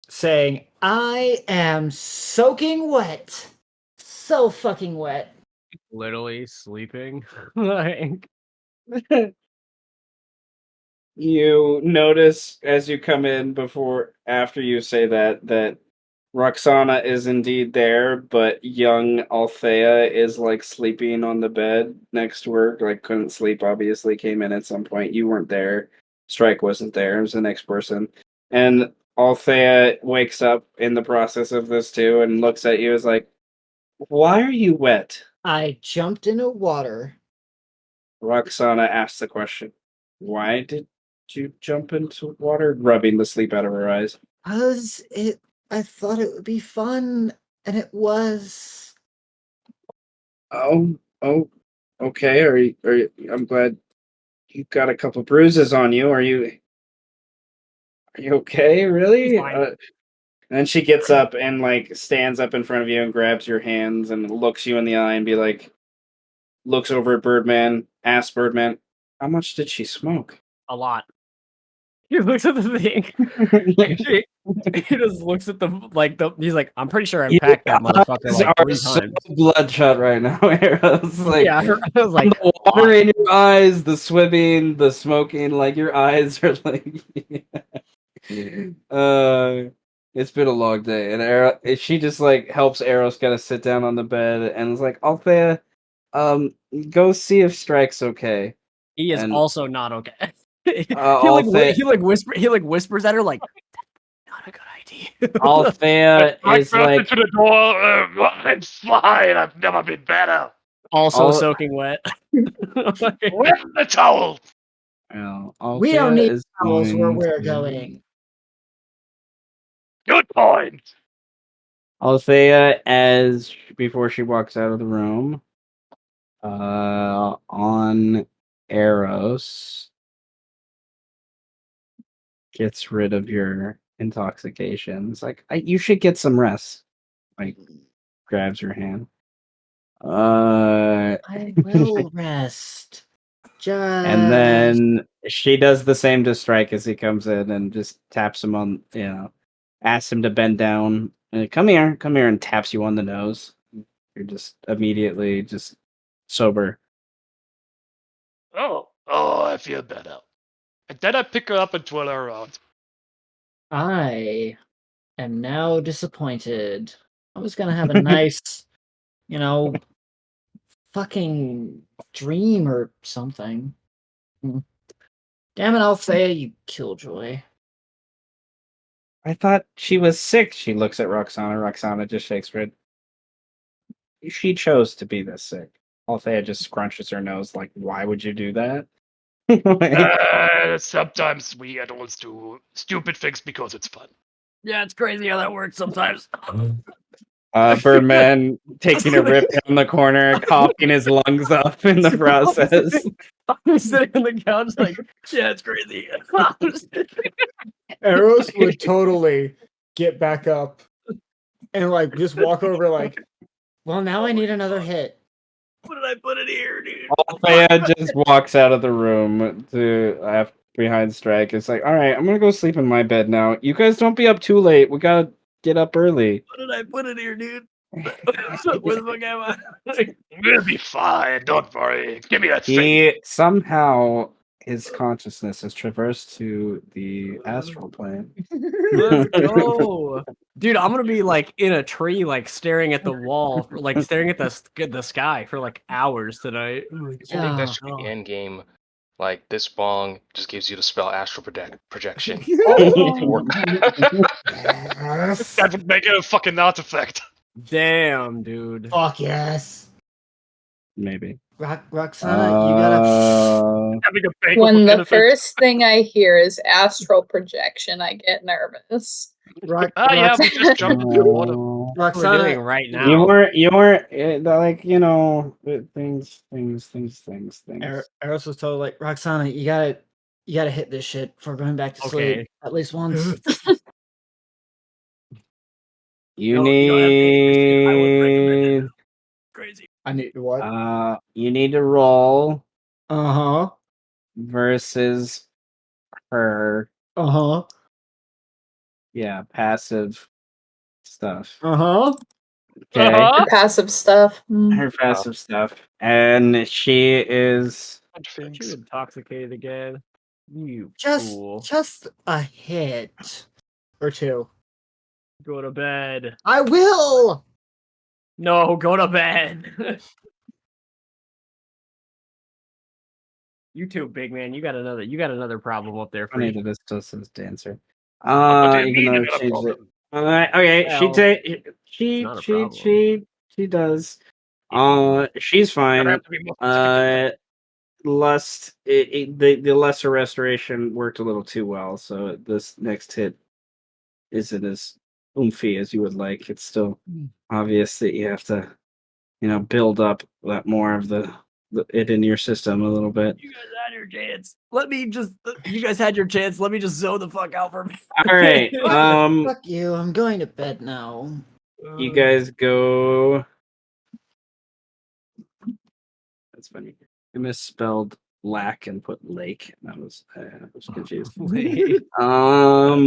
saying, I am soaking wet. So fucking wet. literally sleeping. Like, You notice as you come in after you say that Roxana is indeed there, but young Althea is like sleeping on the bed next to her. Like couldn't sleep, obviously, came in at some point. You weren't there. Strike wasn't there. It was the next person. And Althea wakes up in the process of this too and looks at you as like, why are you wet? I jumped into water. Roxana asks the question. Why did you jump into water? Rubbing the sleep out of her eyes. I thought it would be fun, and it was. Oh, okay. I'm glad you got a couple bruises on you. Are you okay? Really? fine. And then she gets up and like stands up in front of you and grabs your hands and looks you in the eye and looks over at Birdman, asks Birdman, how much did she smoke? a lot. He looks at the thing. He just looks at he's like, I'm pretty sure I packed that motherfucker eyes like are 3 so times. bloodshot right now, Arrows. Like, Yeah, I was like, the water in your eyes, the swimming, the smoking, like your eyes are like. It's been a long day, and she just like helps Eros kind of sit down on the bed and is like, Althea, go see if Strike's okay. he is And also not okay. Althea, He whispers at her like, not a good idea. Althea I is grabbed like, into the door. I'm fine. I've never been better. Also Al- soaking wet. Where's the towel? We don't Althea need is towels where going we're to- going. Good point. Althea, as before she walks out of the room, on Eros, gets rid of your intoxication. It's like you should get some rest. Like grabs your hand. I will rest. And then she does the same to Strike as he comes in and just taps him on, asks him to bend down. Come here, and taps you on the nose. You're just immediately just sober. Oh, I feel better. And then I pick her up and twirl her around. I am now disappointed. I was gonna have a nice, you know, fucking dream or something. Damn it, Althea, you killjoy. I thought she was sick. She looks at Roxana. Roxana just shakes her head. She chose to be this sick. Althea just scrunches her nose like, why would you do that? Sometimes we adults do stupid things because it's fun. Yeah, it's crazy how that works sometimes. Birdman taking a rip down the corner, coughing his lungs up in the process. I'm sitting on the couch like, yeah, it's crazy. Eros would totally get back up and like just walk over like, Well, now I need another hit. What did I put in here, dude? Althea just walks out of the room to behind Strike. It's like, all right, I'm gonna go sleep in my bed now. You guys don't be up too late. We gotta get up early. What did I put in here, dude? Where the fuck am I? We'll be fine. Don't worry. Give me that face. He somehow his consciousness has traversed to the astral plane. Let's go, dude. I'm gonna be like in a tree, like staring at the wall, like staring at the sky for like hours tonight. I think Yeah. that should be the end game. Like this bong just gives you the spell astral projection. oh, Yes. That would make it a fucking artifact. Damn, dude. Fuck yes. Maybe. Roxana, you gotta. Having a bagel When for the benefits. first thing I hear is astral projection, I get nervous. Yeah, we just jumped into the water. We're Roxana, doing right now. You weren't like, you know, things. Eros was totally like, Roxana, you gotta hit this shit before going back to Okay. sleep at least once. You No, you don't have to- I would recommend it. need Crazy. I need what? you need to roll Uh-huh. versus her Uh-huh. passive stuff. Uh-huh. Okay. Uh-huh. Passive stuff. Her passive stuff. And she is Aren't you intoxicated again? You just fool. just a hit Or two. Go to bed. I will. No, go to bed. You too, big man. You got another problem up there for funny you. that this still says dancer. What do you Even mean though you got a changed it. problem? Okay, Well, she not a problem. does. She's Never fine. have to be more specific than Lust. The lesser restoration worked a little too well, so this next hit isn't as oomphy as you would like. It's still obvious that you have to, build up that more of it in your system a little bit. You guys had your chance. You guys had your chance. Let me just zone the fuck out for me. All right. Fuck you. I'm going to bed now. You guys go. That's funny. I misspelled lack and put lake. I was confused. Wait. All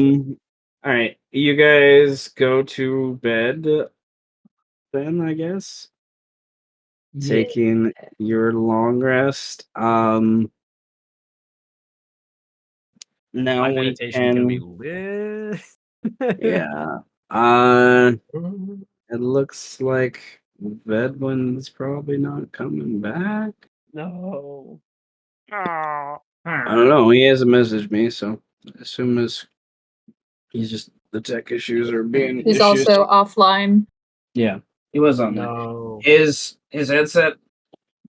right. You guys go to bed then, I guess. Taking your long rest. Now My we meditation's gonna be can. lit. Yeah. It looks like Vedwin's probably not coming back. No. I don't know. He hasn't messaged me, so I assume he's just the tech issues are being He's issues. also offline. Yeah, he was on there. No. His headset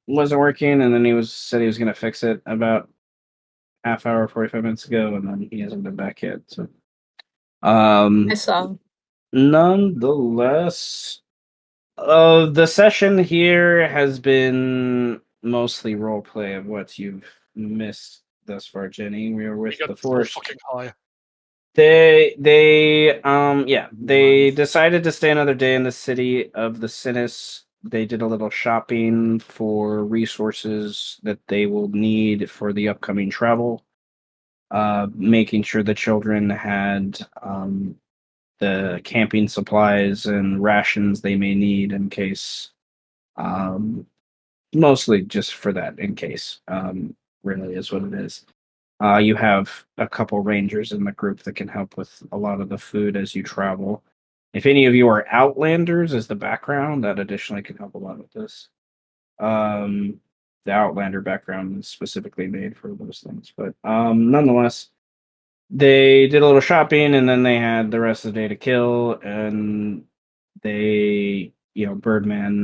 wasn't working, and then said he was gonna fix it about half hour, 45 minutes ago, and then he hasn't been back yet. So, I saw. nonetheless, the session here has been mostly roleplay of what you've missed thus far, Jenny. We were with We got the so Force. fucking high. They decided to stay another day in the city of the Sinus. They did a little shopping for resources that they will need for the upcoming travel. Making sure the children had the camping supplies and rations they may need in case. Mostly just for that, in case. Really is what it is. You have a couple rangers in the group that can help with a lot of the food as you travel. If any of you are outlanders as the background, that additionally can help a lot with this. The outlander background is specifically made for those things, but nonetheless, they did a little shopping and then they had the rest of the day to kill, and Birdman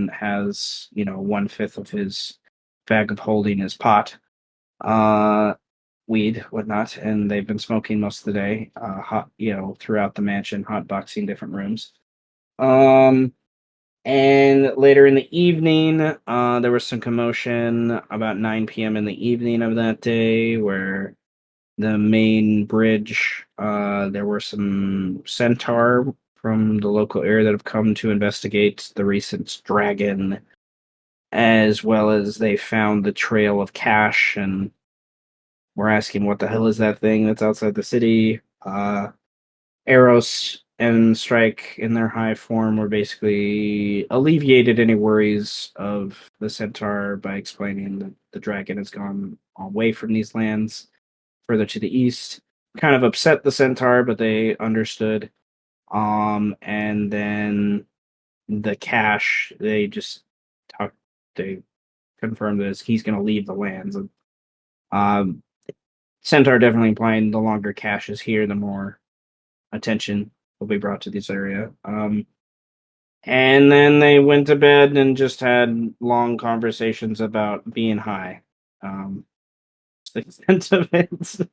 has 1/5 of his bag of holding his pot, weed, whatnot, and they've been smoking most of the day, hot, throughout the mansion, hot boxing different rooms. And later in the evening, there was some commotion about 9 p.m. in the evening of that day, where the main bridge, there were some centaur from the local area that have come to investigate the recent dragon, as well as they found the trail of cash, and we're asking what the hell is that thing that's outside the city. Eros and Strike in their high form were basically alleviated any worries of the centaur by explaining that the dragon has gone away from these lands further to the east. Kind of upset the centaur, but they understood. And then the cash, they confirmed that he's going to leave the lands. Um, Centaur definitely implying the longer cash is here, the more attention will be brought to this area. And then they went to bed and just had long conversations about being high. The extent of it.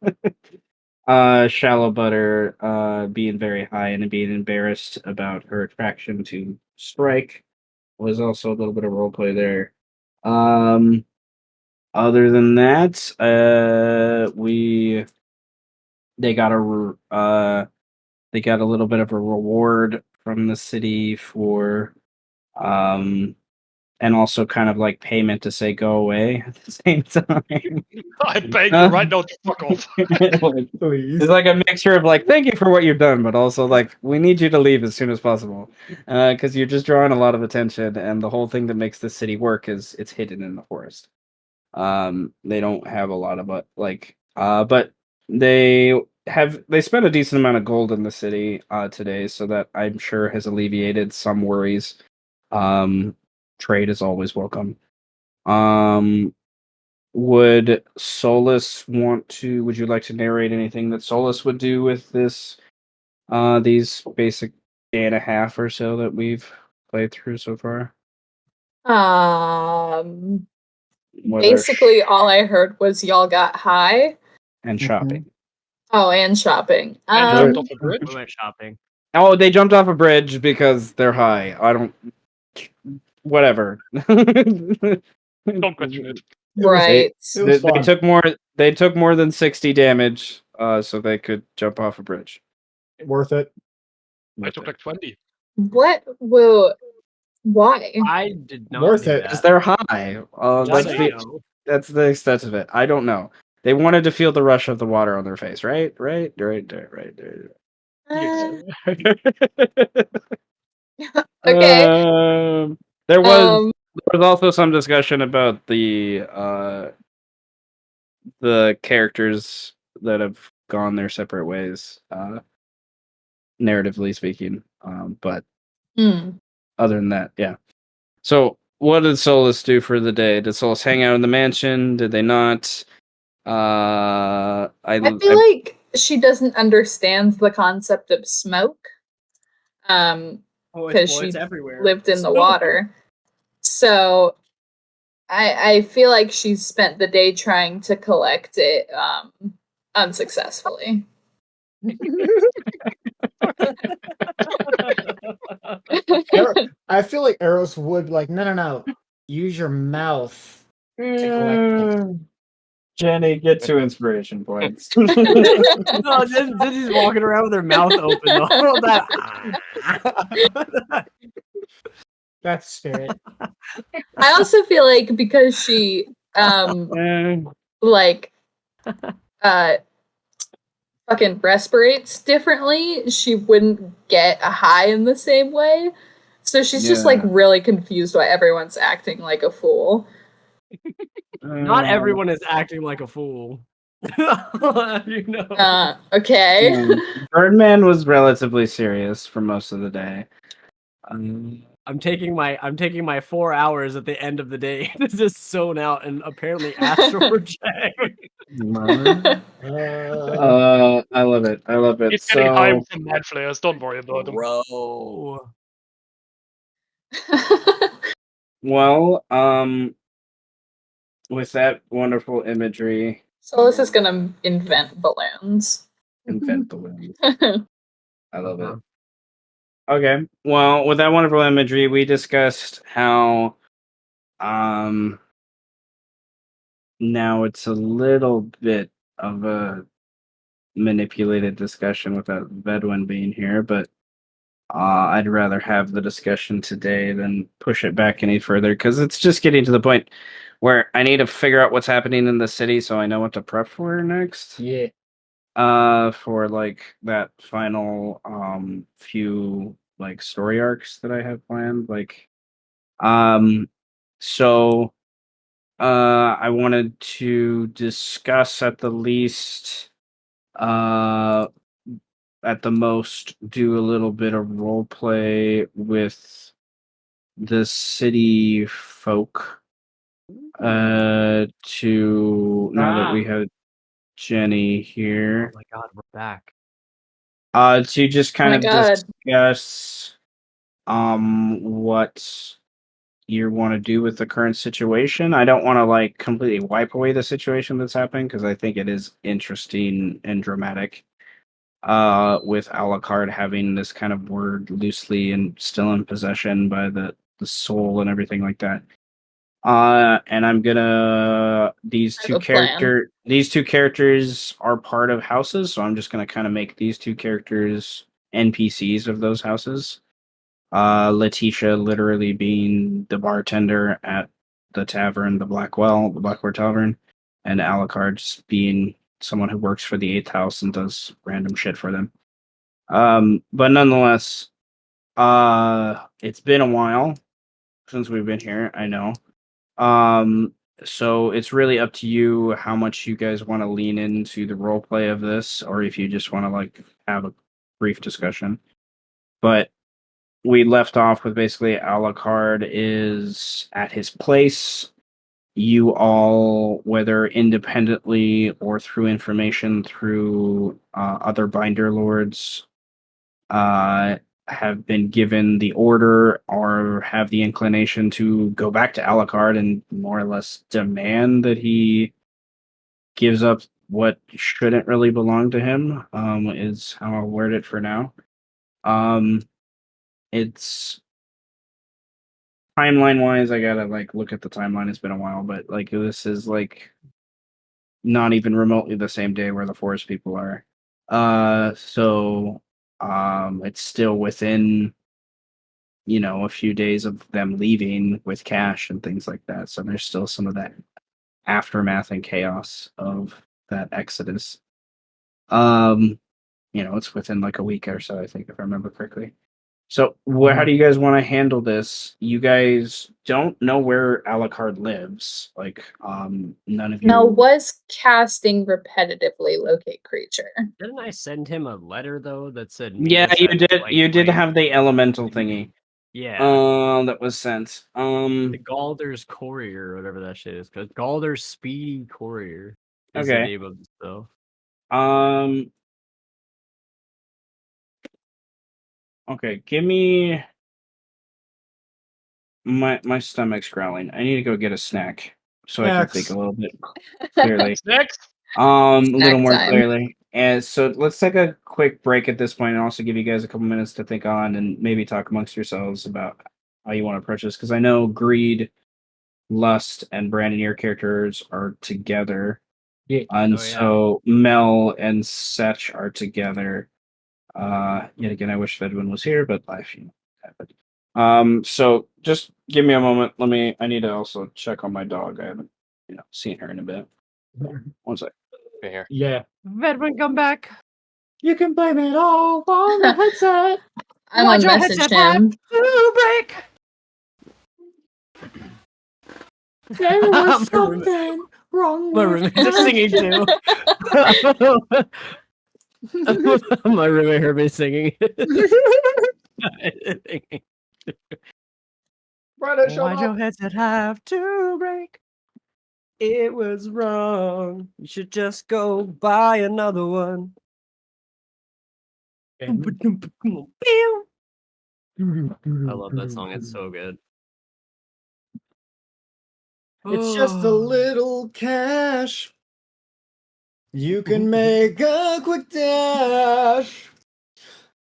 Shallow Butter being very high and being embarrassed about her attraction to Strike was also a little bit of roleplay there. Other than that, they got a little bit of a reward from the city for and also kind of like payment to say go away at the same time. I beg you right now to fuck off. Please. It's like a mixture of like thank you for what you've done, but also like we need you to leave as soon as possible, because you're just drawing a lot of attention, and the whole thing that makes the city work is it's hidden in the forest. They don't have a lot of but they spent a decent amount of gold in the city today, so that I'm sure has alleviated some worries. Trade is always welcome. Would you like to narrate anything that Solus would do with these basic day and a half or so that we've played through so far? Basically all I heard was y'all got high. And shopping. Oh, and shopping. And jumped off a bridge. We went shopping. Oh, they jumped off a bridge because they're high. I don't. Whatever. Don't question it. Right. They took more. They took more than 60 damage, so they could jump off a bridge. Worth it. I took like 20. Why? I did not Worth do it. Because that. they're high. That's the extent of it. I don't know. They wanted to feel the rush of the water on their face, right? Okay. There was also some discussion about the characters that have gone their separate ways, narratively speaking. But other than that, yeah. So, what did Solus do for the day? Did Solus hang out in the mansion? Did they not? I feel like she doesn't understand the concept of smoke. Because she everywhere. lived in the water. So I feel like she's spent the day trying to collect it unsuccessfully. I feel like Eros would be like, no. Use your mouth to collect it. Jenny, get 2 inspiration points. No, then she's walking around with her mouth open. That's spirit. I also feel like because she fucking respirates differently, she wouldn't get a high in the same way. So she's just like really confused why everyone's acting like a fool. Not everyone is acting like a fool. You know. Okay. Birdman was relatively serious for most of the day. I'm taking my 4 hours at the end of the day to just zone out and apparently astral project. I love it. I love it. He's getting high So, with the mad flares. Don't worry about him. Bro. well, with that wonderful imagery, Solus is gonna invent balloons. invent the wind. I love it. Okay. Well, with that wonderful imagery, we discussed how now it's a little bit of a manipulated discussion without Bedouin being here, but I'd rather have the discussion today than push it back any further because it's just getting to the point where I need to figure out what's happening in the city so I know what to prep for next. Yeah. For like that final few like story arcs that I have planned. So I wanted to discuss at the least at the most do a little bit of role play with the city folk to now that we have Jenny Oh here my god, we're back. to just Oh my kind of God. discuss what you want to do with the current situation. I don't want to like completely wipe away the situation that's happening because I think it is interesting and dramatic. With Alucard having this kind of word loosely and still in possession by the soul and everything like that. And I'm gonna I have a plan. these two characters are part of houses, so I'm just gonna kind of make these two characters NPCs of those houses. Letitia literally being the bartender at the tavern, the Blackwell Tavern, and Alucard just being someone who works for the Eighth House and does random shit for them. But nonetheless, it's been a while since we've been here. I know. So it's really up to you how much you guys want to lean into the role play of this, or if you just want to like have a brief discussion. But we left off with basically Alucard is at his place. You all, whether independently or through information through other binder lords, uh, have been given the order or have the inclination to go back to Alucard and more or less demand that he gives up what shouldn't really belong to him, is how I'll word it for now. It's timeline wise, I gotta like look at the timeline. It's been a while, but like this is like not even remotely the same day where the forest people are. So it's still within a few days of them leaving with cash and things like that. So there's still some of that aftermath and chaos of that exodus. It's within like a week or so, I think, if I remember correctly. So, how do you guys want to handle this? You guys don't know where Alucard lives. Like, none of Now, you. was casting repetitively locate creature? Didn't I send him a letter though that said Yeah, meet us you at, did. like, You did range? have the elemental thingy. Yeah. That was sent. The Galder's Courier, or whatever that shit is. Because Galder's Speedy Courier is the Okay. name of the spell. Okay, give me my stomach's growling. I need to go get a snack so I can think a little bit clearly. Next. A little Snack more time. clearly. And so let's take a quick break at this point and also give you guys a couple minutes to think on and maybe talk amongst yourselves about how you want to approach this. Because I know Greed, Lust, and Brandon, your characters are together. Yeah. And Oh, yeah. so Mel and Setch are together. Yet again, I wish Fedwin was here, but life happened. So just give me a moment. I need to also check on my dog. I haven't, seen her in a bit. One sec. Been here. Yeah. Vedwin, come back. You can blame it all on the headset. I'm Why'd gonna your message headset have him. to break? There was I'm gonna something Wrong. My roommates are singing too. My roommate heard me singing. Brother, shut Why'd your up. headset have to break? It was wrong. You should just go buy another one. I love that song. It's so good. It's just a little cash. You can make a quick dash.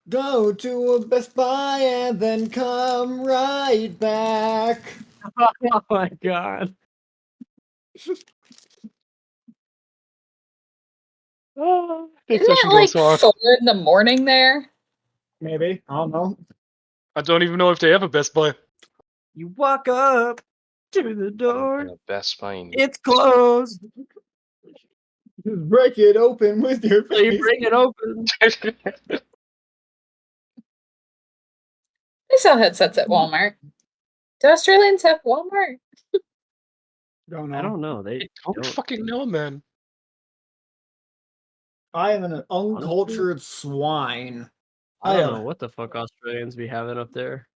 Go to a Best Buy and then come right back. Oh my god. It's Isn't such it a good like song. 4 in the morning there? Maybe. I don't know. I don't even know if they have a Best Buy. You walk up to the I'm door. gonna Best Buy in It's closed. Just break it open with your So you face. bring it open. They sell headsets at Walmart. Do Australians have Walmart? Don't know. I don't know. They I don't don't. fucking know, man. I am an uncultured swine. I don't know what the fuck Australians be having up there.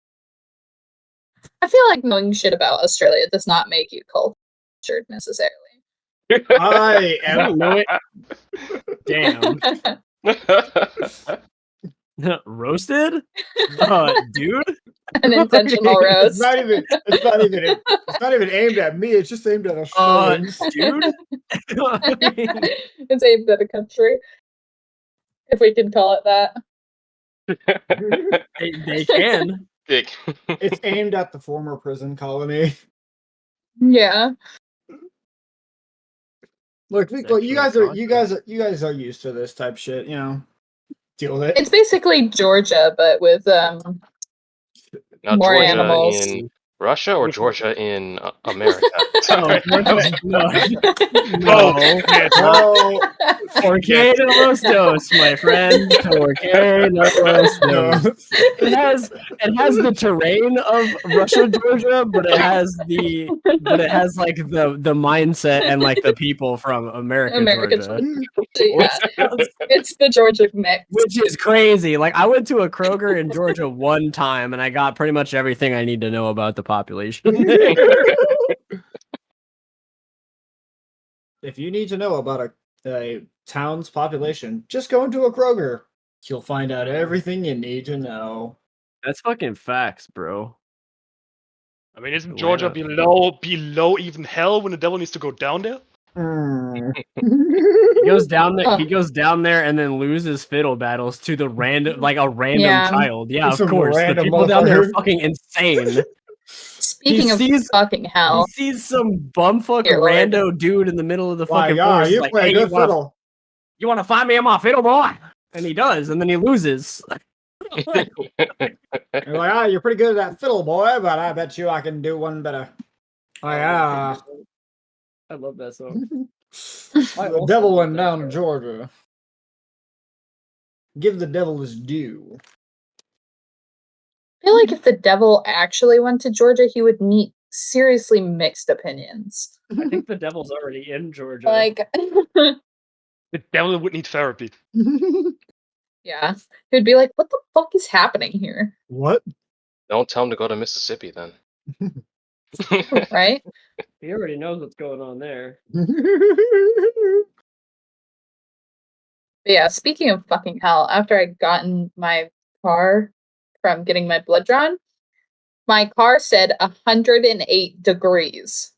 I feel like knowing shit about Australia does not make you cultured necessarily. I I am. don't know it. Damn. Roasted? Dude? An intentional It's roast. not even. It's not even aimed at me. It's just aimed at Australians. Dude? It's aimed at a country. If we can call it that. They can. Dick. It's aimed at the former prison colony. Yeah. Look, It's you guys actually you guys are used to this type shit. You know, deal with it. It's basically Georgia, but with Now, more Georgia animals. in Russia or Georgia in America? No, no. Oh, Porque no los dos, my friend. Porque no los no. dos. It has the terrain of Russia, Georgia, but it has like the mindset and like the people from America, Georgia. Yeah. It's the Georgia mix. Which is crazy. Like I went to a Kroger in Georgia one time and I got pretty much everything I need to know about the population. If you need to know about a town's population, just go into a Kroger. You'll find out everything you need to know. That's fucking facts, bro. I mean, isn't Georgia below even hell when the devil needs to go down there? He goes down there. He goes down there and then loses fiddle battles to the random child. Yeah, of Some course. The random people down there are motherfucker. fucking insane. Speaking of sees- fucking hell, He sees some bumfuck Dear Lord. rando dude in the middle of the Why, fucking yeah, forest. you Like, play hey, good fiddle. you want to find me on my fiddle, boy? And he does, and then he loses. You're like, you're pretty good at that fiddle, boy, but I bet you I can do one better. Oh, yeah. I love that song. The devil went down to Georgia. Give the devil his due. I feel like if the devil actually went to Georgia, he would meet seriously mixed opinions. I think the devil's already in Georgia. Like, The devil would need therapy. yeah, he'd be like, "What the fuck is happening here?" What? Don't tell him to go to Mississippi then. Right? He already knows what's going on there. But yeah, speaking of fucking hell, after I got in my car from getting my blood drawn, my car said 108 degrees.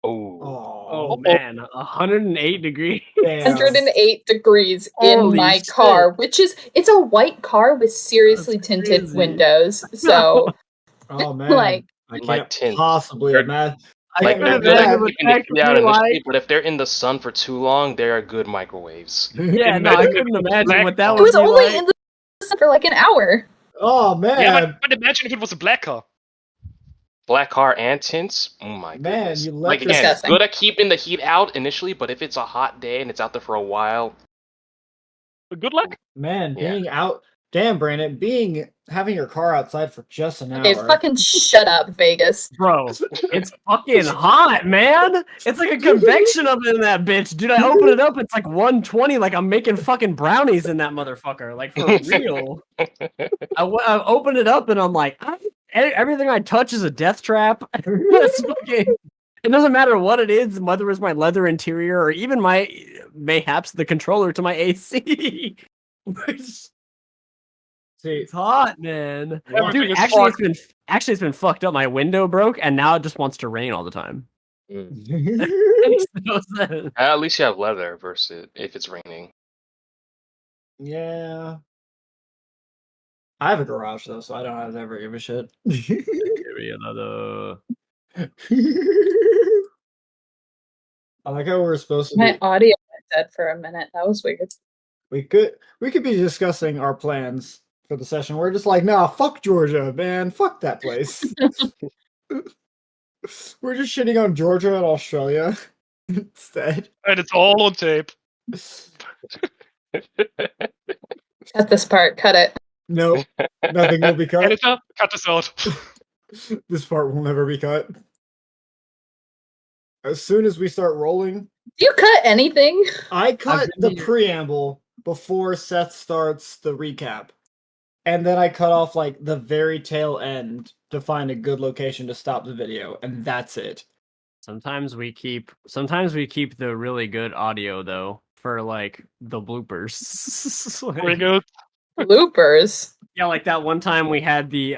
Oh. Man, 108 degrees. 108 degrees in Holy my shit. car, it's a white car with seriously That's tinted crazy. windows. So, Oh, man. like, I Like can't tint. possibly imagine. I Like, couldn't they're imagine like what keeping the heat out actually initially, like. but if they're in the sun for too long, they are good microwaves. Yeah, no, I couldn't imagine what that it would was be only like. in the sun for like an hour. Oh, man. Yeah, but imagine if it was a black car. Black car and tints? Oh my Man, goodness. you Like, let again, it's Disgusting. good at keeping the heat out initially, but if it's a hot day and it's out there for a while, Good luck. Man, Yeah. Damn, Brandon, having your car outside for just an Okay, hour. fucking shut up, Vegas. Bro, it's fucking hot, man. It's like a convection oven in that bitch. Dude, I open it up, it's like 120, like I'm making fucking brownies in that motherfucker. Like, for real. I open it up and I'm like, everything I touch is a death trap. It's fucking, it doesn't matter what it is, whether it's my leather interior or even mayhaps the controller to my AC. See, It's hot, man. Everything Dude, is actually it's been fucked up. My window broke and now it just wants to rain all the time. Mm. Makes no sense. At least you have leather versus if it's raining. yeah. I have a garage though, so I don't have to ever give a shit. Give me another. I like how we're supposed to My be. audio went dead for a minute. That was weird. We could be discussing our plans for the session. We're just like, nah, fuck Georgia, man. Fuck that place. We're just shitting on Georgia and Australia instead. And it's all on tape. Cut this part. Cut it. Nope. Nothing will be cut. Editor, cut this out. This part will never be cut. As soon as we start rolling, Do you cut anything? I cut been the here. preamble before Seth starts the recap. And then I cut off like the very tail end to find a good location to stop the video, and that's it. Sometimes we keep the really good audio though for like the bloopers. Like- Very good. Bloopers. yeah, like that one time we had the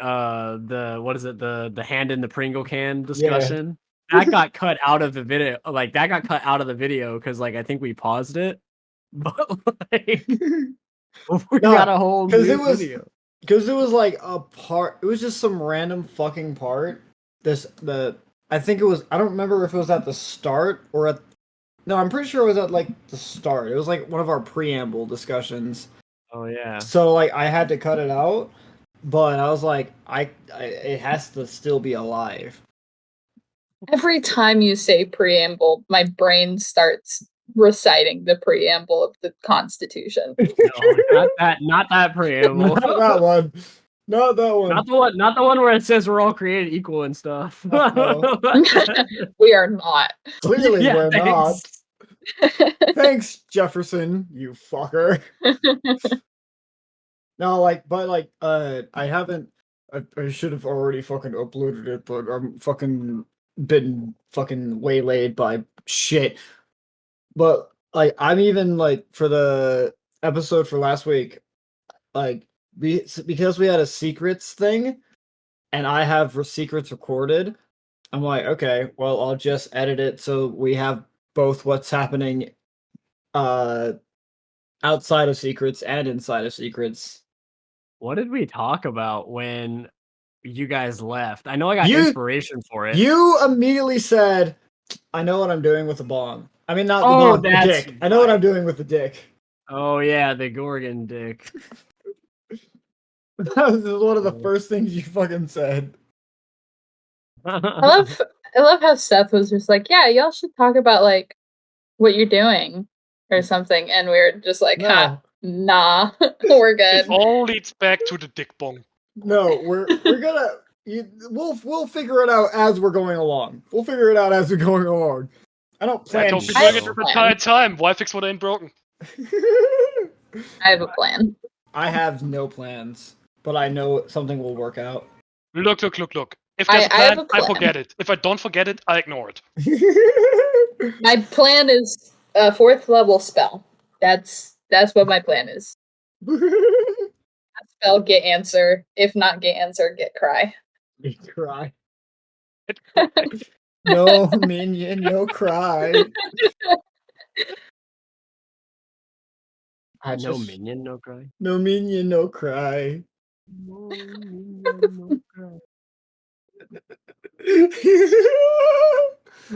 what is it, the hand in the Pringle can discussion. That got cut out of the video. Like that got cut out of the video because like I think we paused it. But like we No, got a whole 'cause new it was- video. Because it was like a part, it was just some random fucking part. I think it was, I don't remember if it was at the start or at, no, I'm pretty sure it was at like the start. It was like one of our preamble discussions. Oh yeah. So like I had to cut it out, but I was like, it has to still be alive. Every time you say preamble, my brain starts reciting the preamble of the Constitution. No, not that preamble. Not that one. Not that one. Not the one where it says we're all created equal and stuff. Uh-oh. We are not. Clearly Yeah, we're not. thanks. Thanks, Jefferson, you fucker. No, I haven't. I should have already fucking uploaded it, but I'm fucking been fucking waylaid by shit. But like, I'm even like for the episode for last week, like because we had a secrets thing, and I have secrets recorded. I'm like, okay, well, I'll just edit it so we have both what's happening, outside of secrets and inside of secrets. What did we talk about when you guys left? I know I got You- inspiration for it. You immediately said, "I know what I'm doing with the bong." I mean, not the Oh, bong, the that's dick. I know what right. I'm doing with the dick. Oh yeah, the Gorgon dick. That was one of the first things you fucking said. I love how Seth was just like, yeah, y'all should talk about like what you're doing or something, and we were just like, ha, nah, we're It good. all leads back to the dick bong. No, we're gonna we'll figure it out as we're going along. We'll figure it out as we're going along. I don't I plan don't be I doing have it a the plan. entire time. Why fix what ain't broken? I have a plan. I have no plans, but I know something will work out. Look. If there's a I have plan, a I plan. forget it. If I don't forget it, I ignore it. My plan is a 4th level spell. That's what my plan is. Spell, get answer. If not get answer, get cry. You cry. No minion, no cry. I No just- minion, no cry. No minion, no cry. No minion, no cry.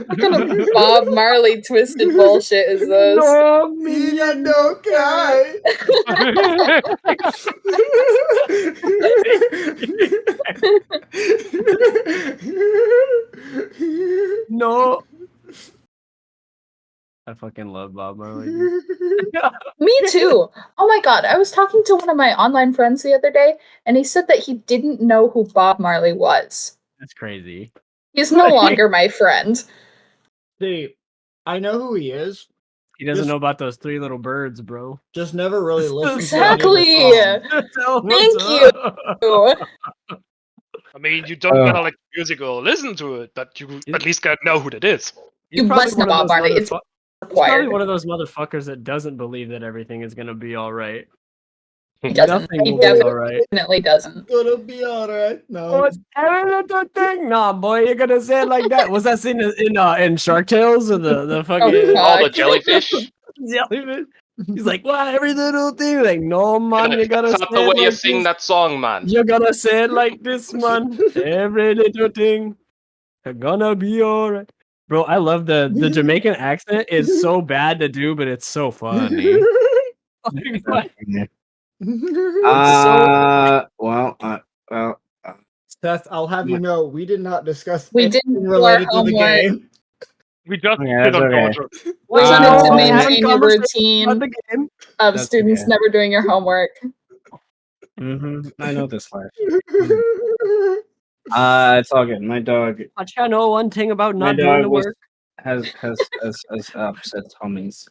What kind of Bob Marley twisted bullshit is this? No Minion, no cry. No. I fucking love Bob Marley. Dude. Me too. Oh my god, I was talking to one of my online friends the other day, and he said that he didn't know who Bob Marley was. That's crazy. He's no longer my friend. See, I know who he is. He doesn't Just- know about those 3 little birds, bro. Just never really listened Exactly. to any of the songs. Thank you. I mean, you don't gotta like the music or listen to it, but you at least gotta know who that is. You must know Bob Marley. It's He's required. probably one of those motherfuckers that doesn't believe that everything is gonna be all right. He doesn't. Nothing He will be all right. definitely doesn't. Gonna be alright. No. What's every little thing? Nah, boy, you're gonna say it like that. Was that scene in Shark Tales or the fucking Oh, All the fuck. jellyfish. jellyfish? He's like, well, every little thing. Like, no, man, you gotta That's say not the it way you like sing this. that song, man. You gotta say it like this, man. Every little thing, gonna be alright. Bro, I love the Jamaican accent. Is so bad to do, but it's so funny. Well, Seth, I'll have you know, we did not discuss We anything didn't do our related to the homework. game. We just Yeah, did that's on okay. Centaur. We Uh, wanted to having maintain your conversation about routine the game. of That's students okay. never doing your homework. I know this life. It's all good. My dog But you know one thing about My not doing dog the was work. has upset tummies.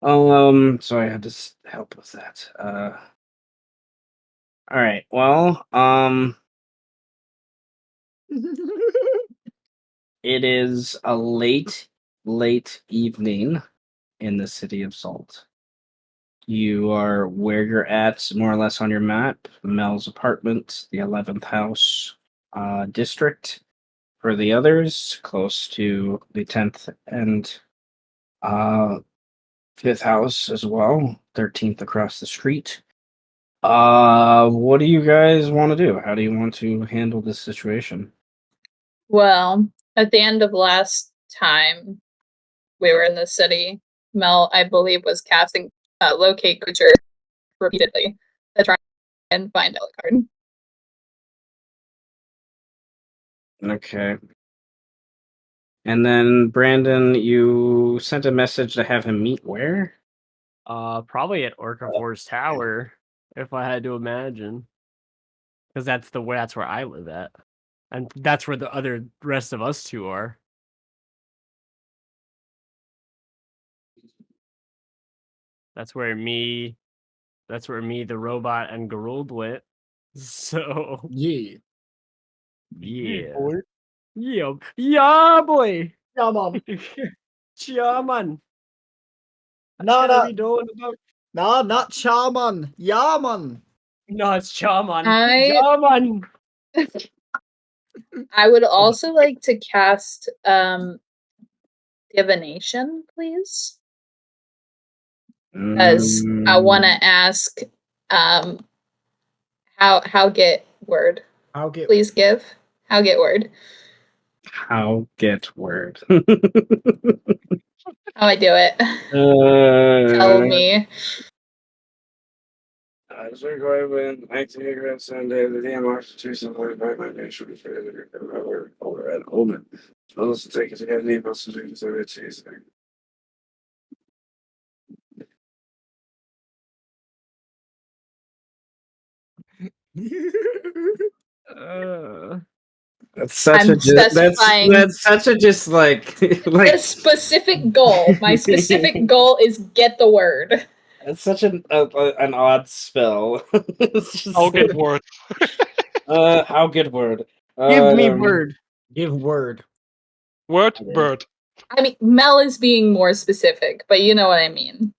So I had to help with that. All right. Well, it is a late evening in the city of Salt. You are where you're at, more or less on your map. Mel's apartment, the 11th house district. For the others, close to the 10th and 5th house as well, 13th across the street. What do you guys want to do? How do you want to handle this situation? Well, at the end of last time we were in the city, Mel, I believe, was casting locate creature repeatedly to try and find Alucard. Okay. And then Brandon, you sent a message to have him meet where? Probably at Orcafor's Tower, if I had to imagine, because that's where I live at, and that's where the rest of us two are. That's where me, the robot, and Garuld went. So Yeah. yeah, Boy. yeah, yeah, boy, Yeah, mom. yeah, man. No, What are no, we doing about? no, not Charman. Yaman. No, it's Chaman. I- Chaman. I would also like to cast divination, please, because I want to ask how get word. I'll get. Please give how get word. How get word? How I do it. Tell me. As we're going with 19 Sunday, the DM marks to support by my nation over at Omen. Let's take it together. Need us to do this every Tuesday. That's such I'm a specifying- that's such a just like A specific goal. My specific goal is get the word. It's such an odd spell. It's just I'll get like, word. how good word. Give me word. Give word. Word, Okay. bird. I mean, Mel is being more specific, but you know what I mean.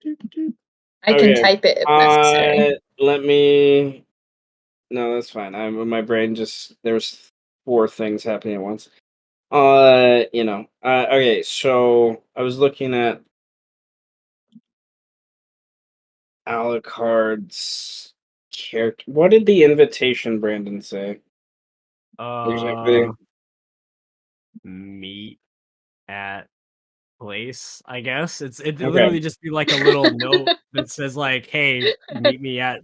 I can Okay. type it if necessary. Let me. No, that's fine. My brain just there's 4 things happening at once. Okay. So I was looking at Alucard's character. What did the invitation Brandon say? Exactly. Meet at place, I guess. It Okay. literally just be like a little note that says like, "Hey, meet me at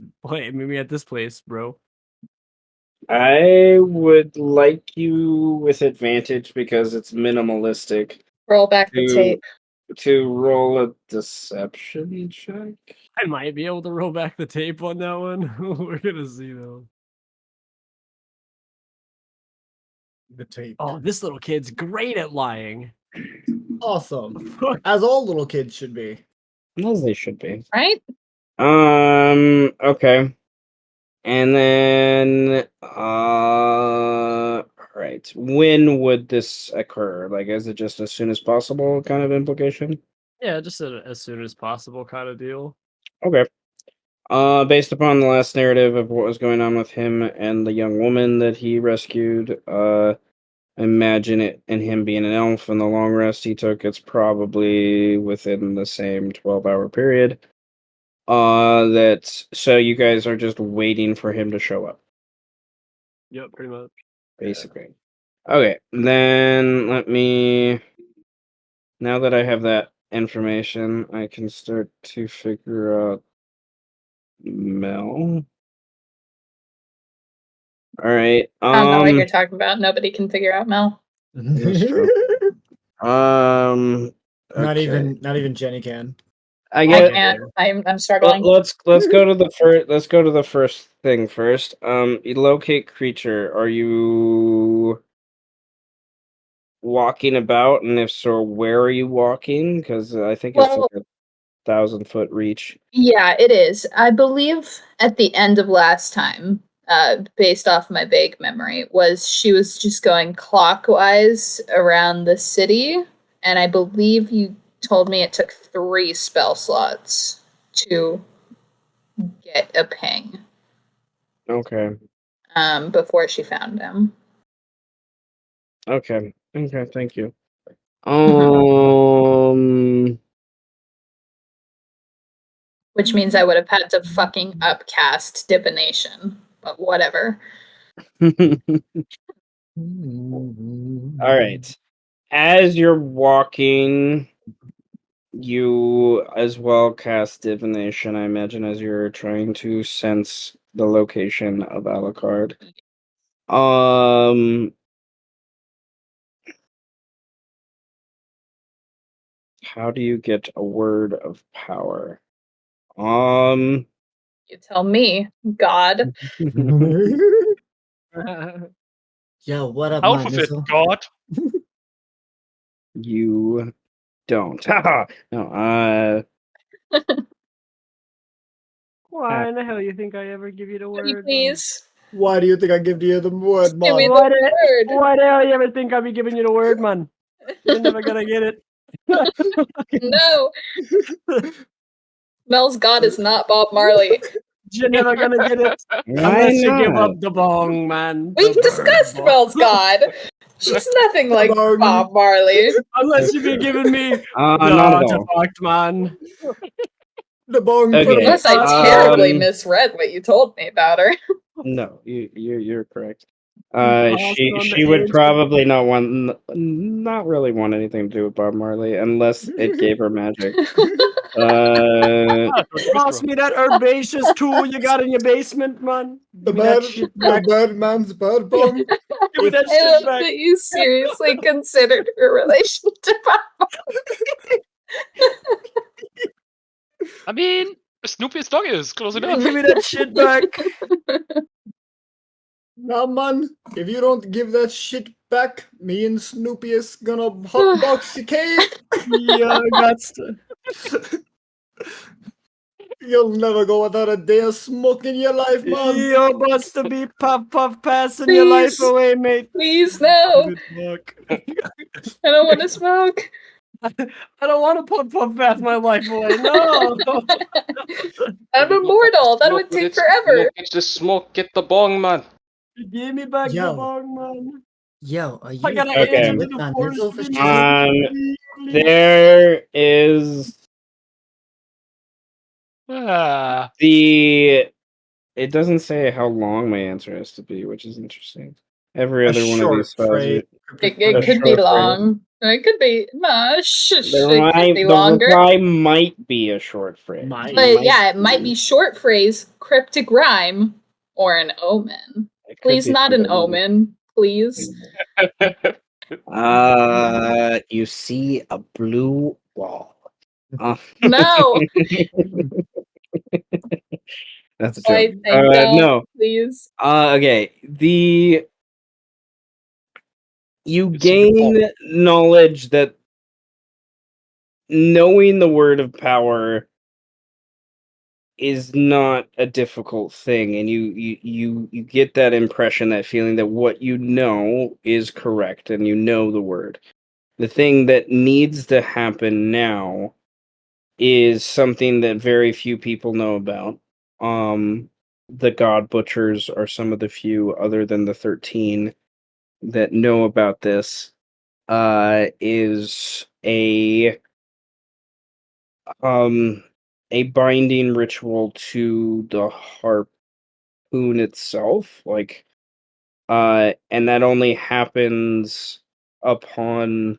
this place, bro." I would like you with advantage because it's minimalistic Roll back the to tape. to roll a deception check. I might be able to roll back the tape on that one. We're gonna see though. The tape. Oh, this little kid's great at lying. Awesome. As all little kids should be. As they should be. Right? Okay. And then right. When would this occur? Like, is it just as soon as possible kind of implication? Yeah, just as soon as possible kind of deal. Okay. Based upon the last narrative of what was going on with him and the young woman that he rescued, imagine it and him being an elf and the long rest he took, it's probably within the same 12-hour period. So you guys are just waiting for him to show up, Yep, pretty much. basically. Okay, then now that I have that information, I can start to figure out Mel. All right. I don't know what you're talking about. Nobody can figure out Mel. That's true. Not okay. even Jenny can. I I get. can't. I'm struggling. Let's go to the first. Let's go to the first thing first. You locate creature. Are you walking about, and if so, where are you walking? Because I think it's Well, like 1,000-foot reach. yeah, it is. I believe at the end of last time, based off my vague memory, she was just going clockwise around the city, and I believe you told me it took 3 spell slots to get a ping. Okay. Before she found him. Okay. Thank you. Which means I would have had to fucking upcast divination, but whatever. All right. As you're walking, you as well cast divination, I imagine, as you're trying to sense the location of Alucard. How do you get a word of power? You tell me, God. Yo, what up, Out my of it, missile? God. You don't. No, Why in the hell you think I ever give you the Can you word? please? Why do you think I give you the word, Give me man? Why the word. Why the hell you ever think I'll be giving you the word, man? You're never gonna get it. No. Mel's God is not Bob Marley. You're never gonna get it why unless you give not? up the bong, man. We've The discussed bong. Mel's God. She's nothing like Bong. Bob Marley. Unless you be giving me Not the at all. artifact, man. The bong. Okay. Unless I terribly misread what you told me about her. No, you're correct. Passed She on the would age. probably not really want anything to do with Bob Marley unless it gave her magic. Pass me that herbaceous tool you got in your basement, man. The Give me that bird. shit The back. birdman's bird bong. Give me that I shit love back. that you seriously considered her relation to Bob. I mean, Snoopy's dog is close enough. Give me that shit back. Now, man, if you don't give that shit back, me and Snoopy is gonna hotbox your cave. Yeah, that's You'll never go without a day of smoke in your life, man. you're supposed to be puff passing your life Please. away, mate. Please, no. Fuck. I don't want to smoke. I don't want to puff pass my life away. No. I'm immortal. That would take forever. Get the smoke, get the bong, man. Give me back the Yo. bong, man. Yo, are you I gotta Okay. age into with the my forest. missile for with shit? me. There is it doesn't say how long my answer has to be, which is interesting. Every A other one of short these spells phrase. It A could be short long. It could be it could be the longer. reply might be a short phrase. Might. But yeah, it might be short phrase, cryptic rhyme, or an omen. It Please, be not an true. omen. Please. You see a blue wall. No. That's a joke. I don't. No. Please. Okay. You You see the ball. gain knowledge that knowing the word of power is not a difficult thing, and you get that impression, that feeling that what you know is correct, and you know the word. The thing that needs to happen now is something that very few people know about. The God Butchers are some of the few, other than the 13, that know about this. Is a binding ritual to the harpoon itself, and that only happens upon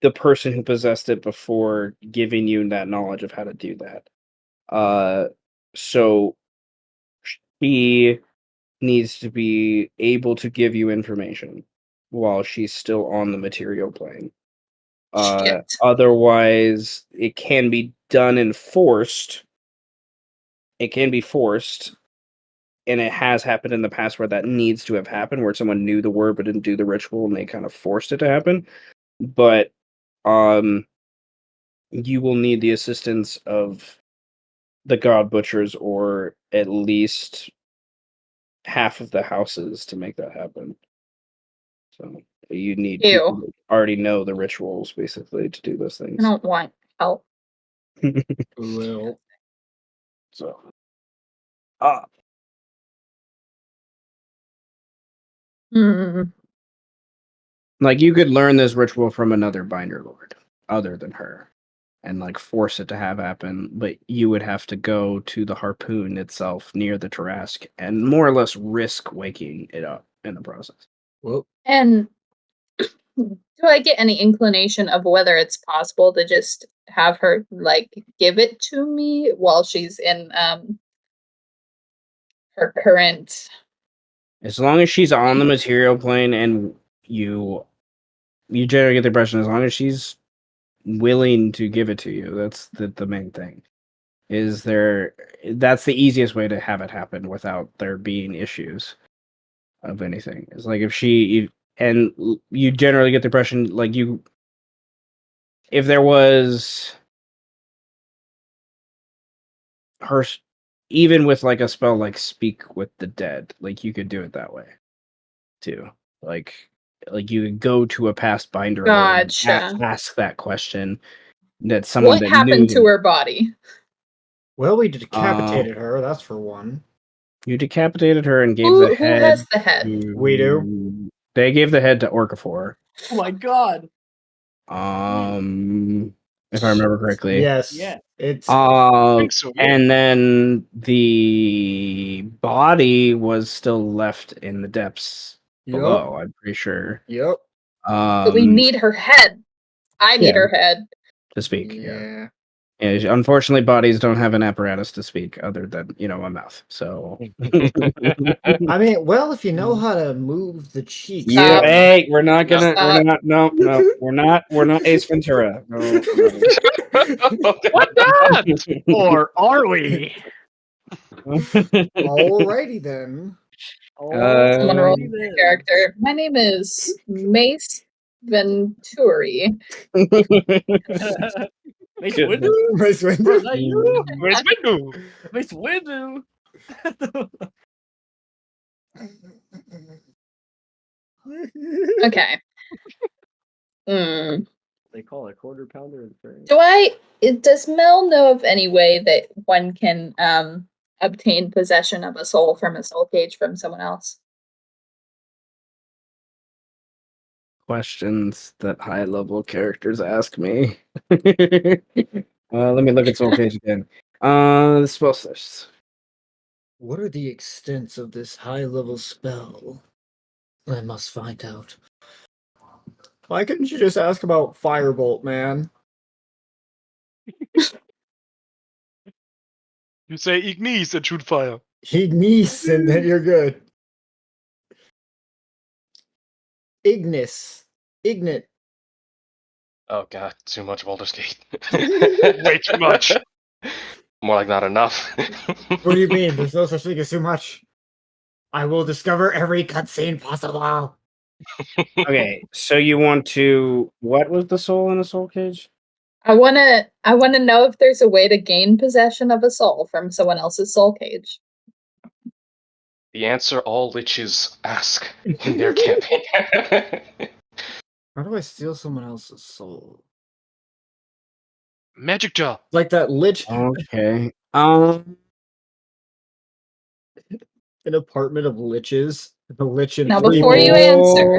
the person who possessed it before giving you that knowledge of how to do that. So she needs to be able to give you information while she's still on the material plane. Shit. Otherwise, it can be done and forced. It can be forced, and it has happened in the past where that needs to have happened, where someone knew the word but didn't do the ritual, and they kind of forced it to happen. But you will need the assistance of the God Butchers, or at least half of the houses, to make that happen. So you need people Ew. that already know the rituals, basically, to do those I things. don't want help. Well, So, Hmm. like, you could learn this ritual from another Binder Lord, other than her, and like force it to have happen, but you would have to go to the harpoon itself near the Tarask and more or less risk waking it up in the process. well, And do I get any inclination of whether it's possible to just have her like give it to me while she's in her current? As long as she's on the material plane, and you generally get the impression, as long as she's willing to give it to you, that's the main thing. That's the easiest way to have it happen without there being issues of anything. It's like if you generally get the impression, like, if there was her, even with like a spell like Speak with the Dead, like, you could do it that way too. Like you could go to a past binder lord and Gotcha. ask that question, that someone What that happened to knew her body? well, we decapitated her. That's for one. you decapitated her and gave the Who head has the head? We do. They gave the head to Orcafor. Oh my god. If I remember correctly. Yes. Yeah. It's I think so, yeah. And then the body was still left in the depths below, I'm pretty sure. Yep. But we need her head. I need yeah. her head. To speak. Yeah. Yeah. Yeah, unfortunately, bodies don't have an apparatus to speak other than, a mouth. So. I mean, well, if you know how to move the cheeks. Yeah, Stop. hey, we're not gonna. Stop. We're not. No, no, we're not. We're not Ace Ventura. No. What not? Or are we? Alrighty then. Someone roll Um, my character. My name is Mace Venturi. Mace Good. Windu? Mace Windu? Bro, is that you? Where's Windu? Mace Windu? Okay. Hmm. They call it a quarter pounder in France. Does Mel know of any way that one can obtain possession of a soul from a soul cage from someone else? Questions that high-level characters ask me. Let me look at Soul Cage again. The spell says, What are the extents of this high-level spell? I must find out. Why couldn't you just ask about Firebolt, man? You say Ignis and shoot fire. Ignis, and then you're good. Ignis. Ignit. Oh god, too much Baldur's Gate. Way too much. More like not enough. What do you mean? There's no such thing as too much. I will discover every cutscene possible. Okay, so you want to what was the soul in a soul cage? I wanna know if there's a way to gain possession of a soul from someone else's soul cage. The answer all liches ask in their campaign. How do I steal someone else's soul? Magic jar. Like that lich Okay. an apartment of liches. The lich and Now, three before you answer,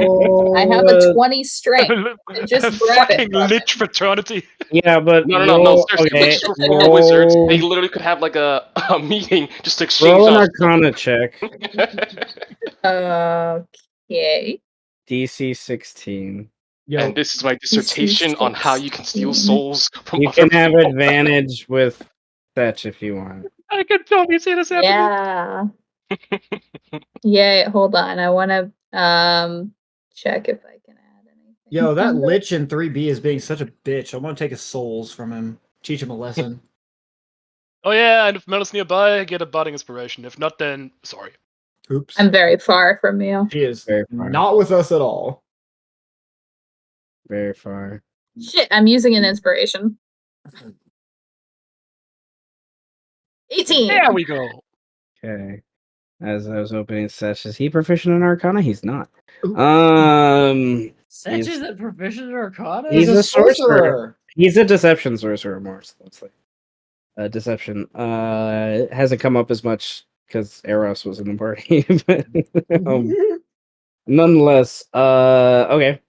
I have a Uh, 20 strength. And just grab it Fucking from lich fraternity. Yeah, but No. roll- Seriously, okay, liches were former wizards. They roll- literally could have like a meeting just to exchange Roll an knowledge. Arcana check. Okay. DC 16. Yo, And this is my dissertation on how you can steal 16. souls from You other can have people. advantage with fetch if you want. I can totally see this happening. Yeah. Yeah, hold on. I want to check if I can add anything. yo, that lich in 3B is being such a bitch. I want to take his souls from him. Teach him a lesson. Oh yeah, and if Mel's nearby, get a budding inspiration. If not, then sorry. Oops. I'm very far from you. She is Very far. not with us at all. Very far. Shit, I'm using an inspiration. 18. There we go. Okay. As I was opening Sesh, is he proficient in Arcana? He's not. Ooh. Setch He's- isn't proficient in Arcana? He's a sorcerer. He's a deception sorcerer more. So it's like deception. It hasn't come up as much because Eros was in the party, but nonetheless, okay.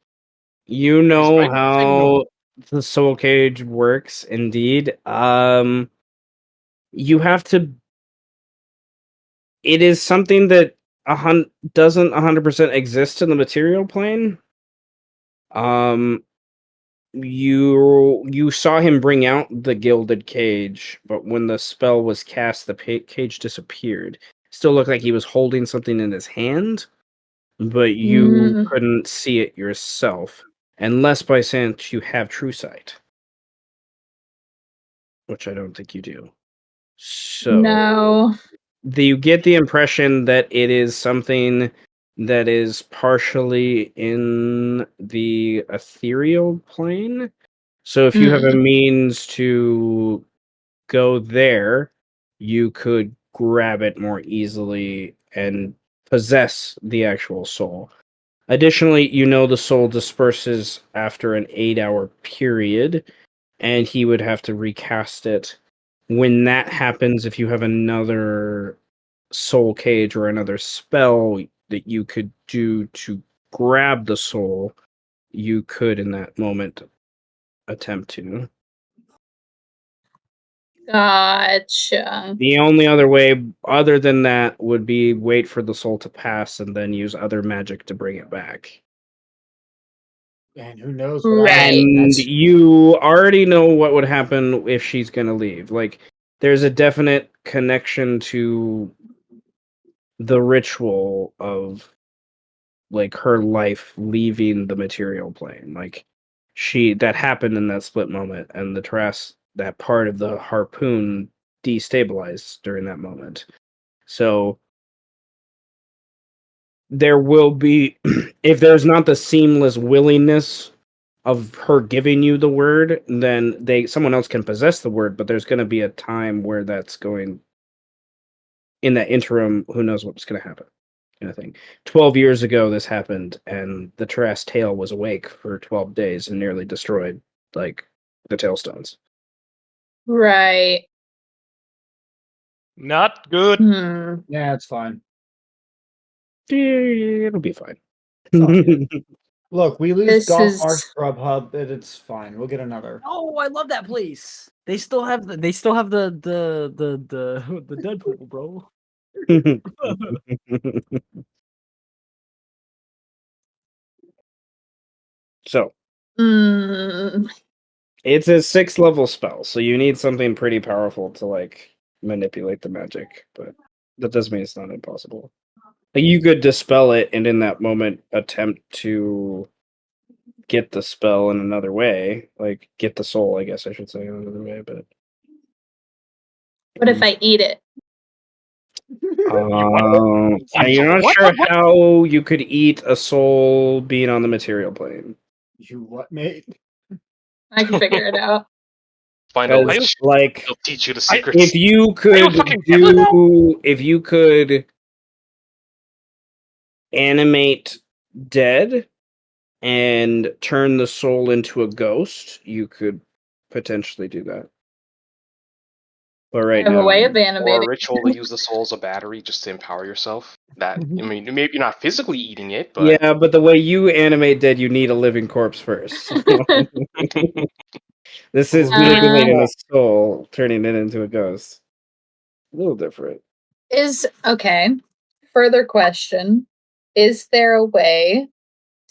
You know right. how the soul cage works, indeed. You have to. It is something that doesn't 100% exist in the material plane. You saw him bring out the gilded cage, but when the spell was cast, the cage disappeared. Still looked like he was holding something in his hand, but you couldn't see it yourself, unless by chance you have true sight, which I don't think you do. So No. you get the impression that it is something that is partially in the ethereal plane. So if you have a means to go there, you could grab it more easily and possess the actual soul. Additionally, you know the soul disperses after an 8-hour period, and he would have to recast it. When that happens, if you have another soul cage or another spell that you could do to grab the soul, you could in that moment attempt to. Gotcha. The only other way other than that would be wait for the soul to pass and then use other magic to bring it back. And who knows? Right. And you already know what would happen if she's going to leave. Like, there's a definite connection to the ritual of like her life leaving the material plane. Like that happened in that split moment, and the that part of the harpoon destabilized during that moment. So there will be, if there's not the seamless willingness of her giving you the word, then someone else can possess the word, but there's going to be a time where that's going. In that interim, who knows what's going to happen? Kind of thing. 12 years ago, this happened, and the Trass tail was awake for 12 days and nearly destroyed, like, the Tailstones. Right. Not good. Yeah, it's fine. It'll be fine. Look, we lose This Golf is- Arch Grub Hub, and it's fine. We'll get another. Oh, I love that place. They still have the Deadpool, bro. So, Mm. it's a 6th level spell, so you need something pretty powerful to, like, manipulate the magic, but that doesn't mean it's not impossible. Like, you could dispel it, and in that moment, attempt to get the spell in another way, like get the soul. I guess I should say in another way, but What if I eat it? you're not What? sure how you could eat a soul being on the material plane. You what, mate? I can figure it out. Find a Because, witch. like, They'll teach you the if secrets. you could fucking Hitler now? if you could animate dead and turn the soul into a ghost, you could potentially do that. But I right have now, a way of Or a animating. ritual to use the soul as a battery just to empower yourself. That, I mean, maybe you're not physically eating it, but yeah, but the way you animate dead, you need a living corpse first. This is manipulating a soul, turning it into a ghost. A little different. Okay. Further question. Is there a way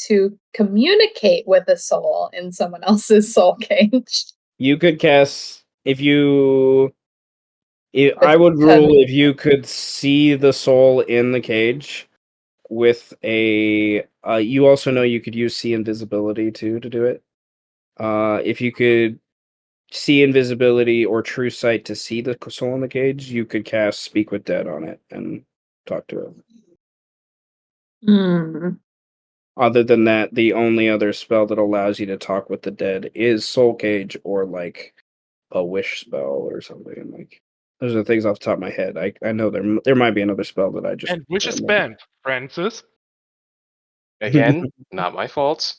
to communicate with a soul in someone else's soul cage? You could cast I would rule if you could see the soul in the cage with a. You also know you could use see invisibility too to do it. If you could see invisibility or true sight to see the soul in the cage, you could cast speak with dead on it and talk to it. Hmm. Other than that, the only other spell that allows you to talk with the dead is soul cage or like a wish spell or something. Like, those are things off the top of my head. I know there might be another spell that I just And which is don't remember. banned, Francis? again, not my fault.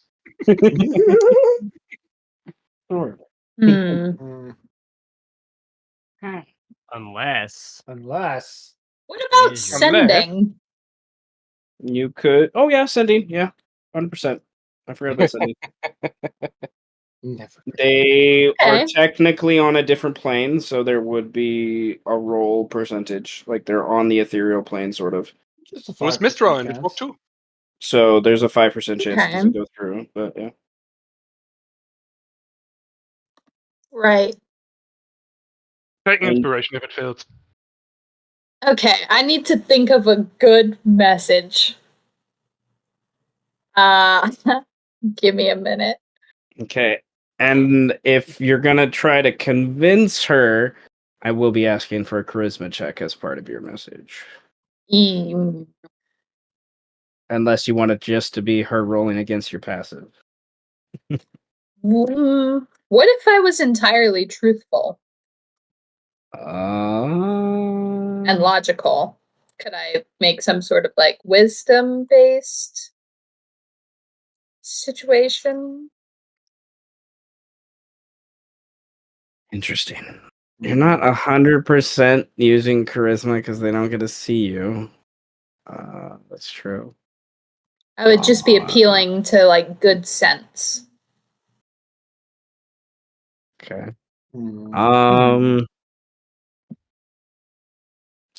Sure. Hmm. Unless Unless What about is your- sending? You could. Oh yeah, sending. Yeah, 100%. I forgot about sending. never. They are Okay. technically on a different plane, so there would be a roll percentage. Like, they're on the ethereal plane, sort of. Just a What was 5% Mithra in chance. book 2? So there's a 5% chance it Okay. doesn't go through. But yeah. Right. Take And- inspiration if it fails. Okay, I need to think of a good message. Give me a minute. Okay. And if you're gonna try to convince her, I will be asking for a charisma check as part of your message. Mm, Unless you want it just to be her rolling against your passive. what if I was entirely truthful and logical? Could I make some sort of like wisdom based situation? Interesting. You're not 100% using charisma because they don't get to see you. That's true. I would just be appealing to like good sense. Okay. Hmm.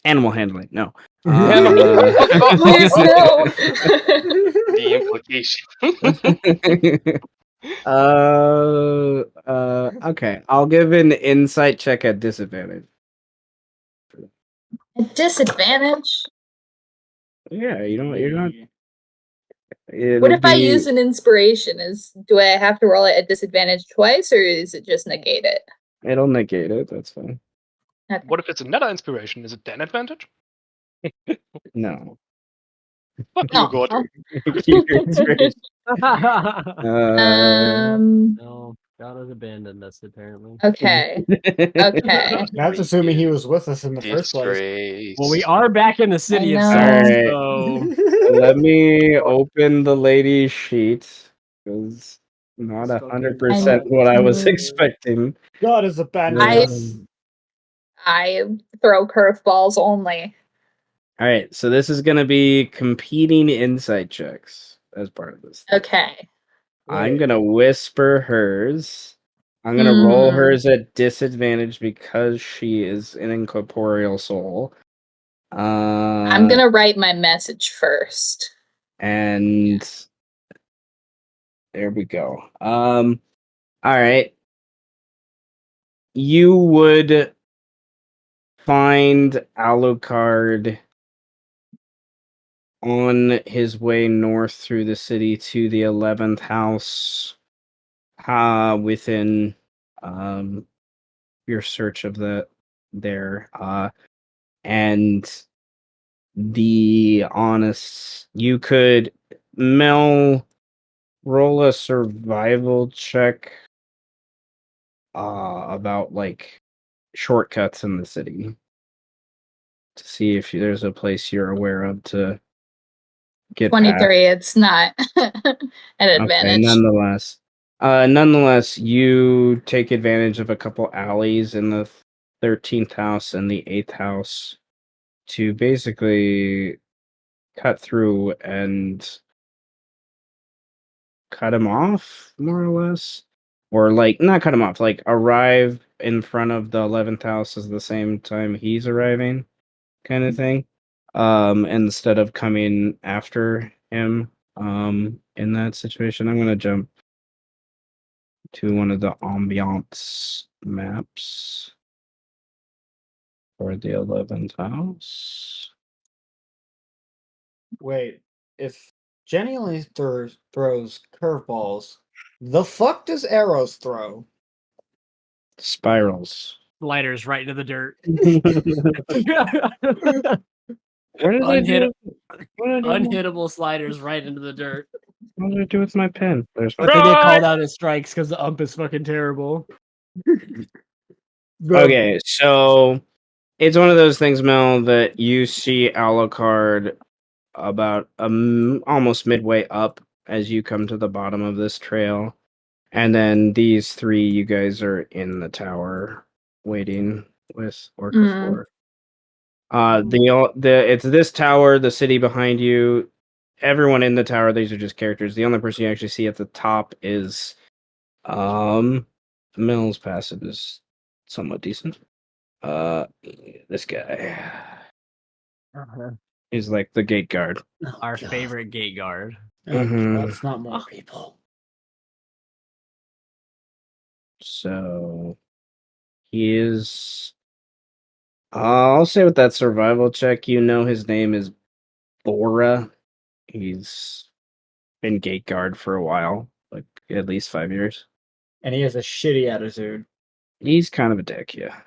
Animal handling. No. Please no. The implication. Okay. I'll give an insight check at disadvantage. A disadvantage? Yeah, you're not. What if I use an inspiration? Do I have to roll it at disadvantage twice, or is it just negate it? It'll negate it. That's fine. Okay. What if it's another inspiration? Is it then advantage? No. Fuck No. you, God. Keep your inspiration. No, God has abandoned us apparently. Okay. Okay. That's assuming he was with us in the first place. Disgrace. Well, we are back in the city of know. souls, Alright. so Let me open the lady's sheet. Because not Let's fucking 100% what I was Mm. expecting. God has abandoned I- us. I throw curveballs only. Alright, so this is going to be competing insight checks as part of this. Okay. I'm going to whisper hers. I'm going to roll hers at disadvantage because she is an incorporeal soul. I'm gonna write my message first. And there we go. All right. You would find Alucard on his way north through the city to the 11th house, within your search of there, and the honest, you could roll a survival check about like shortcuts in the city to see if there's a place you're aware of to get past. 23. It's not an advantage. Nonetheless, you take advantage of a couple alleys in the 13th house and the 8th house to basically cut through and cut him off, more or less. Or, like, not cut him off, like, arrive in front of the 11th house at the same time he's arriving, kind of thing. Instead of coming after him, in that situation. I'm going to jump to one of the ambiance maps for the 11th house. Wait, if Jenny only throws curveballs, the fuck does arrows throw? Spirals. Sliders right into the dirt. What did I do? Unhittable sliders right into the dirt. What did I do with my pen? There's But they get called out as strikes because the ump is fucking terrible. Okay, so it's one of those things, Mel, that you see Alucard about almost midway up as you come to the bottom of this trail. And then these three, you guys are in the tower waiting with Orca 4. It's this tower, the city behind you, everyone in the tower, these are just characters. The only person you actually see at the top is Mel's passive is somewhat decent. This guy is like the gate guard. Our favorite gate guard. That's not more people. So he is. I'll say with that survival check, you know his name is Bora. He's been gate guard for a while, like at least 5 years. And he has a shitty attitude. He's kind of a dick, yeah.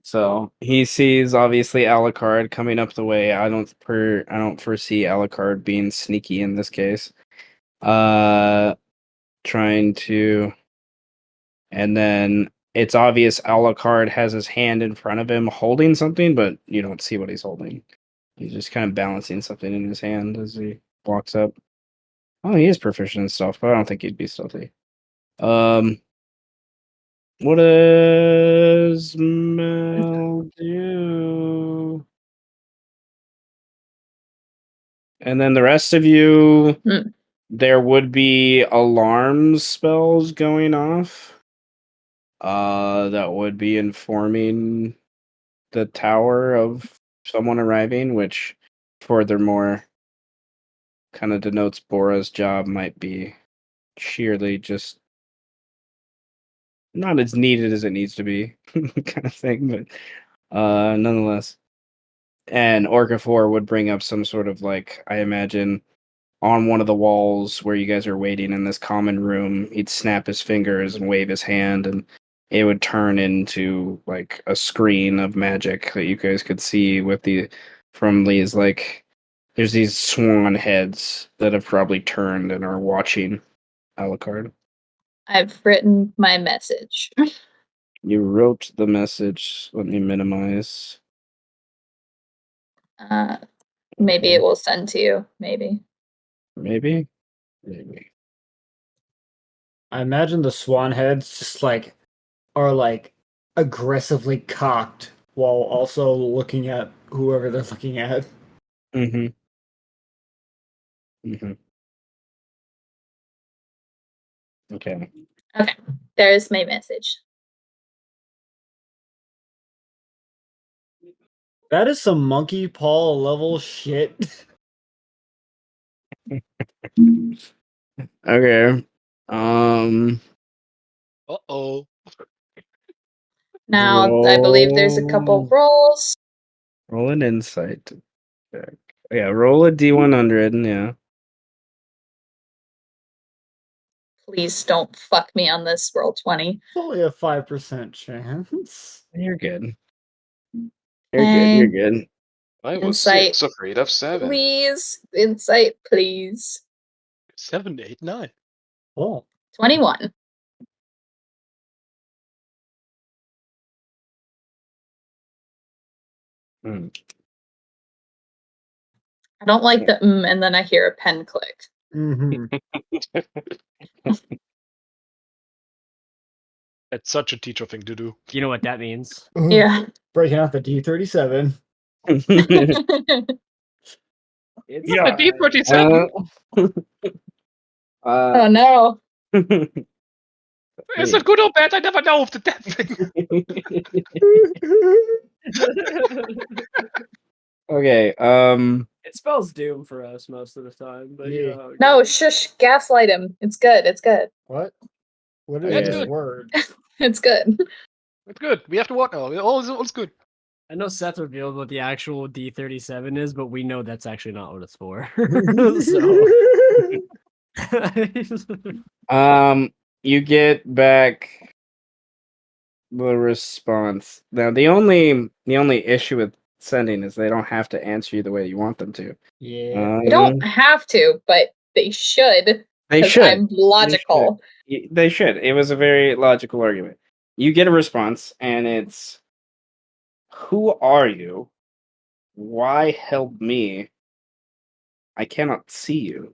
So he sees obviously Alucard coming up the way. I don't foresee Alucard being sneaky in this case. Trying to, and then it's obvious Alucard has his hand in front of him holding something, but you don't see what he's holding. He's just kind of balancing something in his hand as he walks up. Oh, he is proficient in stealth, but I don't think he'd be stealthy. What does Mel do? And then the rest of you, there would be alarm spells going off. That would be informing the tower of someone arriving, which furthermore kind of denotes Bora's job might be sheerly just not as needed as it needs to be, kind of thing, but nonetheless. And Orca 4 would bring up some sort of, like, I imagine, on one of the walls where you guys are waiting in this common room, he'd snap his fingers and wave his hand, and it would turn into, like, a screen of magic that you guys could see from these, like, there's these swan heads that have probably turned and are watching Alucard. I've written my message. You wrote the message. Let me minimize. Maybe it will send to you. Maybe. Maybe. I imagine the swan heads just are aggressively cocked while also looking at whoever they're looking at. Mm-hmm. Okay. Okay. There's my message. That is some monkey paw level shit. Okay. Uh-oh. Now, I believe there's a couple rolls. Roll an insight check. Yeah, roll a D100. Yeah. Please don't fuck me on this roll 20. It's only a 5% chance. You're good. You're good. You're good. I was Insight. 6, afraid of 7. Please. Insight, please. 7, 8, 9. Oh. 21. Hmm. I don't like the and then I hear a pen click. Mm-hmm. That's such a teacher thing to do. You know what that means? Yeah. Breaking out the D37. It's Yeah. The D37. Oh no. Is it good or bad? I never know with the damn thing. Okay. It spells doom for us most of the time, but you Yeah. know how it No, goes. shush, gaslight him. It's good. It's good. What? What Yeah, is it's this good. word? It's good. It's good. We have to walk now. All's good. I know Seth revealed what the actual D37 is, but we know that's actually not what it's for. So you get back the response. Now the only issue with sending is they don't have to answer you the way you want them to. Yeah. They don't have to, but they should. They 'Cause should. I'm logical. They should. It was a very logical argument. You get a response, and it's, "Who are you? Why help me? I cannot see you."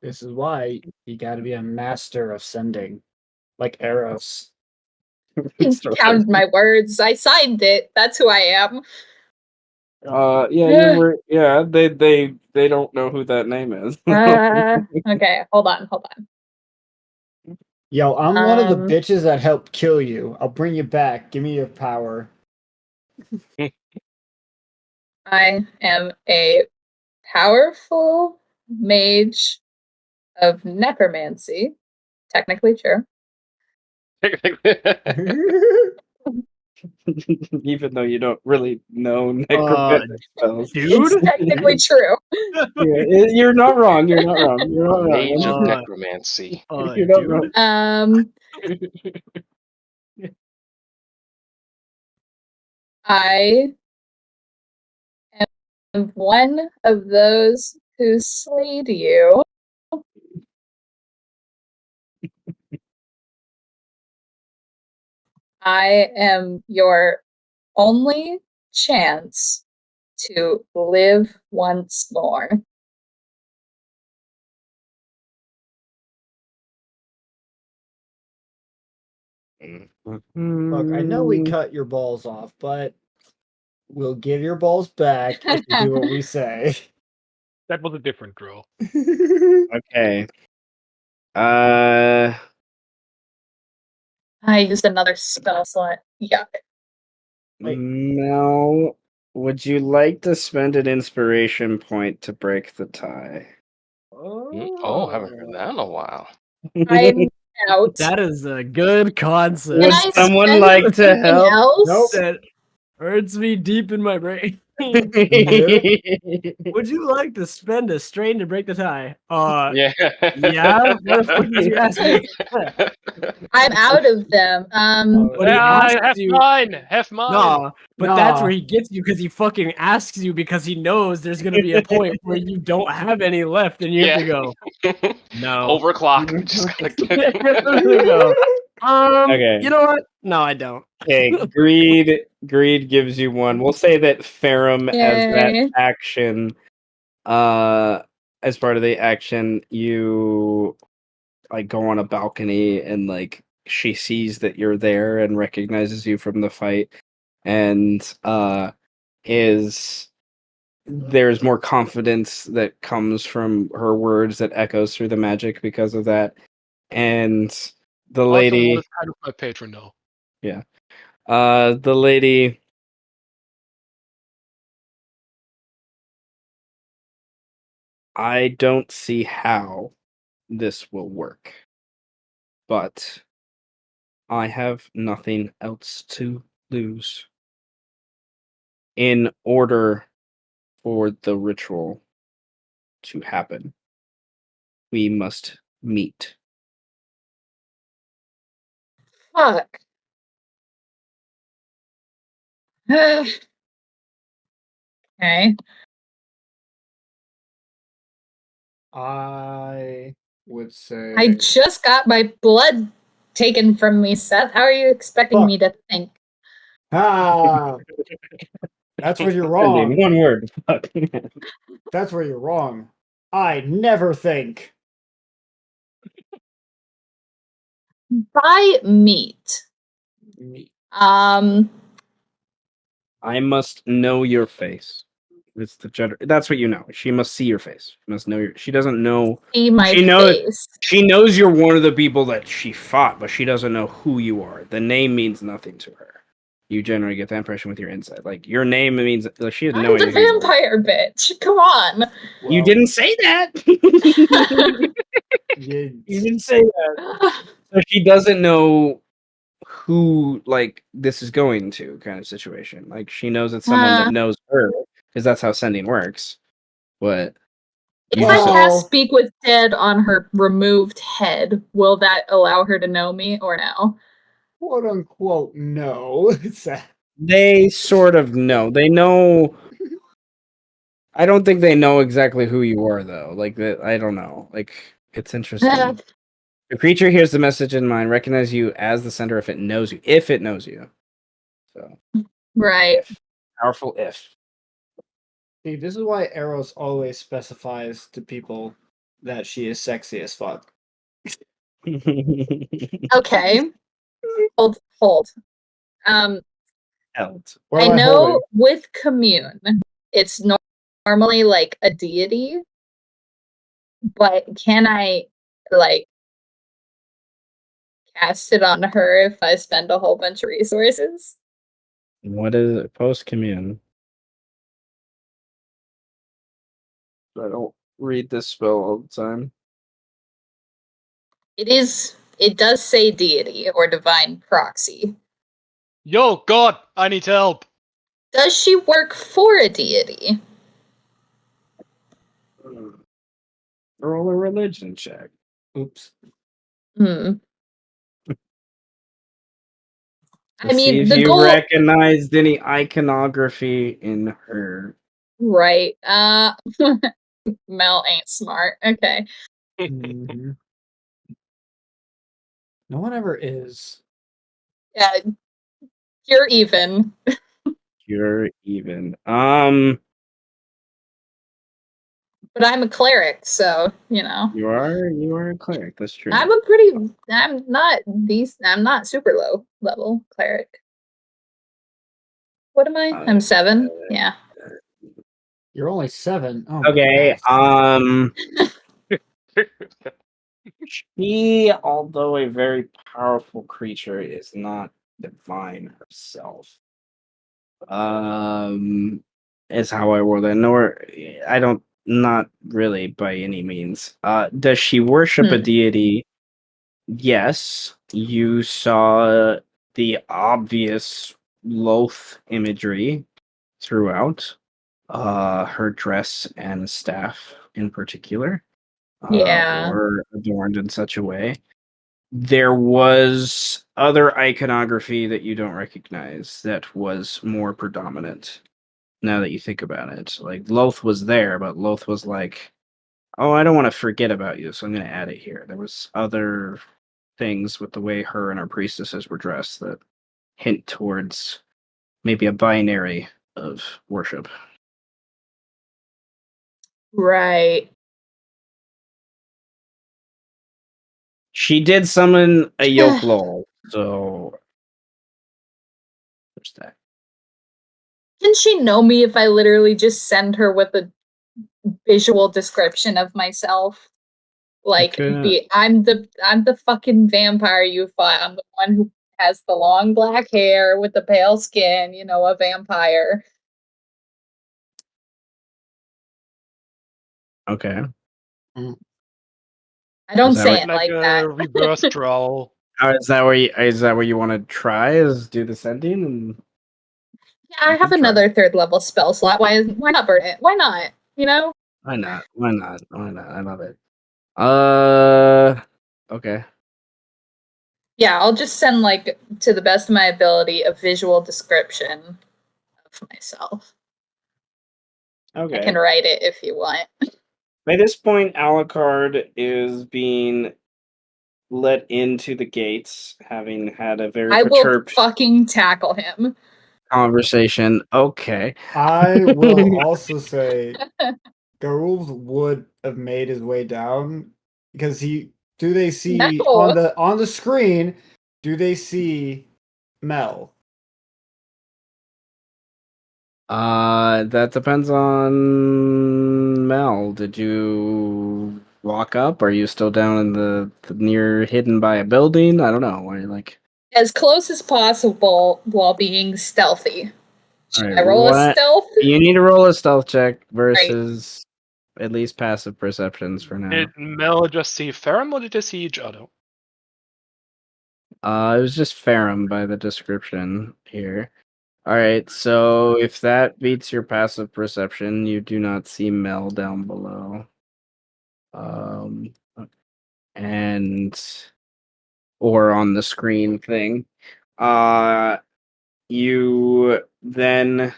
This is why you gotta be a master of sending. Like Eros. Counted my words. I signed it. That's who I am. Yeah, you were. Yeah, they don't know who that name is. Okay, hold on. Yo, I'm one of the Um, bitches that helped kill you. I'll bring you back. Give me your power. I am a powerful mage of necromancy. Technically true. Even though you don't really know necromantic spells. It's dude, technically true. Yeah, you're not wrong. You're not wrong. You're not Mage of wrong. necromancy. You're not dude, wrong. I am one of those who slayed you. I am your only chance to live once more. Look, I know we cut your balls off, but we'll give your balls back if you do what we say. That was a different draw. Okay. I used another spell slot. Yuck. Wait. Now, would you like to spend an inspiration point to break the tie? Oh, haven't heard that in a while. I'm out. that is a good concept. Would Can I someone spend like to something help? else? Nope. That hurts me deep in my brain. Nope. Would you like to spend a strain to break the tie? Yeah. Yeah. What the fuck did you ask me? I'm out of them. But he asks Have you. mine. Have mine. Nah, but that's Nah. where he gets you because he fucking asks you because he knows there's gonna be a point where you don't have any left and you have to go. No. Overclock. Just gotta You get have to go. Okay. You know what? No, I don't. Okay, greed gives you one. We'll say that Ferrum as that Yay. action, as part of the action, you like go on a balcony and like she sees that you're there and recognizes you from the fight, and there's more confidence that comes from her words that echoes through the magic because of that, and the Also, lady. what is kind of my patron now? The lady I don't see how this will work. But I have nothing else to lose. In order for the ritual to happen, we must meet. Fuck. Okay. I would say. I just got my blood taken from me, Seth. How are you expecting Fuck. me to think? Ah, that's where you're Ending, wrong. one word. Fuck. That's where you're wrong. I never think. By meat. Me. I must know your face. It's the gender. That's what you know. She must see your face. She must know your. She doesn't know. See my She knows. face. She knows you're one of the people that she fought, but she doesn't know who you are. The name means nothing to her. You generally get that impression with your insight. Like your name means like she has no I'm the idea. Who you are. vampire bitch. Come on. You Well, didn't say that. you- You didn't say that. So she doesn't know who like this is going to kind of situation. Like she knows it's someone that knows her because that's how sending works. But If you I just cast Speak with Dead on her removed head, will that allow her to know me or no? quote unquote no. they sort of know. They know. I don't think they know exactly who you are though. Like that, I don't know. Like it's interesting. The creature hears the message in mind, recognize you as the sender if it knows you. If it knows you. So Right. if. Powerful if. See, this is why Eros always specifies to people that she is sexy as fuck. Okay. Hold. Held. What I am know holding? with commune, it's normally like a deity, but can I like cast it on her if I spend a whole bunch of resources? What is it? Post commune. I don't read this spell all the time. It does say deity or divine proxy. Yo, God, I need help. Does she work for a deity? Roll a religion check. Oops. Hmm. Let's I see mean, if the you goal, recognized any iconography in her. right? Mel ain't smart. Okay. Mhm. No one ever is. Yeah, you're even. You're even. But I'm a cleric, so you know. You are a cleric. That's true. I'm not super low level cleric. What am I? I'm 7. Yeah. You're only 7. Oh, Okay. my She, although a very powerful creature, is not divine herself. Is how I word it. Nor I don't not really by any means. Does she worship a deity? Yes. You saw the obvious Loth imagery throughout. Her dress and staff in particular. Yeah. Were adorned in such a way. There was other iconography that you don't recognize that was more predominant. Now that you think about it, like Loth was there, but Loth was like, "Oh, I don't want to forget about you, so I'm going to add it here." There was other things with the way her and her priestesses were dressed that hint towards maybe a binary of worship. Right. She did summon a yoke lol, so there's that. Can she know me if I literally just send her with a visual description of myself? Like I'm the fucking vampire you fought. I'm the one who has the long black hair with the pale skin, you know, a vampire. Okay. I don't Is that say right? it Like like a that. reverse drawl. Is that where you want to try? Is do the sending? And Yeah, I have Good try. another third level spell slot. Why not burn it? Why not? You know? why not? Why not? Why not? I love it. Okay. Yeah, I'll just send like to the best of my ability a visual description of myself. Okay. I can write it if you want. By this point, Alucard is being let into the gates, having had a very I will perturbed fucking tackle him. conversation. Okay. I will also say Garulf would have made his way down because do they see No. on the screen, do they see Mel? That depends on Mel. Did you walk up? Are you still down in the near hidden by a building? I don't know. Are you like? As close as possible while being stealthy. All Should right, I roll a what? stealth? You need to roll a stealth check versus at least passive perceptions for now. Did Mel just see Ferrum or did they see each other? It was just Ferrum by the description here. All right, so if that beats your passive perception, you do not see Mel down below. And or on the screen thing. You then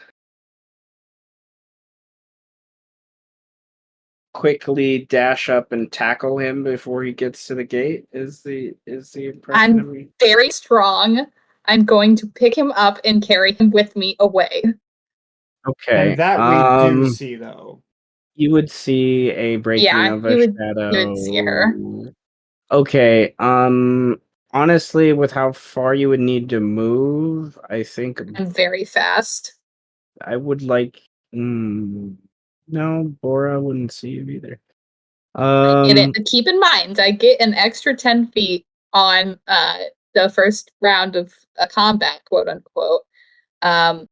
quickly dash up and tackle him before he gets to the gate. Is the impression of me? Very strong. I'm going to pick him up and carry him with me away. Okay. And that we do see though. You would see a breaking Yeah, of you a would shadow. see her. Okay. Honestly, with how far you would need to move, I think I'm very fast. I would like. No, Bora wouldn't see you either. Keep in mind, I get an extra 10 feet on the first round of a combat, quote unquote. And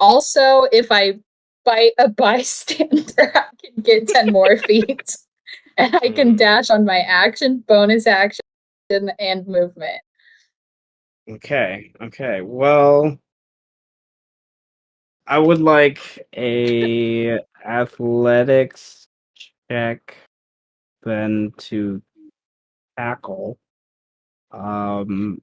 also, if I bite a bystander, I can get 10 more feet. And I can dash on my action, bonus action, and movement. Okay. Well, I would like a athletics check then to tackle. Alucard,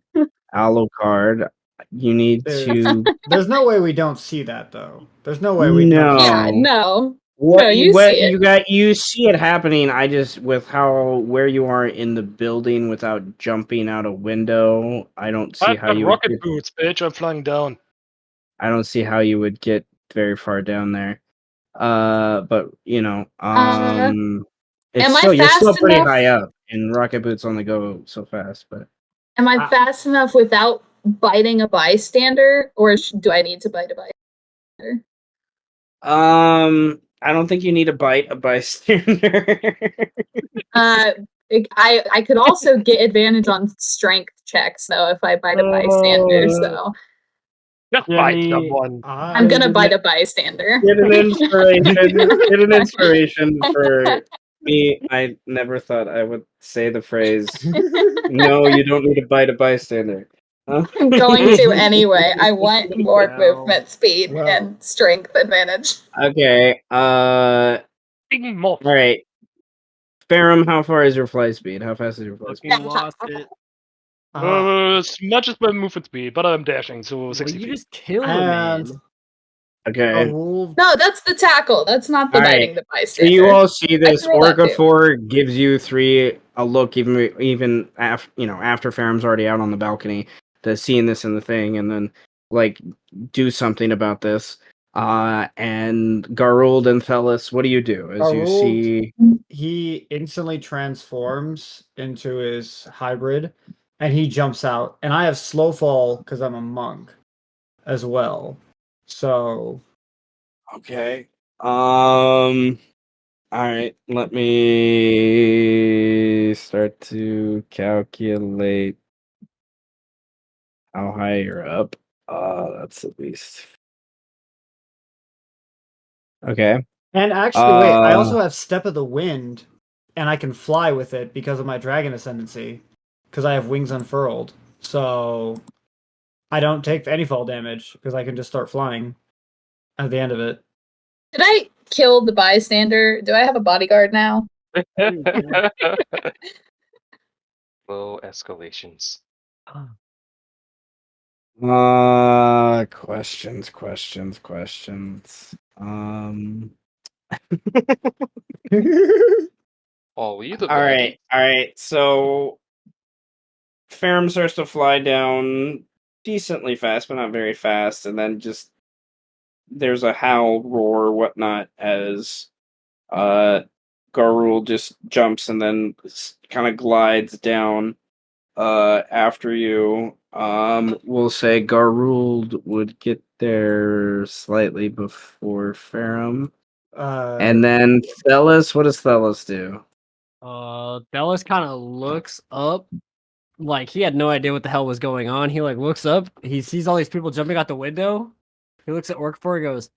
you need to There's no way we don't see that though. There's no way we don't. Yeah, no. no. What No, you you see it. you got you see it happening. I just with how where you are in the building without jumping out a window, I don't see I've how got you would rocket get, boots, bitch. I'm flying down. I don't see how you would get very far down there. But it's Am I still you're still fast pretty enough? high up, and rocket boots only go so fast. But Am I fast enough without biting a bystander, or do I need to bite a bystander? I don't think you need to bite a bystander. I could also get advantage on strength checks though if I bite a bystander. So Just bite someone. I'm gonna bite a bystander. Get an inspiration. Get an inspiration for me. I never thought I would say the phrase. No, you don't need to bite a bystander. Huh? I'm going to anyway. I want more Well, movement speed and strength advantage. Okay. Bing moth. All right. Ferrum, how far is your fly speed? How fast is your fly speed? Fucking lost it. As much as my movement speed, but I'm dashing, so Well, 60 you feet. just killed a man. And Okay. Garulf, No, that's the tackle. That's not the All right. biting the So bystander. you all see this. I can roll that too. Orcafor gives you a look, even after Ferrum's already out on the balcony, to seeing this in the thing, and then like do something about this. And Garuld and Thelis, what do you do as you Garuld, see? he instantly transforms into his hybrid, and he jumps out. And I have slow fall because I'm a monk, as well. So Okay. All right. Let me start to calculate how high you're up. That's at least okay. And actually, wait, I Uh, also have Step of the Wind, and I can fly with it because of my dragon ascendancy, because I have wings unfurled. So I don't take any fall damage because I can just start flying at the end of it. Did I kill the bystander? Do I have a bodyguard now? Low escalations. questions. Oh, you the All baddie. right. So Ferrum starts to fly down decently fast, but not very fast, and then just there's a howl, roar, whatnot as uh Garul just jumps and then kind of glides down after you. We'll say Garul would get there slightly before Ferrum. And then Thelis, what does Thelis do? Bellis kind of looks up, like he had no idea what the hell was going on. He like looks up, he sees all these people jumping out the window. He looks at Orc4, he goes,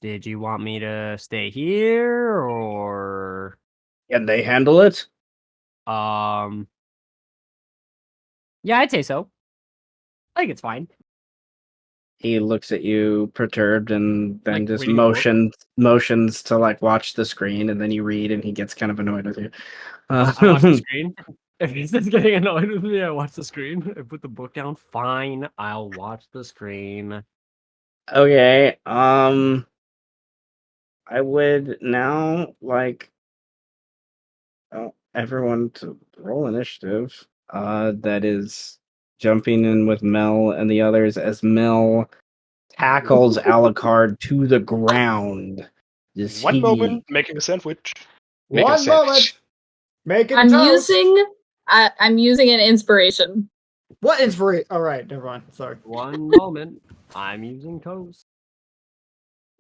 did you want me to stay here or Can they handle it? yeah, I'd say so. I think it's fine. He looks at you perturbed and then Like just reading a book. motions to like watch the screen, and then you read and he gets kind of annoyed with you. I watch the screen. If he's just getting annoyed with me, I watch the screen. I put the book down. Fine, I'll watch the screen. Okay. I would now like everyone to roll initiative. That is jumping in with Mel and the others as Mel tackles Alucard to the ground. Just One he moment, making a sandwich. Make a One sandwich. moment. Making I'm toast. I'm using an inspiration. What inspiration? All right, never mind. Sorry. One moment. I'm using toast.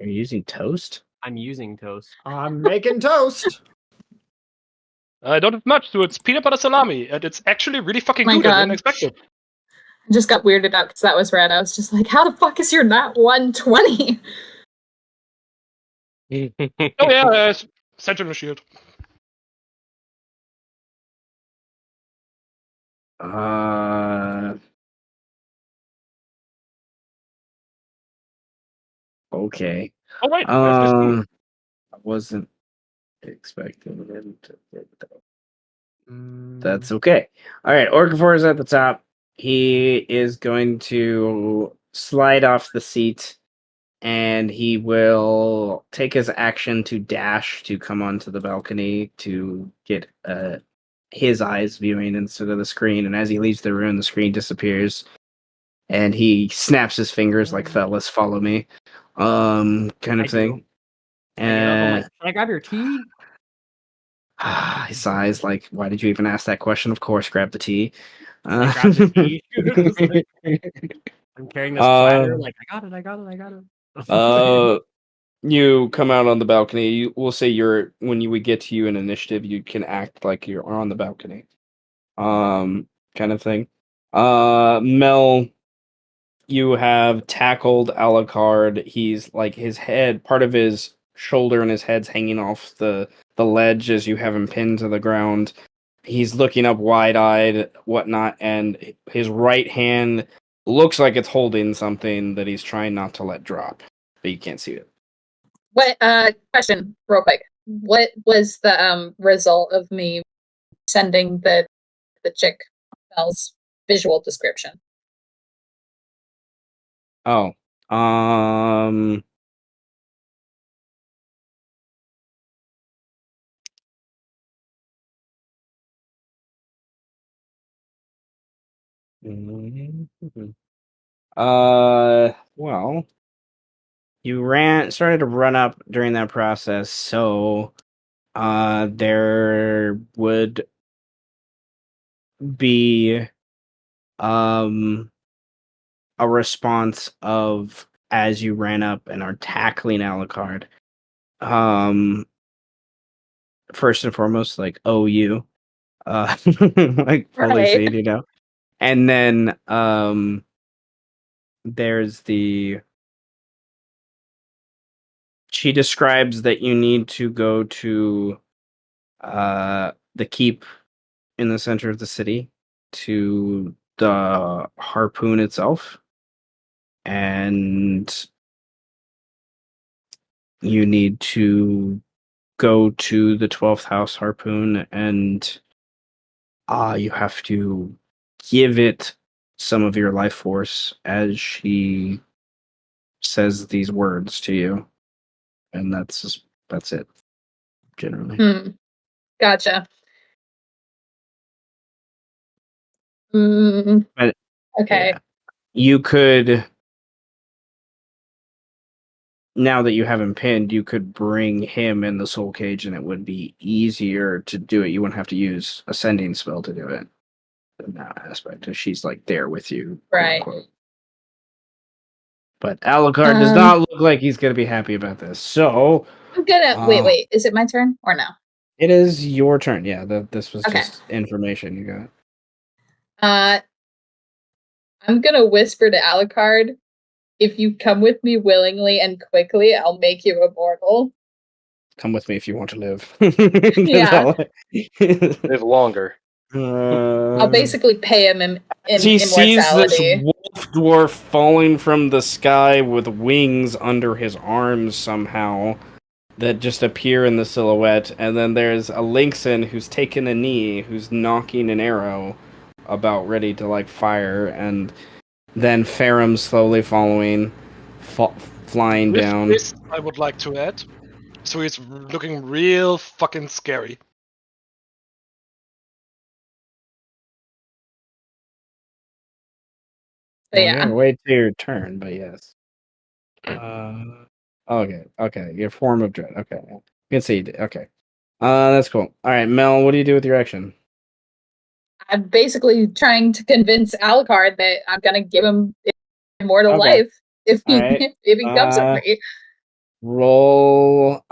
are you using toast? I'm using toast. I'm making toast. I don't have much to it. It's peanut butter salami, and it's actually really fucking My good. I God. didn't expect it. I just got weirded out because that was red. I was just like, how the fuck is your not 120? Oh yeah, Sentinel shield. Okay. Oh wait, I have this too. I wasn't expecting him to get that. That's okay. All right, Orcafor is at the top. He is going to slide off the seat, and he will take his action to dash to come onto the balcony to get his eyes viewing instead of the screen. And as he leaves the room, the screen disappears, and he snaps his fingers like "Fellas, follow me," kind I of thing. do. I get up. I'm like, can I grab your tea? He sighs like, "Why did you even ask that question?" Of course, grab the tea. I grab the tea. I'm carrying this platter. Like, I got it. You come out on the balcony. We'll say when we get to you in initiative, you can act like you're on the balcony, kind of thing. Mel, you have tackled Alucard. He's like his head, part of his shoulder and his head's hanging off the ledge as you have him pinned to the ground. He's looking up wide-eyed, whatnot, and his right hand looks like it's holding something that he's trying not to let drop, but you can't see it. What question, real quick. What was the result of me sending the chick Mel's visual description? Oh, well, you started to run up during that process, so there would be a response of as you ran up and are tackling Alucard. First and foremost, like you, like fully Right. seen, and then there's the she describes that you need to go to the keep in the center of the city, to the harpoon itself, and you need to go to the 12th house harpoon, and you have to give it some of your life force as she says these words to you, and that's it generally. Gotcha. But, Okay. yeah. You could, now that you have him pinned, you could bring him in the soul cage, and it would be easier to do it. You wouldn't have to use a sending spell to do it in that aspect, if she's like there with you, quote Right. unquote. But Alucard does not look like he's going to be happy about this. So I'm gonna wait. Is it my turn or no? it is your turn. Yeah, this was Okay. just information you got. I'm gonna whisper to Alucard, if you come with me willingly and quickly, I'll make you immortal. Come with me if you want to live. Yeah. Live longer. I'll basically pay him in he sees this immortality. wolf dwarf falling from the sky with wings under his arms somehow that just appear in the silhouette, and then there's a Lynxen who's taken a knee, who's knocking an arrow about ready to like fire, and then Farum slowly following, flying With down. this, I would like to add, so he's looking real fucking scary. But You yeah. gotta wait till your turn, but yes. Okay. Your form of dread. Okay. You can see. Okay. That's cool. All right, Mel. What do you do with your action? I'm basically trying to convince Alucard that I'm gonna give him immortal Okay. life if he Alright, if he comes with me. Roll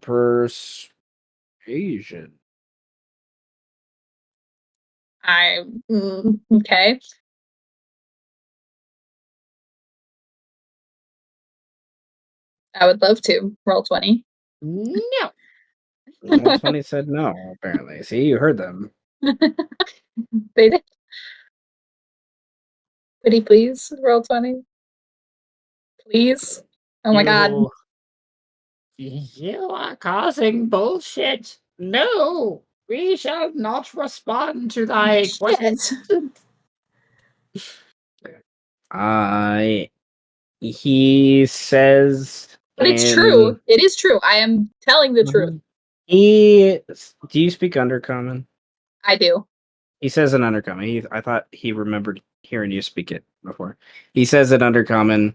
persuasion. Okay. I would love to roll 20. No. Roll 20 said no. Apparently, see, you heard them. They did. Could he please roll 20? Please. Oh my god. You are causing bullshit. No, we shall not respond to thy Shit. question. He says, But it's true. It is true. I am telling the Mhm. truth. Do you speak Undercommon? I do. He says in Undercommon. I thought he remembered hearing you speak it before. He says in Undercommon,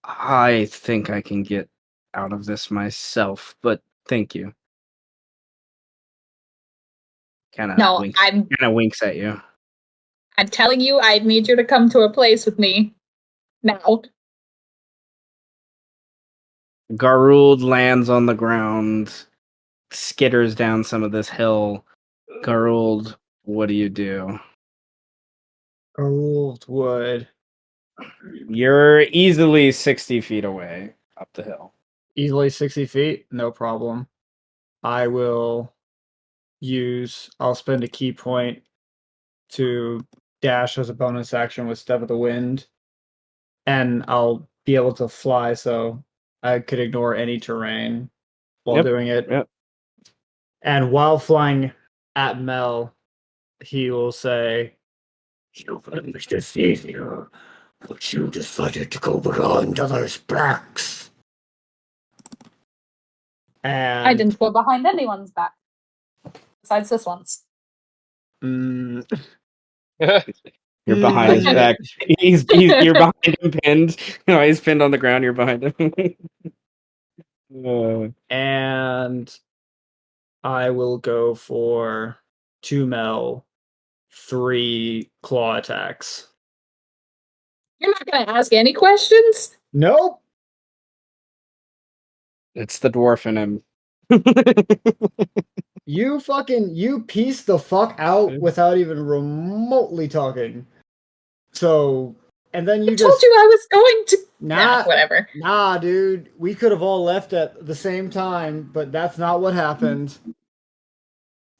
I think I can get out of this myself, but thank you. Kind of winks at you. I'm telling you, I need you to come to a place with me now. Garuld lands on the ground, skitters down some of this hill. Garuld, what do you do? Garuld would You're easily 60 feet away up the hill. easily 60 feet, no problem. I'll spend a key point to dash as a bonus action with Step of the Wind, and I'll be able to fly, so I could ignore any terrain while doing it. Yep. And while flying at Mel, he will say, You will make this easier, but you decided to go behind others' backs. and I didn't go behind anyone's back. Besides this one's. You're behind his back. You're behind him pinned. No, he's pinned on the ground. You're behind him. And I will go for 2 Mel, 3 claw attacks. You're not going to ask any questions? Nope. It's the dwarf in him. You piece the fuck out without even remotely talking. So and then you I just told you I was going to. nah, Whatever. Nah, dude, we could have all left at the same time, but that's not what happened.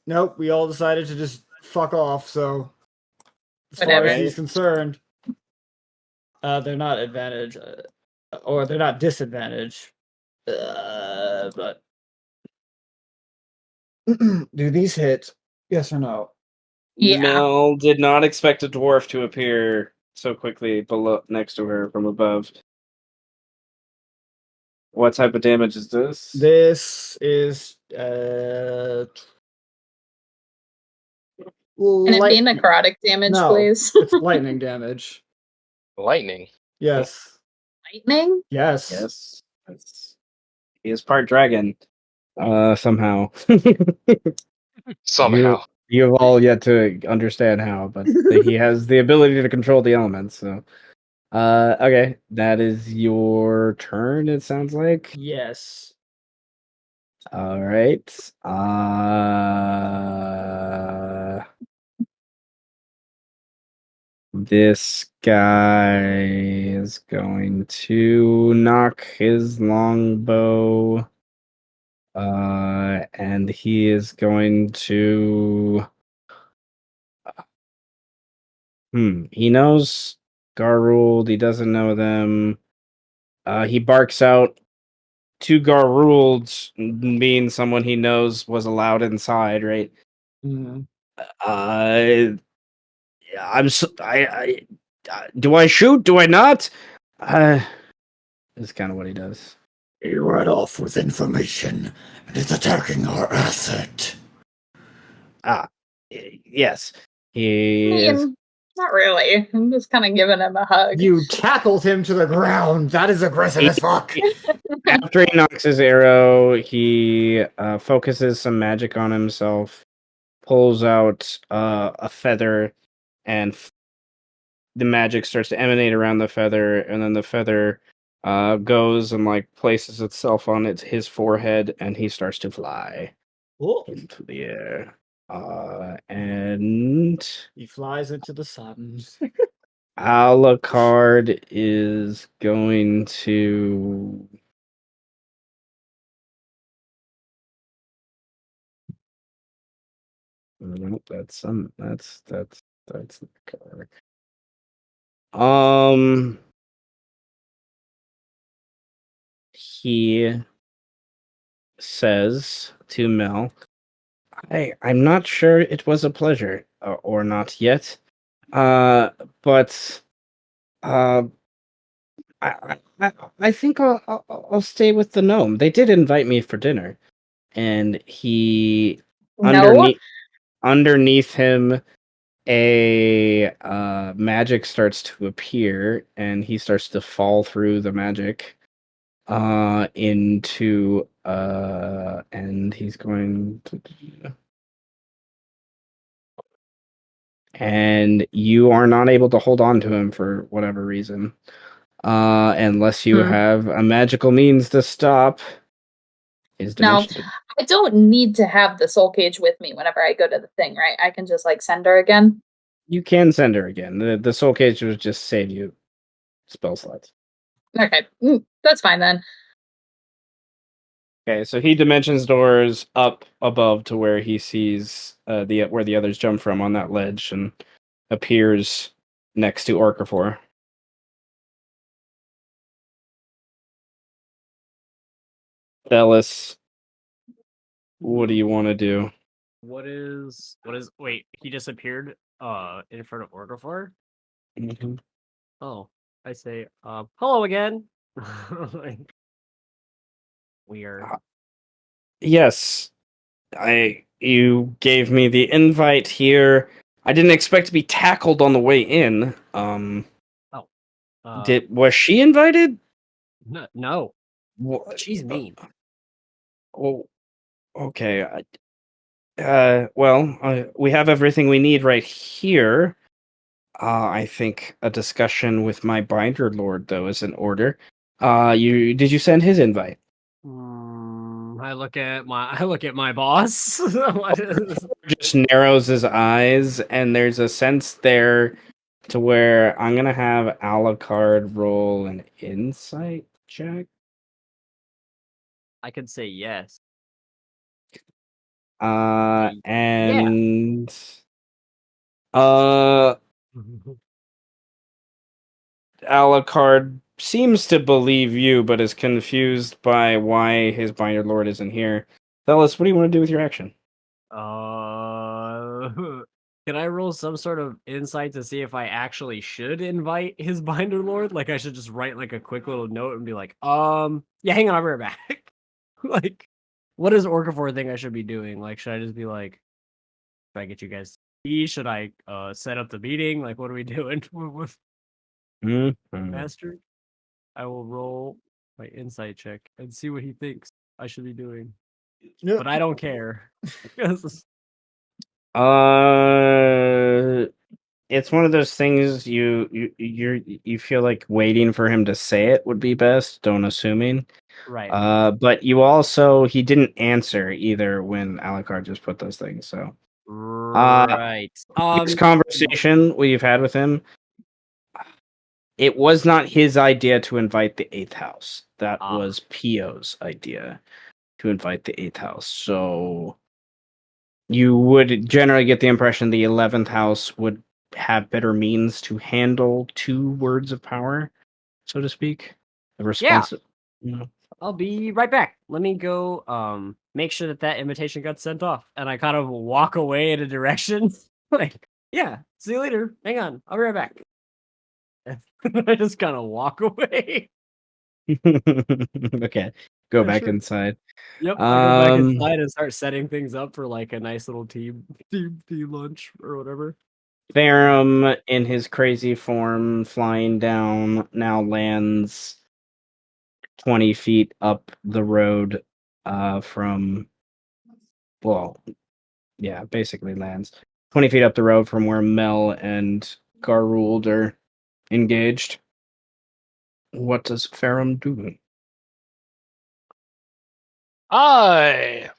Nope, we all decided to just fuck off. So, as far Whatever. as he's concerned, they're not advantage, or they're not disadvantage. But do these hit? Yes or no? Yeah. Mel did not expect a dwarf to appear so quickly below next to her from above. What type of damage is this? This is Can it be necrotic damage, no, please? it's lightning damage. Lightning. Yes. Lightning? Yes. Yes. He is part dragon. Somehow. Somehow. You have all yet to understand how, but he has the ability to control the elements, so okay. That is your turn, it sounds like. Yes. All right. This guy is going to knock his longbow. And he is going to. He knows Garruld. He doesn't know them. He barks out to Garruld, being someone he knows was allowed inside, right? Mm-hmm. Do I shoot? Do I not? Is kind of what he does. He went off with information and is attacking our asset. Yes. He is. Not really. I'm just kind of giving him a hug. You tackled him to the ground. That is aggressive as fuck. After he knocks his arrow, he focuses some magic on himself, pulls out a feather, and the magic starts to emanate around the feather, and then the feather goes and like places itself on his forehead, and he starts to fly into the air. And He flies into the sun. Alucard is going to. Nope, that's the card. He says to Mel, I'm not sure it was a pleasure or not yet. But I think I'll stay with the gnome. They did invite me for dinner, and he No. underneath him, a magic starts to appear, and he starts to fall through the magic into and he's going to. And you are not able to hold on to him for whatever reason. Unless you have a magical means to stop his dimension. No, I don't need to have the soul cage with me whenever I go to the thing, right? I can just like send her again. You can send her again. The soul cage would just save you spell slots. Okay, that's fine then. Okay, so he dimensions doors up above to where he sees where the others jump from on that ledge and appears next to Orcafor. Bellis, what do you want to do? What is wait, he disappeared in front of Orgafor? Mm-hmm. Oh, I say hello again. Like, weird. Yes, you gave me the invite here. I didn't expect to be tackled on the way in. Was she invited? No. What? She's mean. Oh, okay. We have everything we need right here. I think a discussion with my binder lord, though, is in order. Did you send his invite? I look at my boss. Just narrows his eyes, and there's a sense there to where I'm gonna have Alucard roll an insight check. I could say yes. And Alucard seems to believe you, but is confused by why his binder lord isn't here. Thelis, what do you want to do with your action? Can I roll some sort of insight to see if I actually should invite his binder lord? Like I should just write like a quick little note and be like, yeah, hang on, I'll be right back. Like, what is Orcafor thing I should be doing? Like, should I just be like, should I get you guys to see? Should I set up the meeting? Like, what are we doing with Master? I will roll my insight check and see what he thinks I should be doing. But I don't care. It's one of those things you feel like waiting for him to say it would be best. Don't assuming. Right. But you also he didn't answer either when Alucard just put those things. So right. this conversation we've had with him, it was not his idea to invite the 8th house. That was Pio's idea to invite the 8th house. So you would generally get the impression the 11th house would have better means to handle 2 words of power, so to speak. The response. Yeah. I'll be right back. Let me go make sure that invitation got sent off. And I kind of walk away in a direction. Like, yeah, see you later. Hang on. I'll be right back. I just kind of walk away. Okay. Go back Sure. inside. Yep, I go back inside and start setting things up for like a nice little team lunch or whatever. Farum, in his crazy form, flying down, now lands 20 feet up the road from, well, yeah, basically lands 20 feet up the road from where Mel and Garruld are engaged. What does Farum do? I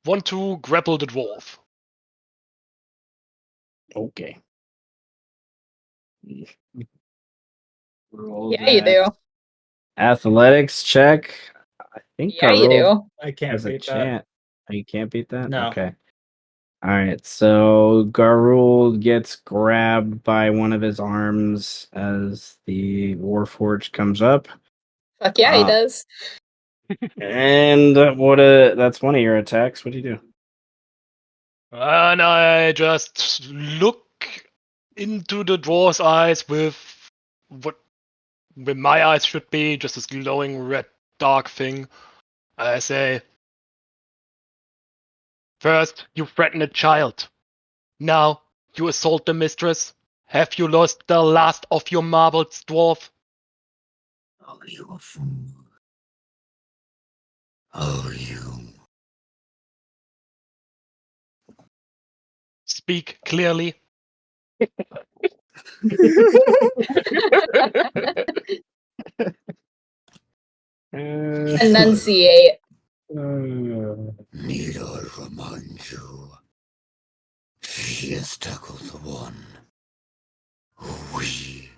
want to grapple the dwarf. Okay. Yeah, you do. Athletics check. I think Yeah, you do. I can't has a beat that. chance. Oh, you can't beat that? No. Okay. All right. So Garruld gets grabbed by one of his arms as the Warforged comes up. Fuck yeah, he does. And that's one of your attacks. What do you do? And I just look into the dwarf's eyes with what my eyes should be, just this glowing red dark thing. I say, first you threaten a child. Now you assault the mistress. Have you lost the last of your marbles, dwarf? Oh, you a fool. Oh, you. Speak clearly. Enunciate. Need I remind you, she has tackled the one who we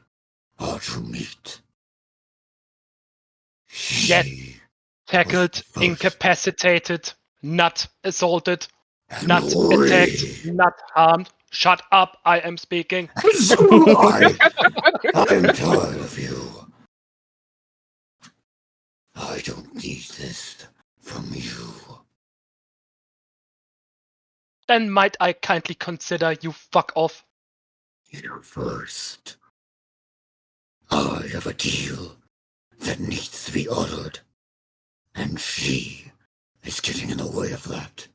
are to meet. Yes. She Tackled, was first. incapacitated, not assaulted, And not we- attacked, not harmed. Shut up, I am speaking. And so am I. I'm tired of you. I don't need this from you. Then might I kindly consider you fuck off? You first. I have a deal that needs to be honored, and she is getting in the way of that.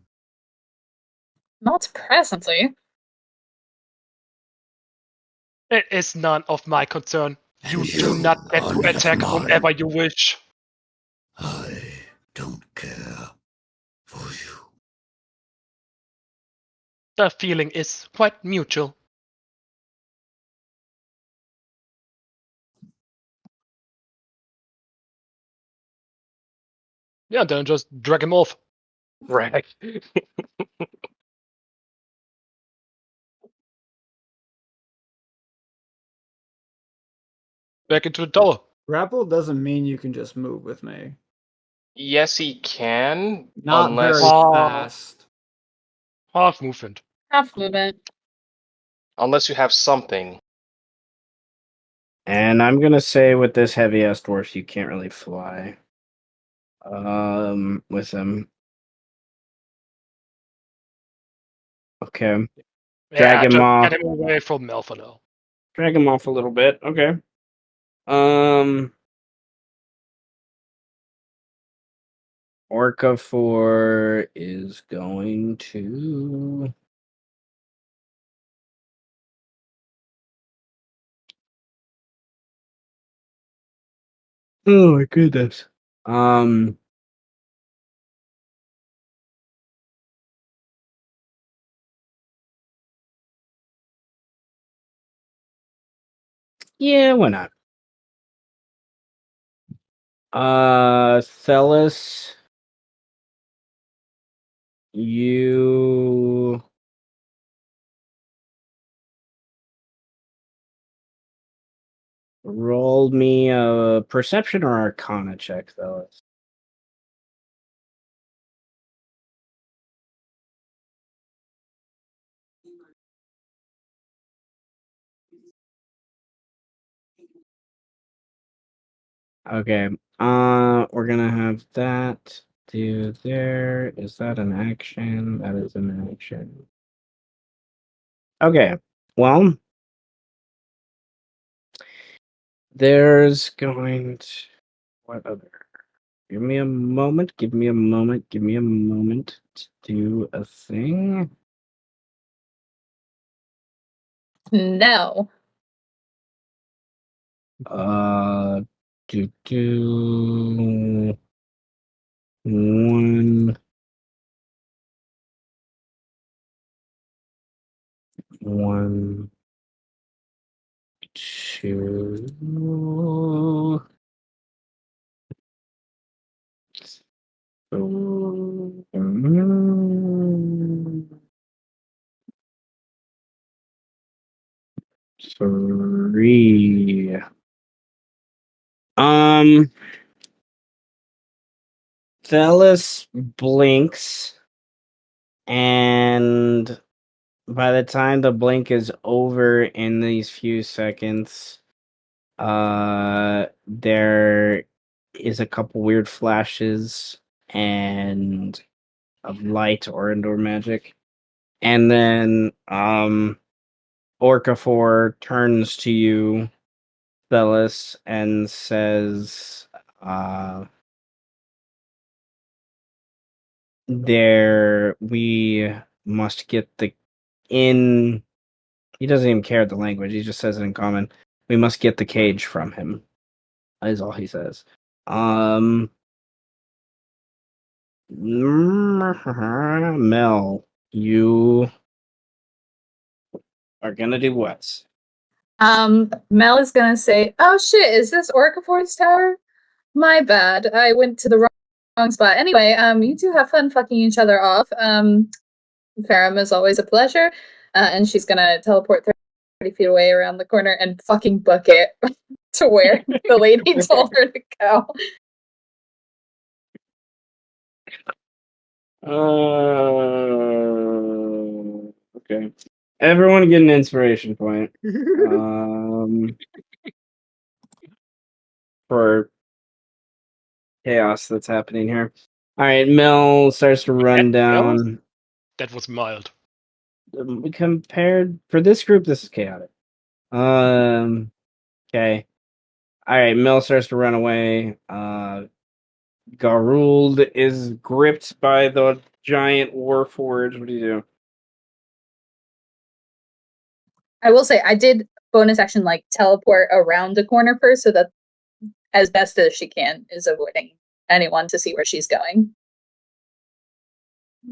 Not presently. It is none of my concern. You And do not get are to none of attack mine. whomever you wish. I don't care for you. The feeling is quite mutual. Yeah, then just drag him off. Drag. Back into the tower. Grapple doesn't mean you can just move with me. Yes, he can. Not unless very Oh. fast. Half movement. Half movement. unless you have something. And I'm gonna say with this heavy ass dwarf, you can't really fly. With him. Okay. Drag him just off. get him away from Mel for now. Drag him off a little bit. Okay. Orca 4 is going to. Oh my goodness. Yeah, why not? Celis, you rolled me a perception or arcana check, Celis. Okay. We're gonna have that do there. Is that an action? That is an action. Okay. Well, there's going to what other? Give me a moment. Give me a moment. Give me a moment to do a thing. No. Do one, one, two, three. Thelis blinks, and by the time the blink is over in these few seconds, there is a couple weird flashes and of light or indoor magic. And then Orca 4 turns to you, Thelis, and says, there we must get the in. He doesn't even care the language. He just says it in common. We must get the cage from him. That is all he says. Mel, you are gonna do what? Mel is gonna say, "Oh shit, is this Orcafor's tower? My bad. I went to the wrong spot. Anyway, you two have fun fucking each other off. Farum is always a pleasure." And she's gonna teleport 30 feet away around the corner and fucking book it to where the lady told her to go. Okay. Everyone get an inspiration point. For chaos that's happening here. All right, Mel starts to run down. That was mild. Compared for this group, this is chaotic. Okay. All right, Mel starts to run away. Garuld is gripped by the giant warforged. What do you do? I will say I did bonus action like teleport around the corner first so that as best as she can is avoiding anyone to see where she's going.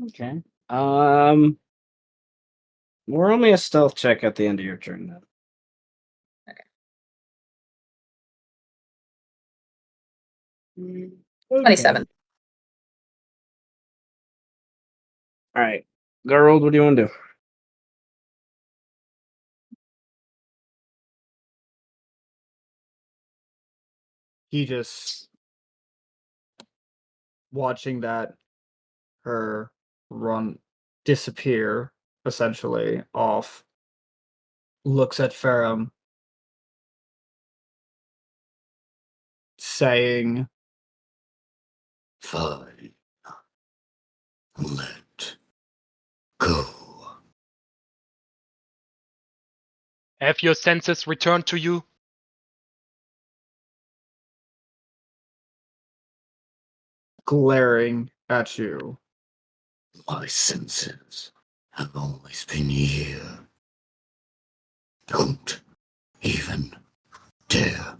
Okay. We're only a stealth check at the end of your turn then. Okay. 27. All right. Garuld, what do you want to do? he just watching that her disappear essentially off, looks at Ferrum, saying, Fine. Let go. Have your senses returned to you? glaring at you. My senses have always been here. Don't even dare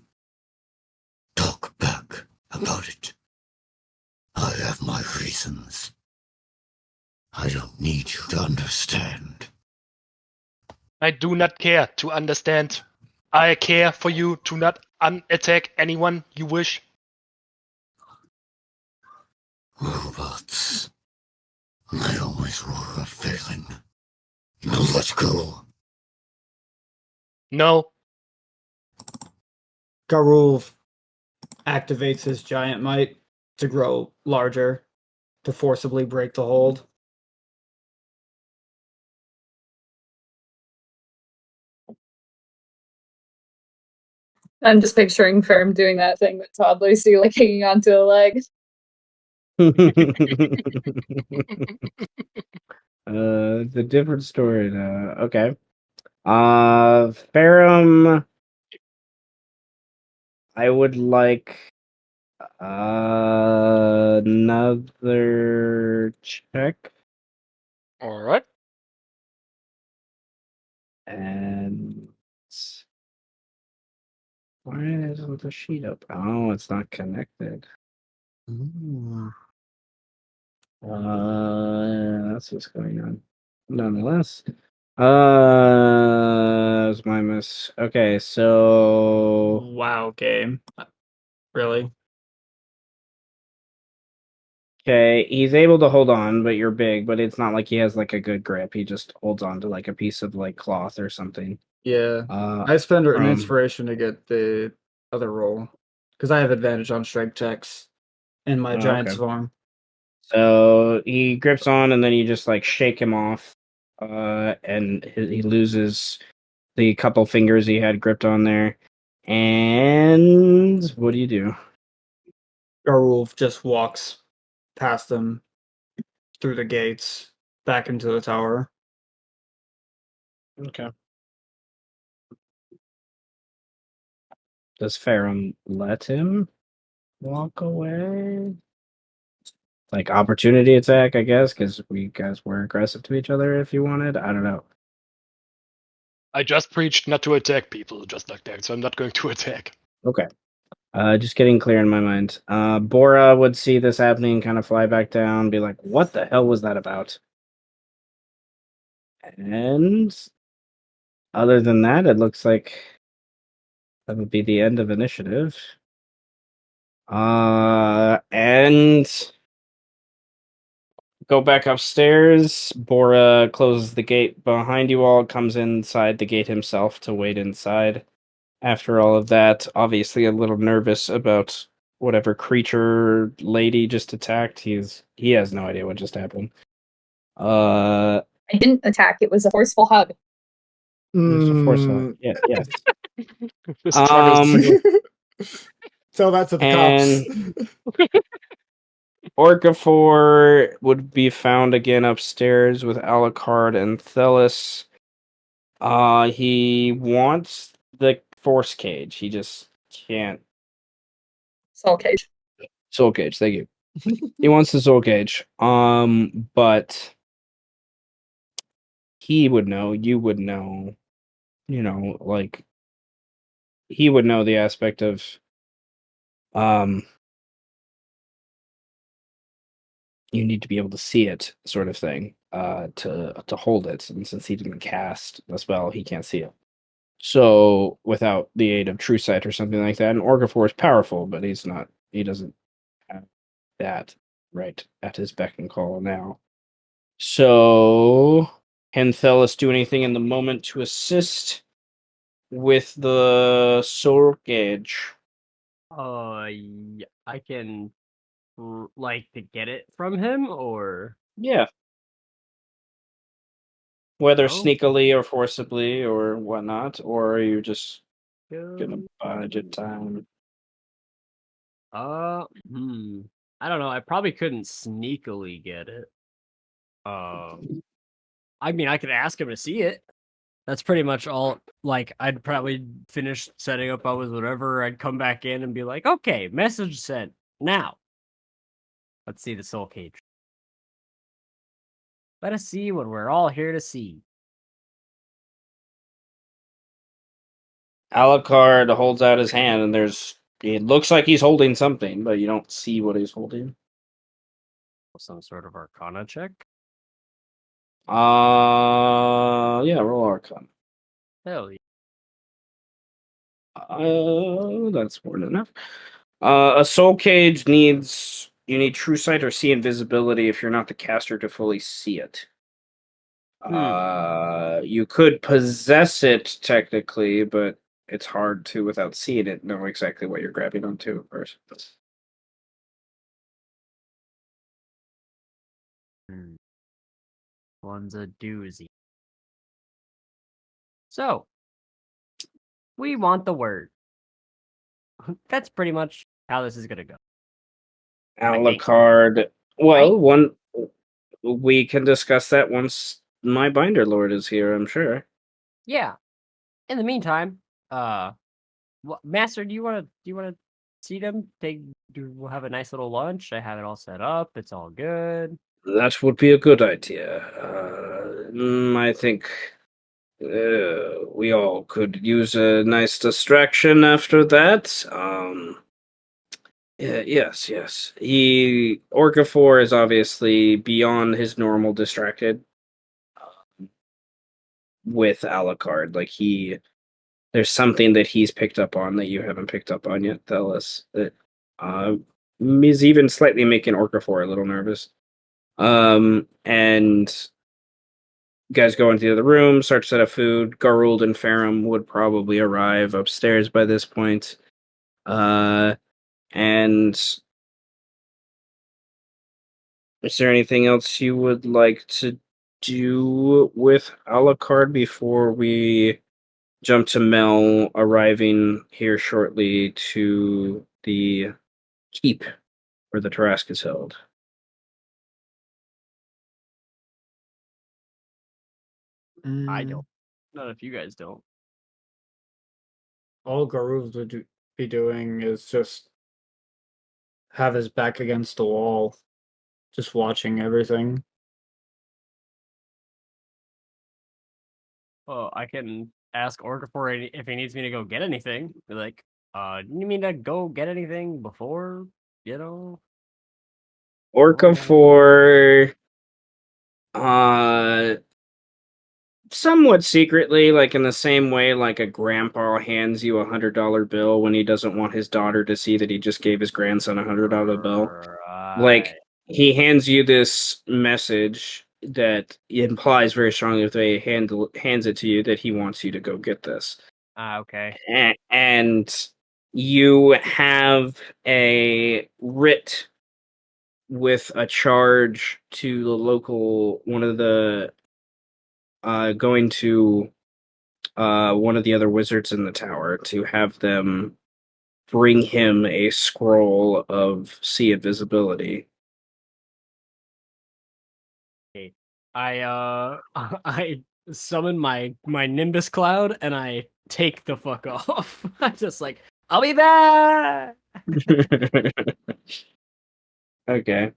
talk back about it. I have my reasons. I don't need you to understand. I do not care to understand. I care for you to not attack anyone you wish. Robots. They always were a failing. Now let's go. No. Garulv activates his giant might to grow larger, to forcibly break the hold. I'm just picturing Ferm doing that thing that toddlers do, like hanging onto a leg. It's a different story now. Okay. Ferrum, I would like another check, Alright. and why isn't the sheet up? Oh, it's not connected. That's what's going on. Nonetheless, it's my miss. Okay, so Wow, game. Really? okay, he's able to hold on, but you're big, but it's not like he has like a good grip. He just holds on to like a piece of like cloth or something. Yeah. Uh, I spend an from- inspiration to get the other roll because I have advantage on strength checks in my Oh, giant's okay. farm. So he grips on, and then you just like shake him off, and he loses the couple fingers he had gripped on there. And what do you do? Garulv just walks past them through the gates back into the tower. Okay. Does Ferrum let him walk away? Like opportunity attack, I guess, because we guys were aggressive to each other if you wanted. I don't know. I just preached not to attack people just like that, so I'm not going to attack. Okay. Just getting clear in my mind. Bora would see this happening, kind of fly back down, be like, what the hell was that about? And other than that, it looks like that would be the end of initiative. And go back upstairs. Bora closes the gate behind you all, comes inside the gate himself to wait inside. After all of that, obviously a little nervous about whatever creature lady just attacked. He has no idea what just happened. I didn't attack, it was a forceful hug. There's a force one. Yeah, yes. The struggles. Tell that to the And- cops. Orcafor would be found again upstairs with Alucard and Thelis. He wants the force cage. He just can't. Soul cage. Soul cage, thank you. He wants the soul cage. But he would know, you would know, like he would know the aspect of you need to be able to see it, sort of thing, to hold it. And since he didn't cast the spell, he can't see it. So without the aid of true sight or something like that, and Orcafor is powerful, but he doesn't have that right at his beck and call now. So can Thelis do anything in the moment to assist with the soul gauge? Yeah, I can like to get it from him, or Yeah. Whether Oh. sneakily or forcibly or whatnot, or are you just gonna go. budget time? I don't know. I probably couldn't sneakily get it. I mean, I could ask him to see it. That's pretty much all. Like, I'd probably finish setting up with whatever. I'd come back in and be like, okay, message sent. Now, let's see the soul cage. Let us see what we're all here to see. Alucard holds out his hand, and it looks like he's holding something, but you don't see what he's holding. Some sort of Arcana check. Yeah, roll Arcana. Hell yeah. That's more than enough. A soul cage you need true sight or see invisibility if you're not the caster to fully see it. You could possess it technically, but it's hard to, without seeing it, know exactly what you're grabbing onto at first. One's a doozy. So, we want the word. That's pretty much how this is gonna go. Alucard. Well, Right? we can discuss that once my binder lord is here, I'm sure. Yeah. In the meantime, Master, do you wanna see them? We'll have a nice little lunch. I have it all set up. It's all good. That would be a good idea. I think we all could use a nice distraction after that. Yes, yes. Orcafor is obviously beyond his normal distracted with Alucard. Like there's something that he's picked up on that you haven't picked up on yet, Thelus. That is even slightly making Orcafor a little nervous. And guys go into the other room, start to set up food. Garuld and Farum would probably arrive upstairs by this point. And is there anything else you would like to do with Alucard before we jump to Mel arriving here shortly to the keep where the Tarrasque is held? I don't. Not if you guys don't. All Garuz would be doing is just have his back against the wall, just watching everything. Well, I can ask Orcafor if he needs me to go get anything. Be like, you mean to go get anything before, you know? Orcafor, uh, somewhat secretly, like in the same way, like a grandpa hands you $100 bill when he doesn't want his daughter to see that he just gave his grandson $100 bill. Like he hands you this message that implies very strongly that he hands it to you that he wants you to go get this. Okay. And you have a writ with a charge to the local one of the going to one of the other wizards in the tower to have them bring him a scroll of see invisibility. Okay. I summon my Nimbus cloud and I take the fuck off. I'm just like, I'll be back. Okay.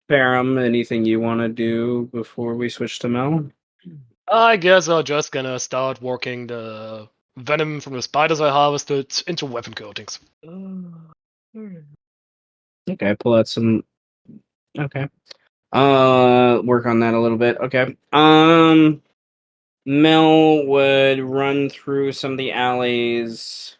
Farum, anything you want to do before we switch to Mel? I guess I'm just gonna start working the venom from the spiders I harvested into weapon coatings. Okay, pull out some. Okay. Work on that a little bit. Okay. Mel would run through some of the alleys,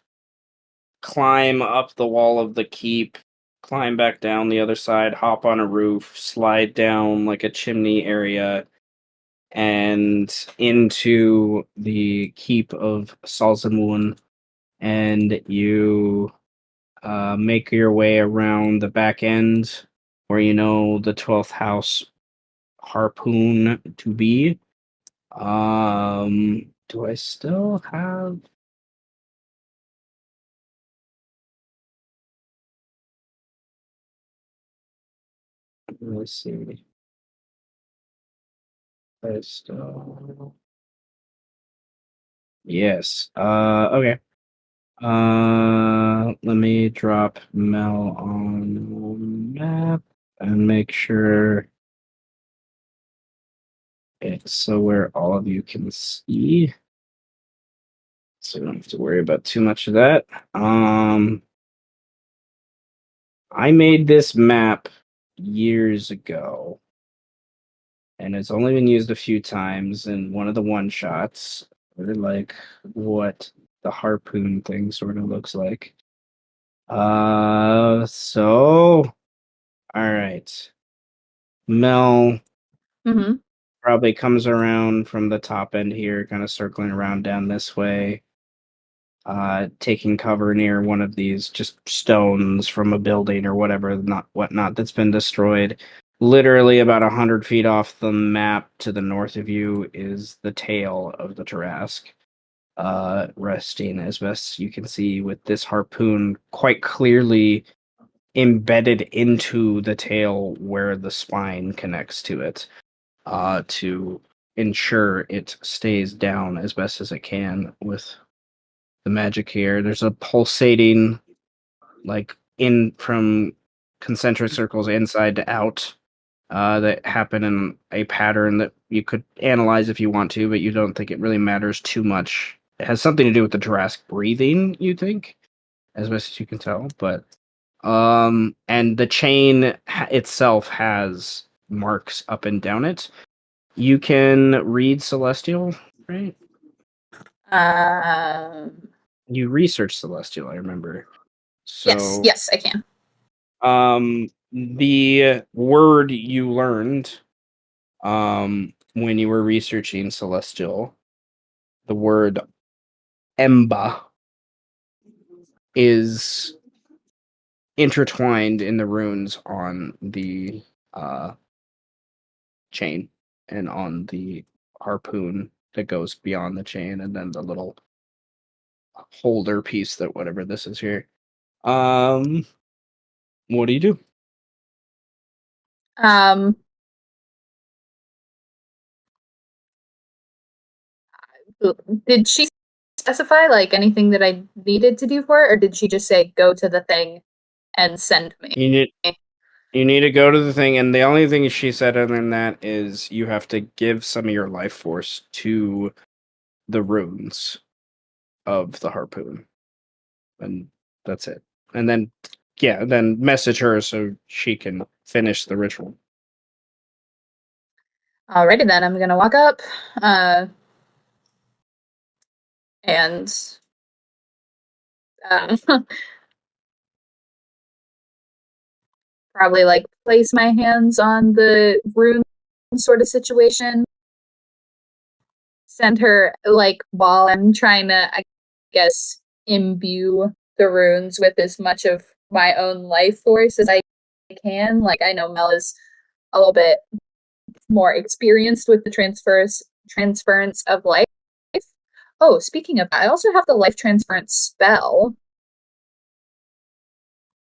climb up the wall of the keep, climb back down the other side, hop on a roof, slide down like a chimney area, and into the keep of Salzamun, and you make your way around the back end where you know the 12th house harpoon to be. Do I still have? Let's see. I still. Yes. Okay. Let me drop Mel on the map and make sure it's so where all of you can see. So we don't have to worry about too much of that. I made this map years ago, and it's only been used a few times in one of the one shots. Really like what the harpoon thing sort of looks like. So all right. Mel Mm-hmm. probably comes around from the top end here, kind of circling around down this way, taking cover near one of these just stones from a building or whatnot that's been destroyed. Literally about 100 feet off the map to the north of you is the tail of the Tarrasque, resting as best you can see with this harpoon quite clearly embedded into the tail where the spine connects to it, to ensure it stays down as best as it can with the magic here. There's a pulsating, like in from concentric circles inside to out, that happen in a pattern that you could analyze if you want to, but you don't think it really matters too much. It has something to do with the Jurassic breathing, you think, as best as you can tell, but and the chain itself has marks up and down it. You can read Celestial, right? You researched Celestial, I remember. So yes, I can. the word you learned when you were researching Celestial, the word Emba is intertwined in the runes on the chain and on the harpoon that goes beyond the chain, and then the little holder piece that whatever this is here. What do you do? Um, did she specify like anything that I needed to do for it, or did she just say go to the thing and send me? You need to go to the thing, and the only thing she said other than that is you have to give some of your life force to the runes of the harpoon, and that's it. And then, yeah, then message her so she can finish the ritual. Alrighty then, I'm gonna walk up, and uh, probably like place my hands on the rune sort of situation. Send her like while I'm trying to, I guess, imbue the runes with as much of my own life force as I can. Like I know Mel is a little bit more experienced with the transference of life. Oh, speaking of that, I also have the life transference spell.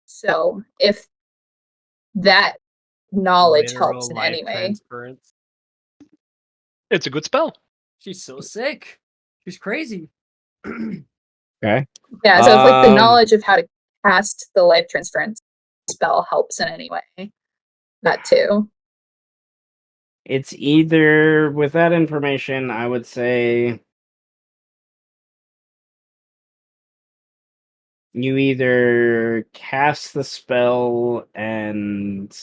So if that knowledge Literal helps in life any way. transference. It's a good spell. She's so sick. She's crazy. Okay. Yeah, so if like the knowledge of how to cast the life transference spell helps in any way, that too. It's either with that information, I would say you either cast the spell and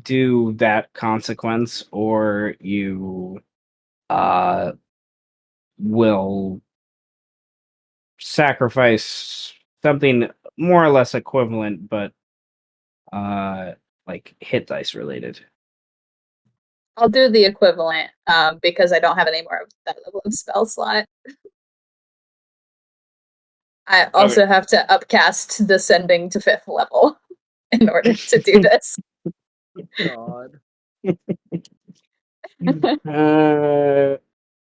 do that consequence, or you will sacrifice something more or less equivalent, but like hit dice related. I'll do the equivalent because I don't have any more of that level of spell slot. I also have to upcast Descending to 5th level in order to do this. God.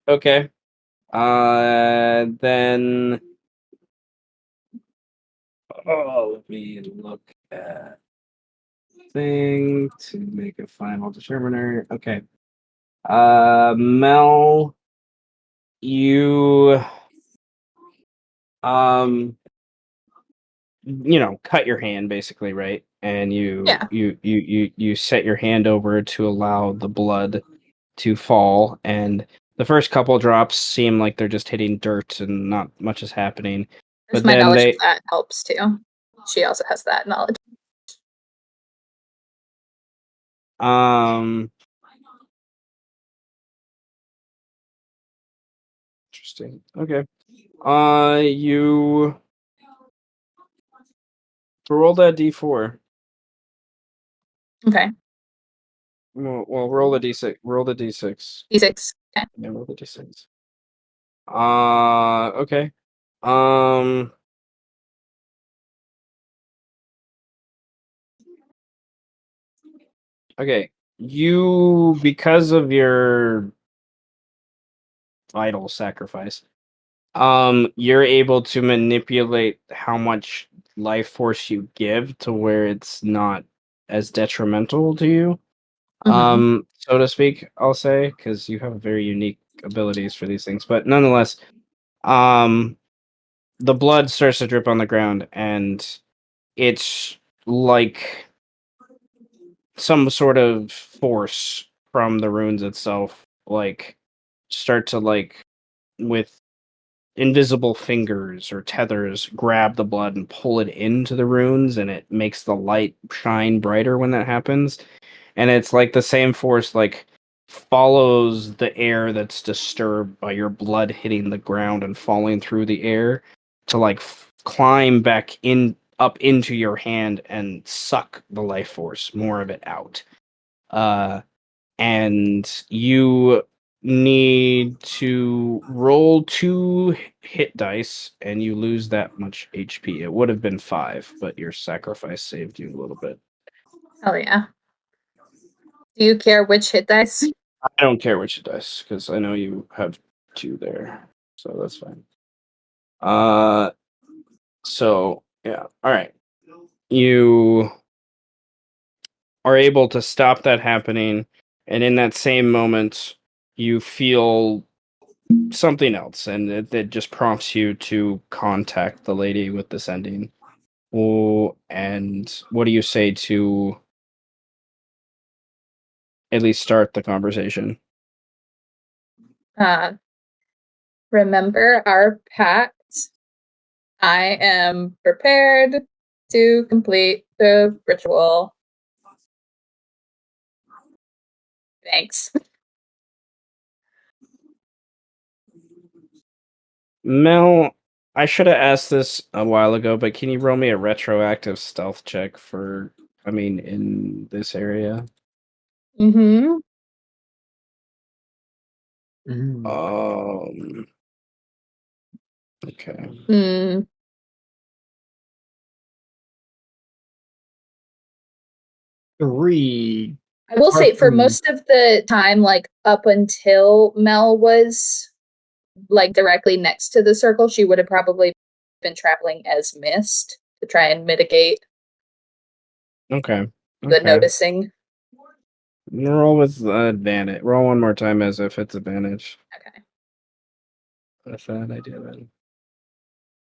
Okay. Then. Oh, let me look at thing to make a final determiner. Okay. Mel, you cut your hand basically, right? And Yeah. you set your hand over to allow the blood to fall, and the first couple drops seem like they're just hitting dirt and not much is happening. Because But my then knowledge they of that helps too. She also has that knowledge. Interesting. Okay. You roll that d4. Okay. Well, roll the d6. Roll the d6. D6. Okay. Yeah, roll the d6. Okay. Um. Okay. You, because of your vital sacrifice, you're able to manipulate how much life force you give to where it's not as detrimental to you. So to speak, I'll say, because you have very unique abilities for these things. But nonetheless, the blood starts to drip on the ground, and it's like some sort of force from the runes itself, like start to with invisible fingers or tethers grab the blood and pull it into the runes, and it makes the light shine brighter when that happens. And it's like the same force follows the air that's disturbed by your blood hitting the ground and falling through the air to climb back in up into your hand and suck the life force, more of it out. And you need to roll 2 hit dice, and you lose that much HP. It would have been 5, but your sacrifice saved you a little bit. Oh yeah. Do you care which hit dice? I don't care which dice, because I know you have 2 there, so that's fine. So yeah, all right. You are able to stop that happening, and in that same moment, you feel something else, and it just prompts you to contact the lady with the sending. Oh, and what do you say to at least start the conversation? Remember our pact. I am prepared to complete the ritual. Thanks. Mel, I should have asked this a while ago, but can you roll me a retroactive stealth check for coming in this area? Mm-hmm. Okay. Mm. Three. I will say for Awesome. most of the time, up until Mel was directly next to the circle, she would have probably been traveling as Mist to try and mitigate Okay. the noticing. Roll with advantage. Roll one more time as if it's advantage. Okay. That's that idea then.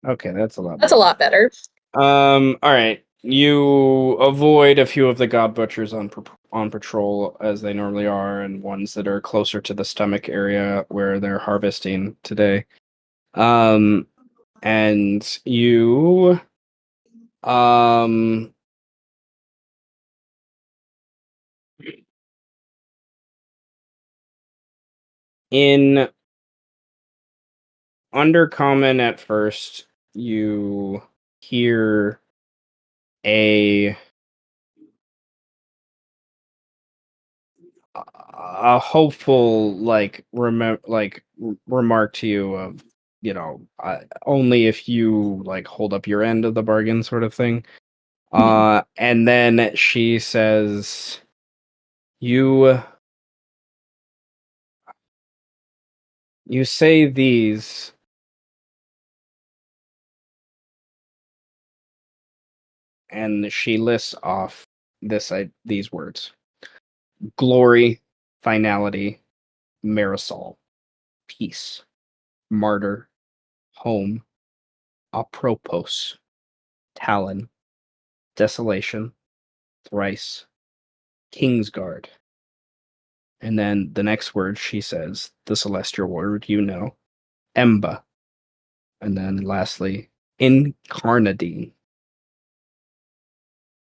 Okay, that's a lot That's a lot better. All right. You avoid a few of the god butchers on patrol, as they normally are, and ones that are closer to the stomach area where they're harvesting today. And you in Undercommon at first, you hear a a hopeful remark to you of, only if you like hold up your end of the bargain, sort of thing. And then she says, "You say these." And she lists off these words: glory, finality, Marisol, peace, martyr, home, apropos, talon, desolation, thrice, Kingsguard. And then the next word she says, the celestial word, Emba. And then lastly, Incarnadine.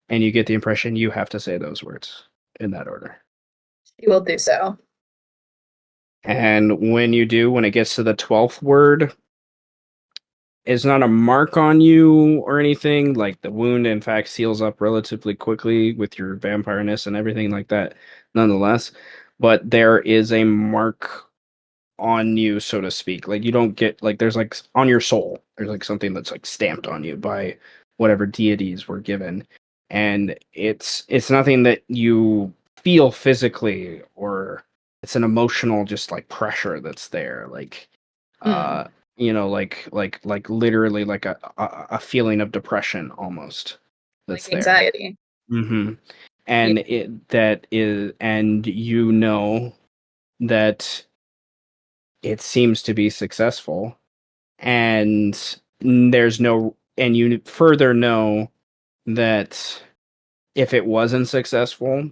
And you get the impression you have to say those words in that order. She will do so. And when it gets to the 12th word, it's not a mark on you or anything. Like, the wound, in fact, seals up relatively quickly with your vampireness and everything like that, nonetheless. But there is a mark on you, so to speak. Like, you don't get, like, there's like on your soul, there's like something that's like stamped on you by whatever deities were given. And it's nothing that you feel physically, or it's an emotional just like pressure that's there. Like, like literally like a feeling of depression almost that's Like there. anxiety. Mm-hmm. And that it seems to be successful, and you further know that if it wasn't successful,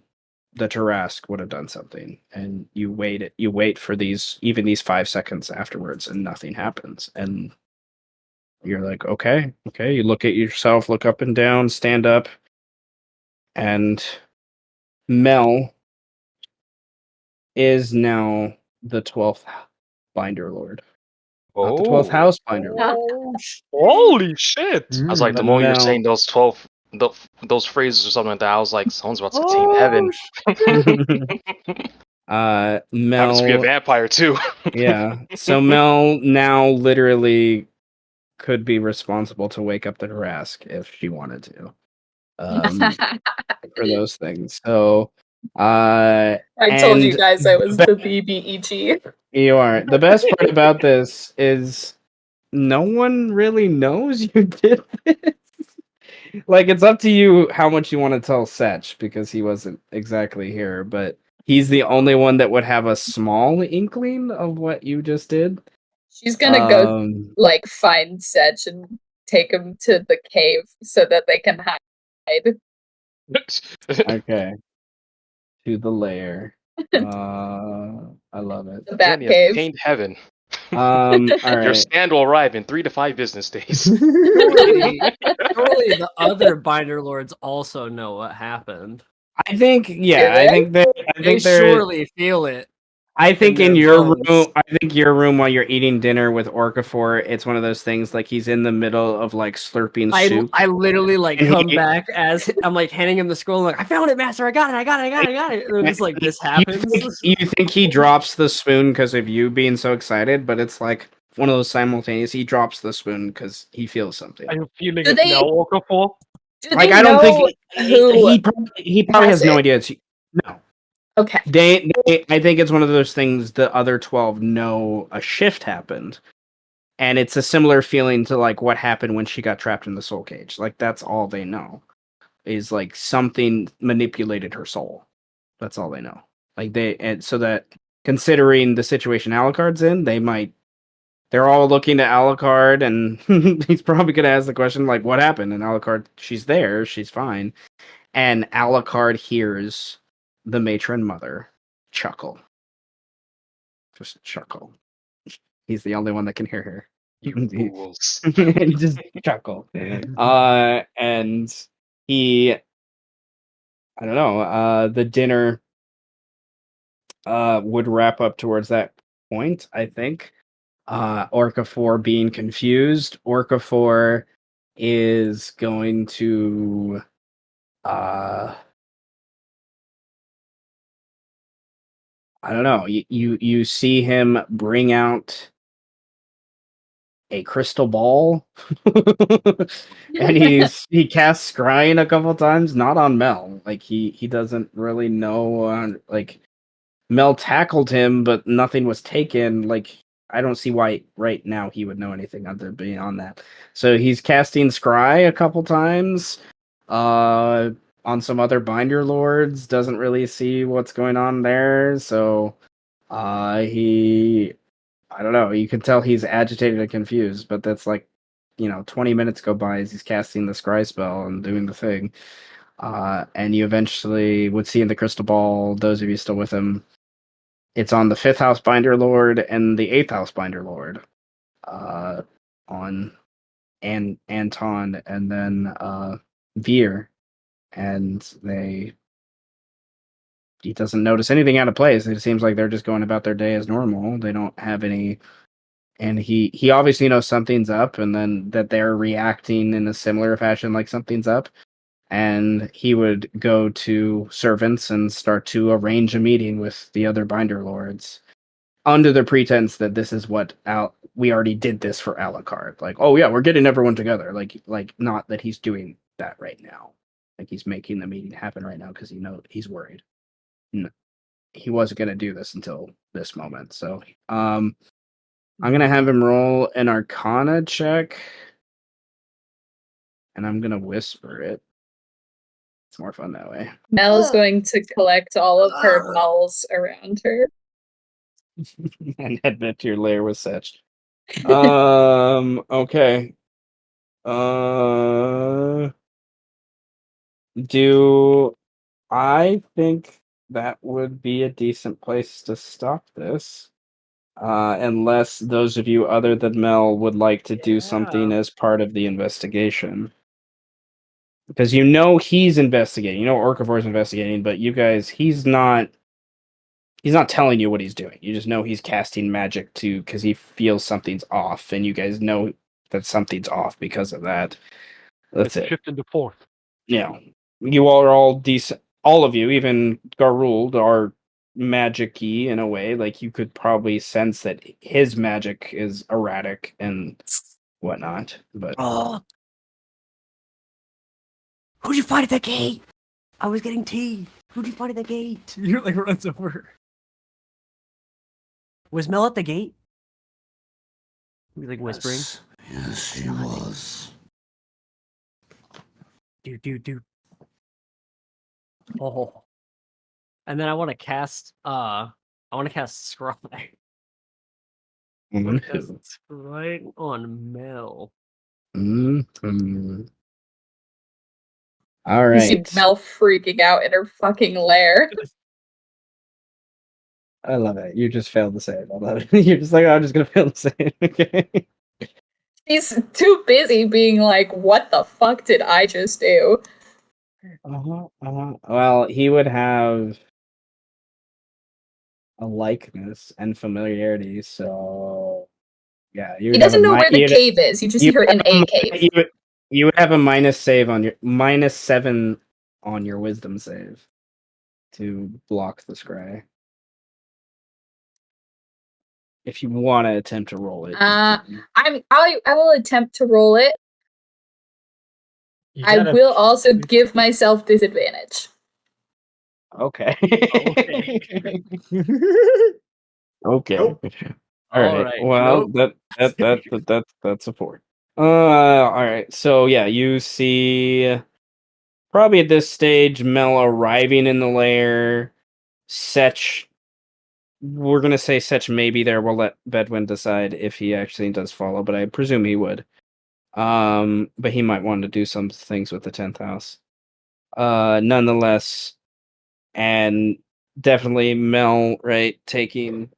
the Tarrasque would have done something. And you wait for these 5 seconds afterwards, and nothing happens. And you're like, okay. You look at yourself, look up and down, stand up, and Mel is now the 12th Binder Lord. Not the 12th house Binder Lord. Holy shit! I was like, the But moment you're Mel- saying those phrases or something like that, I was like, someone's about to attain heaven. Happens to be a Mel, vampire too. yeah. So Mel now literally could be responsible to wake up the Tarrasque if she wanted to. For those things. So, I told you guys I was the BBEG. You are. The best part about this is no one really knows you did this. Like, it's up to you how much you want to tell Setch, because he wasn't exactly here, but he's the only one that would have a small inkling of what you just did. She's gonna go find Setch and take him to the cave so that they can hide. Okay. To the lair. I love it. The Bat Jenny Cave. attained heaven. All Your right. stand will arrive in 3 to 5 business days. Surely the other Binder Lords also know what happened. I think, yeah, they? I think They they're surely feel it. I think in in their your bones. room, while you're eating dinner with Orcafor, it's one of those things like he's in the middle of like slurping soup. I literally like And come he- back as I'm like handing him the scroll. I'm like, I found it, Master. I got it. And it's like this happens. You think he drops the spoon because of you being so excited, but it's like one of those simultaneous. He drops the spoon because he feels something. Are you feeling Do it they- now, Okafor? Do Like, they I don't know think who he probably has has no it? idea. No. Okay. I think it's one of those things the other 12 know a shift happened. And it's a similar feeling to like what happened when she got trapped in the soul cage. Like, that's all they know. Is like something manipulated her soul. That's all they know. And so that, considering the situation Alucard's in, they're all looking to Alucard, and he's probably gonna ask the question like, what happened? And Alucard, she's there, she's fine. And Alucard hears the matron mother chuckle. Just chuckle. He's the only one that can hear her. You fools. Just chuckle. And he, I don't know, the dinner would wrap up towards that point, I think. Orcafor being confused. Orcafor is going to I don't know. You see him bring out a crystal ball, and he casts scrying a couple times, not on Mel. Like he doesn't really know. Like Mel tackled him, but nothing was taken. Like I don't see why right now he would know anything other beyond that. So he's casting scry a couple times. On some other binder lords, doesn't really see what's going on there. So he I don't know. You can tell he's agitated and confused, but that's like, 20 minutes go by as he's casting the scry spell and doing the thing. And you eventually would see in the crystal ball, those of you still with him, it's on the 5th house binder lord and the 8th house binder lord. On Anton and then Veer. And he doesn't notice anything out of place. It seems like they're just going about their day as normal. They don't have any. And he obviously knows something's up, and then that they're reacting in a similar fashion like something's up. And he would go to servants and start to arrange a meeting with the other binder lords under the pretense that this is what we already did this for Alucard. Like, oh yeah, we're getting everyone together. Like not that he's doing that right now. Like he's making the meeting happen right now because he's worried. No, he wasn't going to do this until this moment. So, I'm going to have him roll an Arcana check, and I'm going to whisper it. It's more fun that way. Mel is going to collect all of her nulls around her. And admit to your lair with such. Okay. Do I think that would be a decent place to stop this? Unless those of you other than Mel would like to do something as part of the investigation. Because he's investigating. Orcivor's investigating, but you guys, he's not telling you what he's doing. You just know he's casting magic because he feels something's off, and you guys know that something's off because of that. That's it. Shift into fourth. Yeah. You all are all decent. All of you, even Garuld, are magic-y in a way. Like, you could probably sense that his magic is erratic and whatnot. But Oh. Who'd you find at the gate? I was getting tea. Who'd you find at the gate? You're like runs over. Was Mel at the gate? We like whispering. Yes, he was. Dude. Oh. And then I want to cast Scry. Right on Mel. All You see right. Mel freaking out in her fucking lair. I love it. You just failed to say it. I love it. You're just like, I'm just gonna fail to say it. Okay. He's too busy being like, what the fuck did I just do? Well, he would have a likeness and familiarity, so yeah. He doesn't know where the cave is. You just see her in a cave. You would have a -7 on your wisdom save to block the scry. If you want to attempt to roll it, I will attempt to roll it. I will also give myself disadvantage. Okay. Okay. Nope. All right. Well, that's a 4. All right. So yeah, you see, probably at this stage, Mel arriving in the lair. Setch, we're gonna say Setch may be there. We'll let Bedwin decide if he actually does follow, but I presume he would. But he might want to do some things with the 10th house. Nonetheless, and definitely Mel, right, taking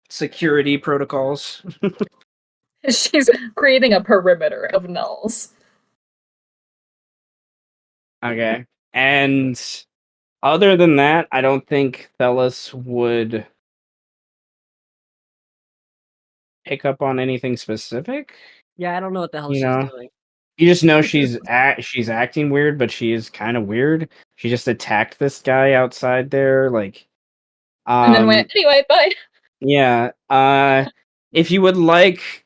security protocols. She's creating a perimeter of nulls. Okay. And other than that, I don't think Thelis would pick up on anything specific. Yeah, I don't know what the hell she's doing. You just know she's acting weird, but she is kind of weird. She just attacked this guy outside there, like And then went, anyway, bye. Yeah. If you would like,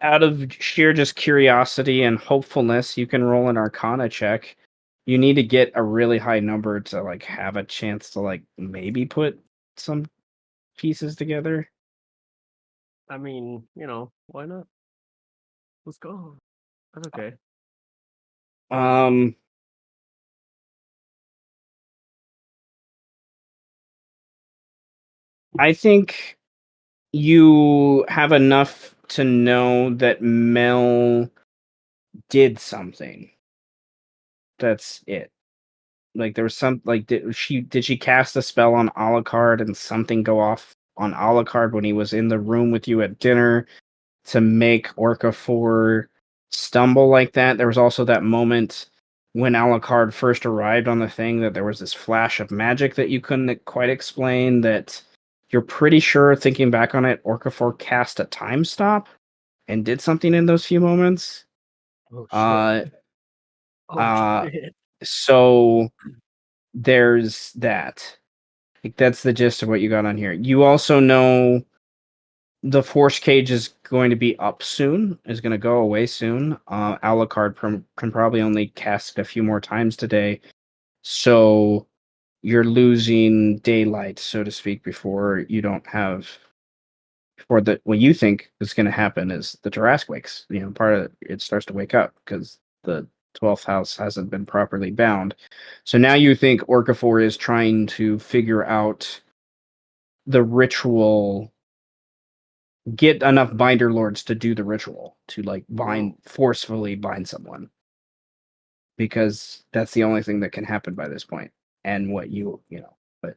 out of sheer just curiosity and hopefulness, you can roll an Arcana check. You need to get a really high number to like have a chance to like maybe put some pieces together. I mean, why not? Let's go. That's okay. I think you have enough to know that Mel did something. That's it. Like there was some like did she cast a spell on Alucard and something go off on Alucard when he was in the room with you at dinner to make Orca 4 stumble like that? There was also that moment when Alucard first arrived on the thing that there was this flash of magic that you couldn't quite explain, that you're pretty sure, thinking back on it, Orca 4 cast a time stop and did something in those few moments. Oh shit. Shit. So there's that. Like that's the gist of what you got on here. You also know the force cage is going to be up soon, is going to go away soon. Alucard can probably only cast it a few more times today. So you're losing daylight, so to speak, before you don't have... Before what you think is going to happen is the Jurassic wakes. Part of it starts to wake up because the 12th house hasn't been properly bound. So now you think Orca 4 is trying to figure out the ritual, get enough binder lords to do the ritual, to like forcefully bind someone, because that's the only thing that can happen by this point. And but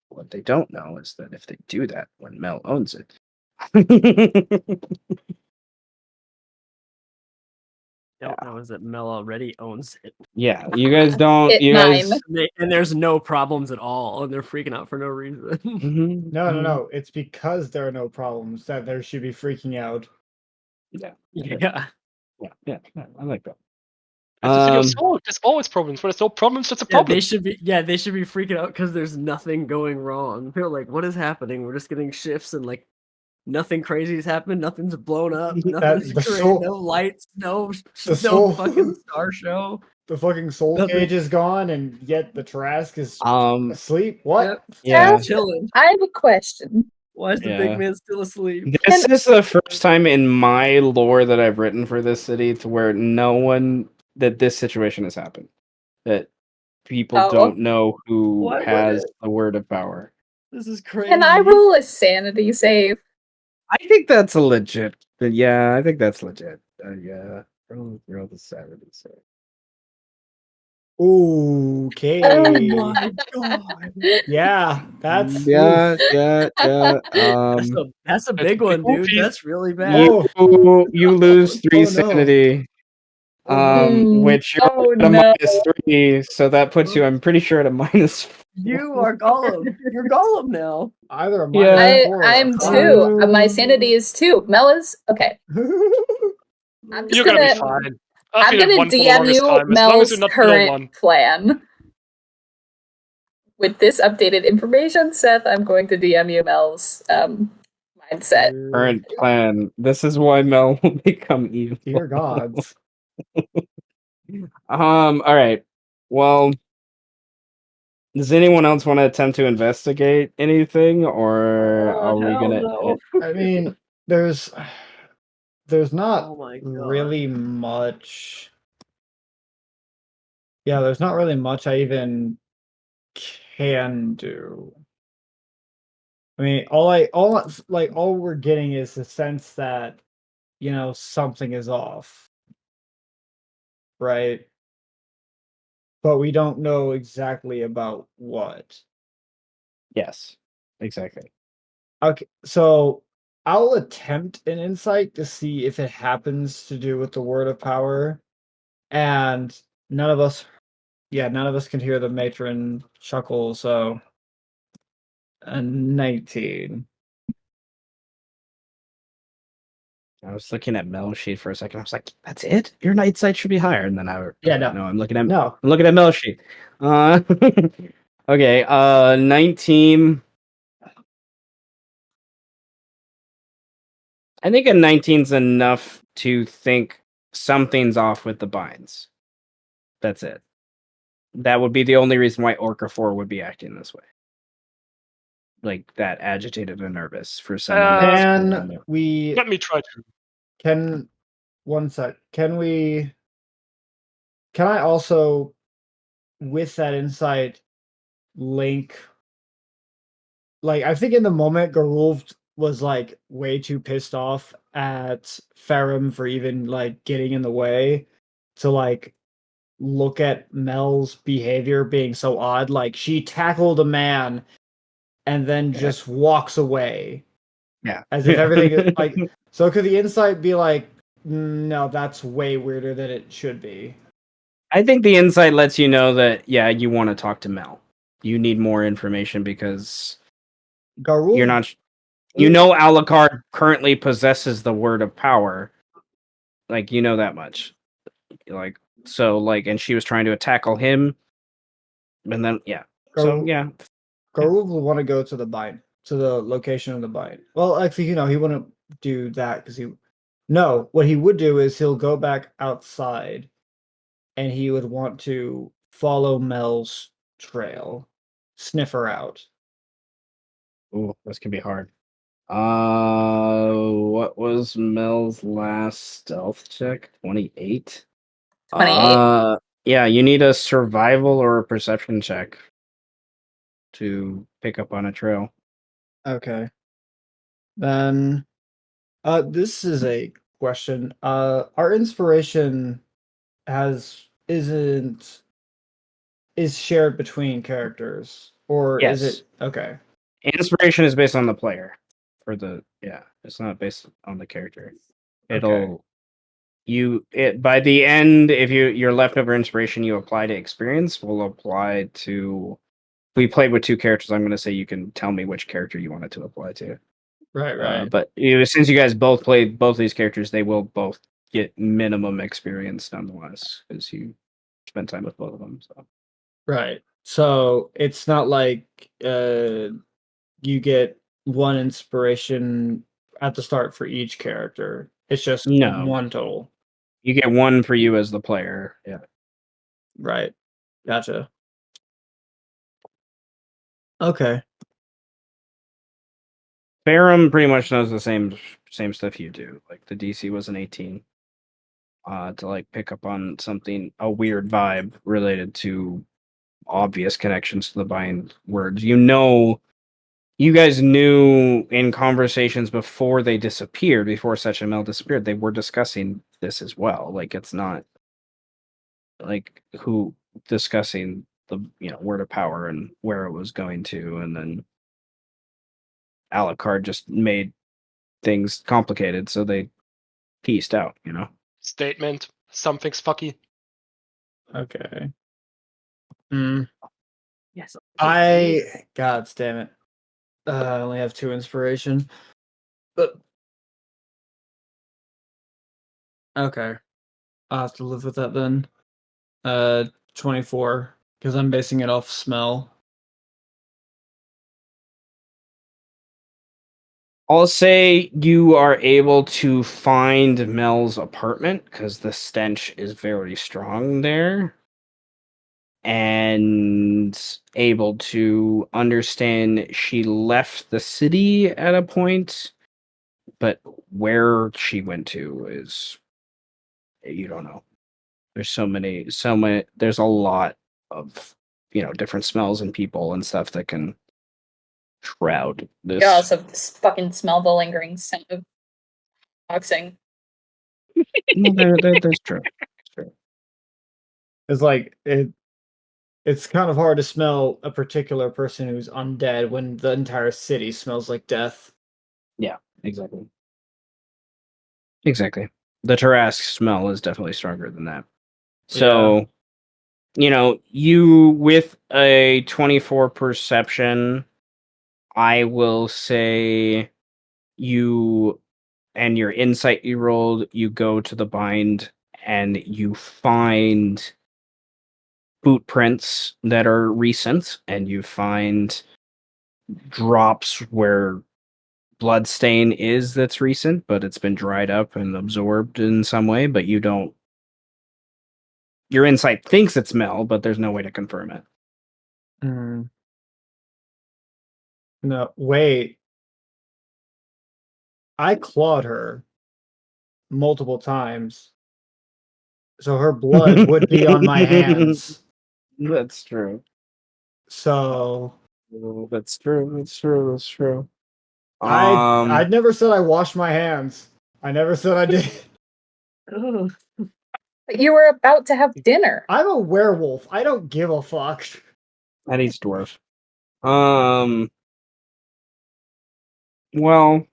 what they don't know is that if they do that when Mel owns it, Don't know is that Mel already owns it. Yeah, you guys don't. Hit You guys, 9. And there's no problems at all, and they're freaking out for no reason. Mhm, No, mhm. no. It's because there are no problems that there should be freaking out. Yeah, Yeah. yeah. I like that. It's a city of soul. There's always problems. Where there's no problems, that's a Yeah, problem. they should be. Yeah, they should be freaking out because there's nothing going wrong. They're like, "What is happening? We're just getting shifts and like nothing crazy has happened. Nothing's blown up. Nothing's the great. soul- No lights. No soul- fucking star show. The fucking soul Nothing. cage is gone, and yet the Trask is asleep. What? Yep. Yeah. Chilling. I have a question. Why is the Yeah. big man still asleep? This is the first time in my lore that I've written for this city to where this situation has happened. That people Oh. don't know who Why would has it? the word of power. This is crazy. Can I roll a sanity save? I think that's a legit. Yeah, I think that's legit. Yeah, roll the Saturday. So. Okay. Oh my god. Yeah, that's Yeah. That's a big one, dude. Oopsies. That's really bad. You lose 3 Oh, no. sanity. Which you're Oh at a no. -3, so that puts you, I'm pretty sure, at a -4. You are Gollum. You're Gollum now. either a Yeah. minus 4 or I'm a 2. My sanity is 2. Mel is okay. I'm just You're gonna, gonna be fine. I've I'm been at gonna 1 for the DM longest you time. As long as Mel's you're not below current 1. plan. With this updated information, Seth, I'm going to DM you Mel's mindset. Current plan. This is why Mel will become evil. Dear gods. All right. Well, does anyone else want to attempt to investigate anything, or are we hell gonna? no. I mean, there's not Oh my god. really much. Yeah, there's not really much I even can do. I mean, all we're getting is the sense that, something is off. Right? But we don't know exactly about what. Yes, exactly. Okay, so I'll attempt an insight to see if it happens to do with the word of power. And none of us can hear the matron chuckle, so a 19. I was looking at Mel's sheet for a second. I was like, "That's it? Your night sight should be higher." And then Yeah, no. I'm looking at No. Mel's sheet. Okay, 19. I think a 19's enough to think something's off with the binds. That's it. That would be the only reason why Orca 4 would be acting this way. Like that agitated and nervous for someone. that's Can random. we? Let me try to. Can one sec? Can we? Can I also, with that insight, link? Like, I think in the moment, Garulv was like way too pissed off at Ferrum for even like getting in the way to like look at Mel's behavior being so odd. Like, she tackled a man and then Yeah. just walks away Yeah. as if everything is like. So could the insight be like, no, that's way weirder than it should be? I think the insight lets you know that, yeah, you want to talk to Mel. You need more information because Garulv, you're not. You know, Alucard currently possesses the word of power. Like, you know that much. Like, so, like, and she was trying to tackle him. And then, yeah. So, yeah. Garulv will want to go to the bind, to the location of the bind. Well, actually, he wouldn't do that because he. No, what he would do is he'll go back outside, and he would want to follow Mel's trail, sniff her out. Ooh, this can be hard. What was Mel's last stealth check? 28? 28. Yeah, you need a survival or a perception check to pick up on a trail. Okay. Then, this is a question. Our inspiration isn't is shared between characters, or is Yes. it okay? Inspiration is based on the player. It's not based on the character. It'll by the end, if your leftover inspiration you apply to experience will apply to. If we played with two characters, I'm going to say you can tell me which character you want it to apply to. Right. But since you guys both played both these characters, they will both get minimum experience nonetheless because you spent time with both of them. So Right. So it's not like you get one inspiration at the start for each character. It's just no, one total. you get one for you as the player. Yeah. Right. Gotcha. Okay. Farum pretty much knows the same stuff you do. Like the DC was an 18. To like pick up on a weird vibe related to obvious connections to the bind words. You guys knew in conversations before they disappeared, before Such and Mel disappeared, they were discussing this as well. Like it's not like who discussing the word of power and where it was going to, and then Alucard just made things complicated, so they pieced out. Statement. Something's fucky. Okay. Yes. God damn it. I only have 2 inspiration. But okay. I'll have to live with that then. 24, because I'm basing it off smell. I'll say you are able to find Mel's apartment because the stench is very strong there, and able to understand she left the city at a point, but where she went to is you don't know. There's so many. There's a lot of different smells and people and stuff that can shroud this. You also fucking smell the lingering scent of boxing. There's true. It's like it's kind of hard to smell a particular person who's undead when the entire city smells like death. Yeah, exactly. The Tarrasque smell is definitely stronger than that. So, you with a 24 perception, I will say you and your insight you rolled, you go to the bind and you find boot prints that are recent, and you find drops where bloodstain is that's recent, but it's been dried up and absorbed in some way, but you don't. Your insight thinks it's Mel, but there's no way to confirm it. No, wait. I clawed her multiple times, so her blood would be on my hands. That's true. So That's true. That's true. That's true. I never said I washed my hands. I never said I did. But you were about to have dinner. I'm a werewolf. I don't give a fuck. And he's dwarf. Well,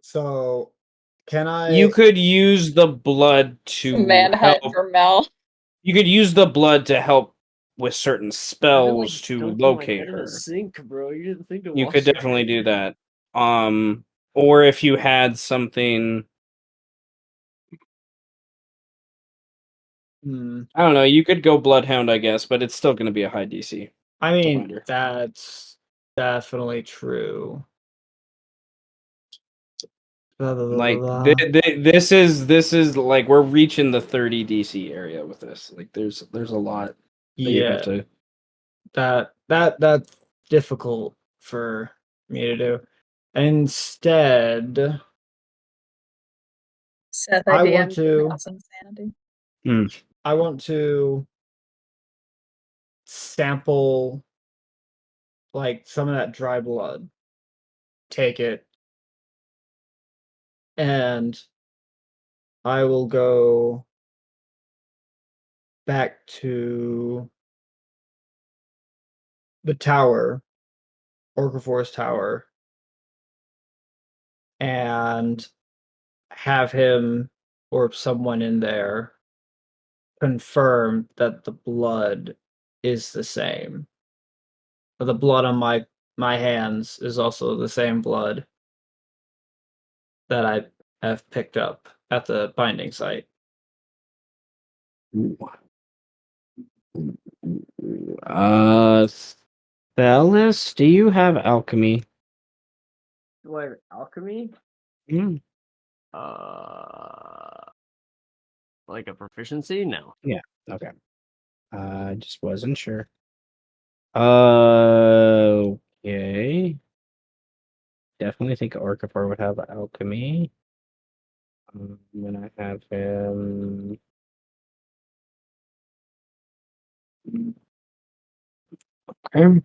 So can I? you could use the blood to Man help. hunt for Mel. You could use the blood to help with certain I've been, spells like, to dunking my locate head in the her. sink, bro. You didn't think to You wash could your definitely do hands? that. Or if you had something, I don't know. You could go Bloodhound, I guess, but it's still going to be a high DC. I find mean, her. that's definitely true. Blah, blah, blah, Like blah, blah. this is like we're reaching the 30 DC area with this. Like there's a lot that you have Yeah, to. that's difficult for me to do. Instead, Seth, I I want DM'd you to- Mouse Insanity. I want to sample like some of that dry blood. Take it, and I will go back to the tower, Orcafor's tower, and have him or someone in there confirm that the blood is the same. But the blood on my hands is also the same blood that I have picked up at the binding site. Thelus, do you have alchemy? Do I have alchemy? Mm. Like a proficiency? No. Yeah. Okay. I just wasn't sure. Okay. Definitely think Orcafor would have alchemy. When I have him. Okay.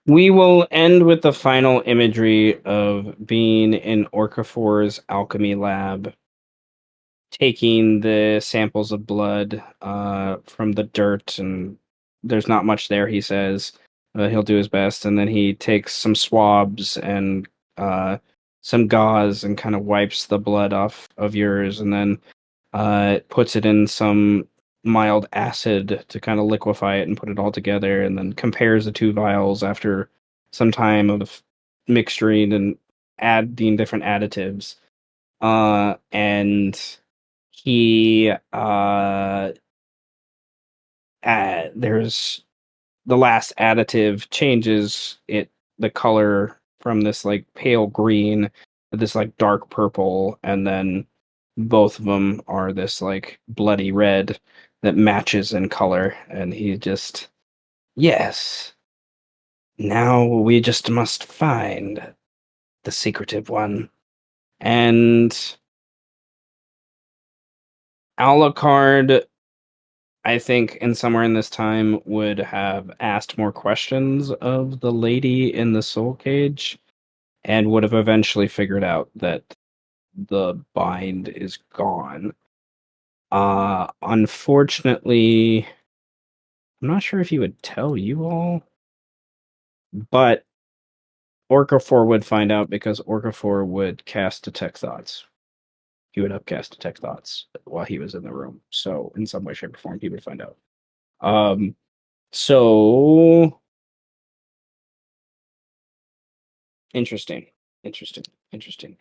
We will end with the final imagery of being in Orcafor's alchemy lab, taking the samples of blood from the dirt, and there's not much there, he says. He'll do his best, and then he takes some swabs and some gauze and kind of wipes the blood off of yours, and then puts it in some mild acid to kind of liquefy it and put it all together, and then compares the two vials after some time of mixturing and adding different additives. And he there's the last additive changes the color from this like pale green to this like dark purple, and then both of them are this like bloody red that matches in color, and he just, yes, now we just must find the secretive one. And Alucard, I think, in somewhere in this time, would have asked more questions of the lady in the soul cage, and would have eventually figured out that the bind is gone. Unfortunately, I'm not sure if he would tell you all, but Orcafor would find out because Orcafor would cast Detect Thoughts. He would upcast Detect Thoughts while he was in the room. So, in some way, shape, or form, he would find out. So interesting. Interesting.